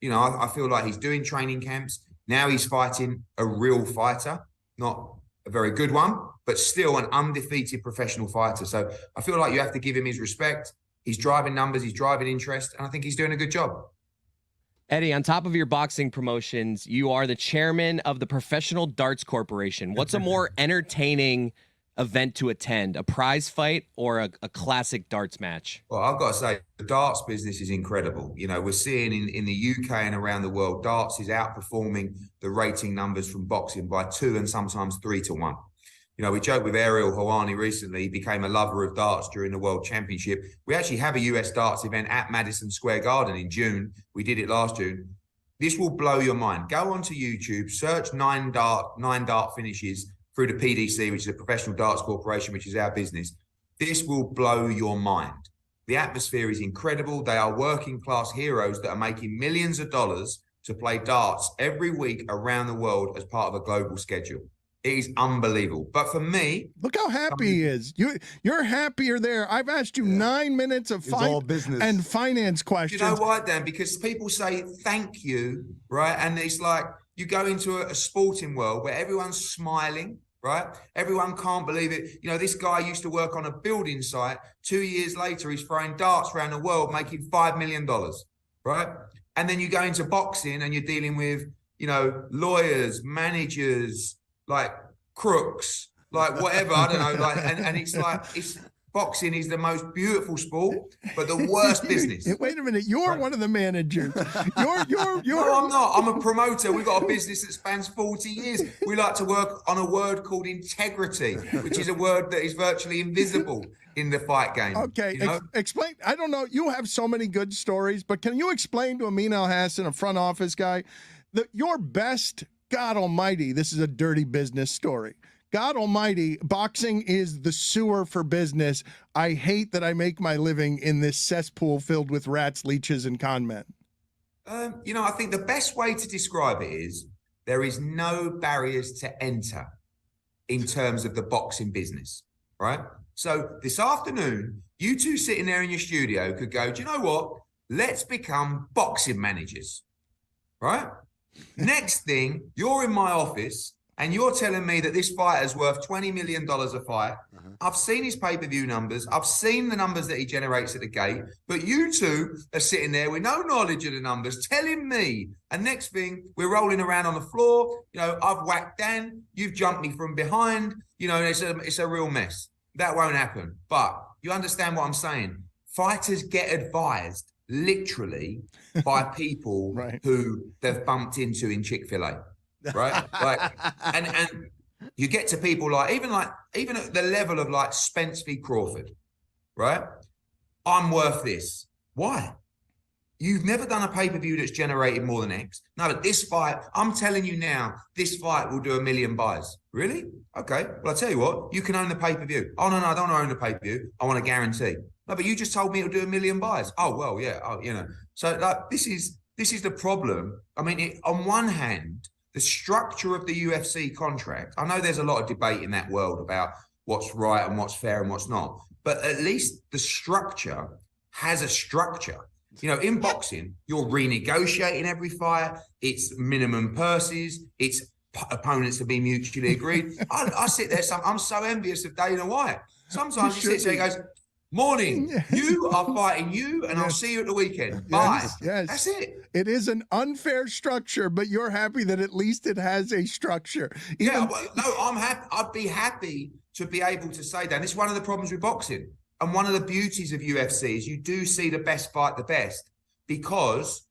You know, I feel like he's doing training camps. Now he's fighting a real fighter, not a very good one, but still an undefeated professional fighter. So I feel like you have to give him his respect. He's driving numbers, he's driving interest, and I think he's doing a good job. Eddie, on top of your boxing promotions, you are the chairman of the Professional Darts Corporation. What's a more entertaining event to attend, a prize fight or a classic darts match? Well, I've got to say, the darts business is incredible. You know, we're seeing in the UK and around the world, darts is outperforming the rating numbers from boxing by 2 and sometimes 3 to 1. You know, we joked with Ariel Helwani recently. He became a lover of darts during the World Championship. We actually have a US darts event at Madison Square Garden in June. We did it last June. This will blow your mind. Go onto YouTube, search 9 dart finishes through the PDC, which is a Professional Darts Corporation, which is our business. This will blow your mind. The atmosphere is incredible. They are working class heroes that are making millions of dollars to play darts every week around the world as part of a global schedule. It is unbelievable. But for me, look how happy he is. You're happier there. I've asked you 9 minutes of all business and finance questions. You know why, Dan? Because people say thank you, right? And it's like you go into a sporting world where everyone's smiling, right? Everyone can't believe it. You know, this guy used to work on a building site. 2 years later, he's throwing darts around the world, making $5 million, right? And then you go into boxing and you're dealing with, you know, lawyers, managers, like crooks, like whatever, I don't know, like, and it's like, boxing is the most beautiful sport, but the worst business. Wait a minute, you're one of the managers. You're. No, I'm not. I'm a promoter. We've got a business that spans 40 years. We like to work on a word called integrity, which is a word that is virtually invisible in the fight game. Okay, you know? Explain. I don't know. You have so many good stories, but can you explain to Amin Al-Hassan, a front office guy, that your best, God almighty, this is a dirty business story. God almighty, boxing is the sewer for business. I hate that I make my living in this cesspool filled with rats, leeches, and con men. You know, I think the best way to describe it is there is no barriers to enter in terms of the boxing business, right? So this afternoon, you two sitting there in your studio could go, do you know what? Let's become boxing managers, right? Next thing, you're in my office and you're telling me that this fighter's worth $20 million a fight. I've seen his pay-per-view numbers. I've seen the numbers that he generates at the gate. But you two are sitting there with no knowledge of the numbers, telling me. And next thing, we're rolling around on the floor. You know, I've whacked Dan. You've jumped me from behind. You know, it's a real mess. That won't happen. But you understand what I'm saying? Fighters get advised, literally, by people who they've bumped into in Chick-fil-A. Right? Like, and you get to people even at the level of like Spence v. Crawford, right? I'm worth this. Why? You've never done a pay-per-view that's generated more than X. No, but this fight, I'm telling you now, this fight will do 1 million buys. Really? Okay. Well, I'll tell you what, you can own the pay-per-view. Oh, no, I don't want to own the pay-per-view. I want a guarantee. No, but you just told me it'll do 1 million buys. Oh, well, yeah. Oh, you know. So like, this is the problem. I mean, on one hand, the structure of the UFC contract, I know there's a lot of debate in that world about what's right and what's fair and what's not, but at least the structure has a structure. You know, in boxing, you're renegotiating every fight. It's minimum purses. It's opponents to be mutually agreed. I sit there, I'm so envious of Dana White. Sometimes he sits there and goes, morning, you are fighting you, and I'll see you at the weekend. Bye. Yes. That's it. It is an unfair structure, but you're happy that at least it has a structure. Yeah, well, no, I'm happy. I'd be happy to be able to say that. It's one of the problems with boxing. And one of the beauties of UFC is you do see the best fight the best because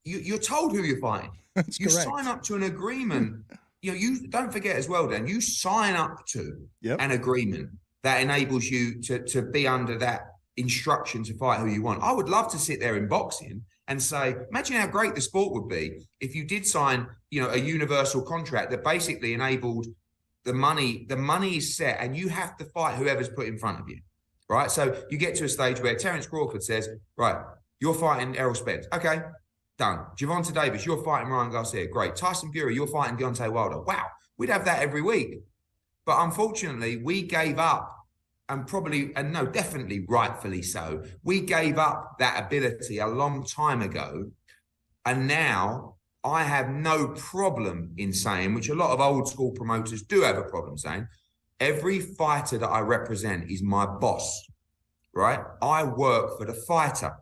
you're told who you're fighting. That's you correct. sign up to an agreement. You know, you don't forget as well, Dan, you sign up to an agreement that enables you to be under that instruction to fight who you want. I would love to sit there in boxing and say, imagine how great the sport would be if you did sign, you know, a universal contract that basically enabled the money is set and you have to fight whoever's put in front of you, right? So you get to a stage where Terence Crawford says, right, you're fighting Errol Spence. Okay, done. Javonte Davis, you're fighting Ryan Garcia. Great. Tyson Fury, you're fighting Deontay Wilder. Wow, we'd have that every week. But unfortunately, we gave up, and definitely rightfully so, we gave up that ability a long time ago. And now I have no problem in saying, which a lot of old school promoters do have a problem saying, every fighter that I represent is my boss, right? I work for the fighter.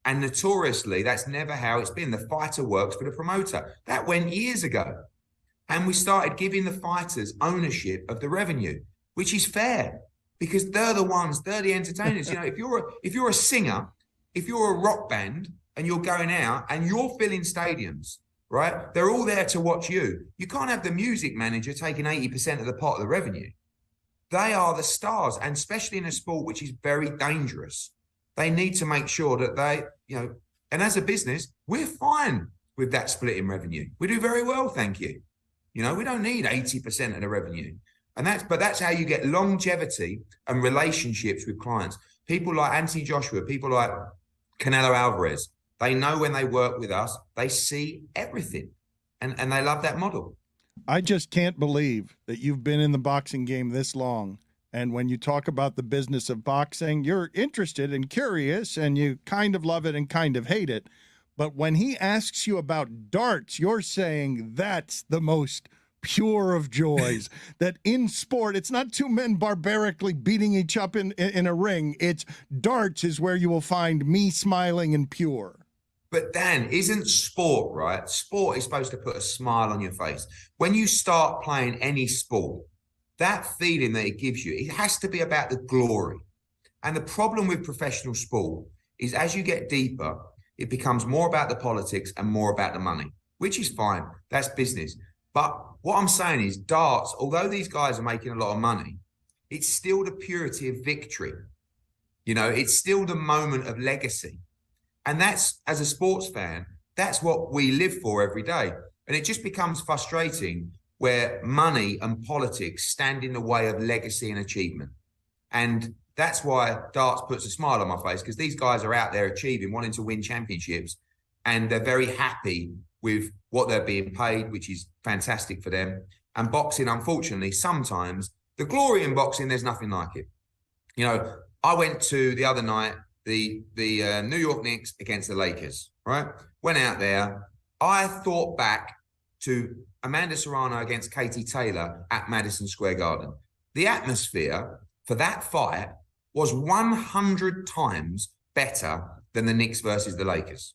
And notoriously, that's never how it's been. The fighter works for the promoter. That went years ago. And we started giving the fighters ownership of the revenue, which is fair because they're the entertainers. You know, if you're a singer, if you're a rock band and you're going out and you're filling stadiums, right? They're all there to watch you. You can't have the music manager taking 80% of the pot of the revenue. They are the stars, and especially in a sport which is very dangerous. They need to make sure that they, you know, and as a business, we're fine with that split in revenue. We do very well, thank you. You know, we don't need 80% of the revenue. And that's how you get longevity and relationships with clients. People like Anthony Joshua, people like Canelo Alvarez, they know when they work with us, they see everything. And they love that model. I just can't believe that you've been in the boxing game this long. And when you talk about the business of boxing, you're interested and curious and you kind of love it and kind of hate it. But when he asks you about darts, you're saying that's the most pure of joys. That in sport, it's not two men barbarically beating each up in a ring. It's darts is where you will find me smiling and pure. But Dan, isn't sport, right? Sport is supposed to put a smile on your face. When you start playing any sport, that feeling that it gives you, it has to be about the glory. And the problem with professional sport is as you get deeper, it becomes more about the politics and more about the money, which is fine. That's business. But what I'm saying is darts, although these guys are making a lot of money, it's still the purity of victory. You know, it's still the moment of legacy. And that's, as a sports fan, that's what we live for every day. And it just becomes frustrating where money and politics stand in the way of legacy and achievement. And that's why darts puts a smile on my face, because these guys are out there achieving, wanting to win championships, and they're very happy with what they're being paid, which is fantastic for them. And boxing, unfortunately, sometimes the glory in boxing, there's nothing like it. You know, I went to the other night, the New York Knicks against the Lakers, right? Went out there. I thought back to Amanda Serrano against Katie Taylor at Madison Square Garden. The atmosphere for that fight was 100 times better than the Knicks versus the Lakers,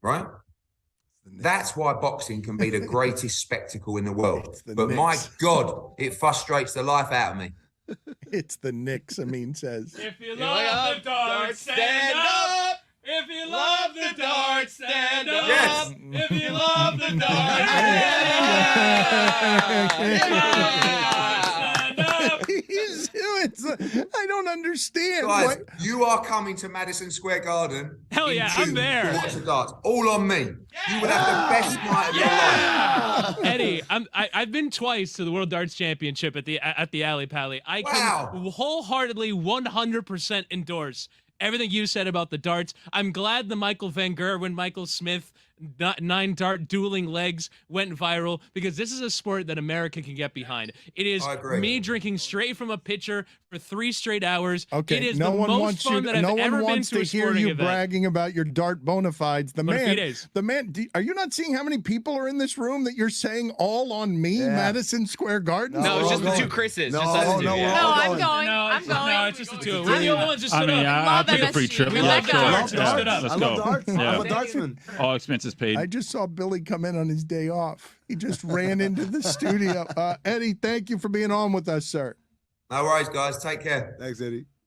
right? That's why boxing can be the greatest spectacle in the world. But Knicks. my God, it frustrates the life out of me. It's the Knicks, Amin says. If you love the darts, stand up. If you love the darts, stand up. Yes. If you love the darts, stand up. I don't understand. Guys, What? you are coming to Madison Square Garden. Hell in yeah, June I'm there. to watch the darts. All on me. You will have the best night of your life. Eddie, I've been twice to the World Darts Championship at the Alley Pally. I can wholeheartedly 100% endorse everything you said about the darts. I'm glad the Michael Van Gerwen, Michael Smith 9 dart dueling legs went viral, because this is a sport that America can get behind. It is me drinking straight from a pitcher for 3 straight hours. Okay, it is no the one most wants fun you. that I've No one ever been wants to to a hear sporting you event. bragging about your dart bona fides. The But a few man, days. the man. Are you not seeing how many people are in this room that you're saying all on me, Madison Square Garden? No, it's just the two Chris's. No, just us two. no, we're No, all I'm going. going. No, I'm going. No, it's just the two. We're the only ones that stood up. I'll take a free MSG. trip. We Yeah, like sure. darts. Yeah, Stood up. let's I go. love darts. Yeah. I'm a dartsman. All expenses paid. I just saw Billy come in on his day off. He just ran into the studio. Eddie, thank you for being on with us, sir. No worries, guys. Take care. Thanks, Eddie.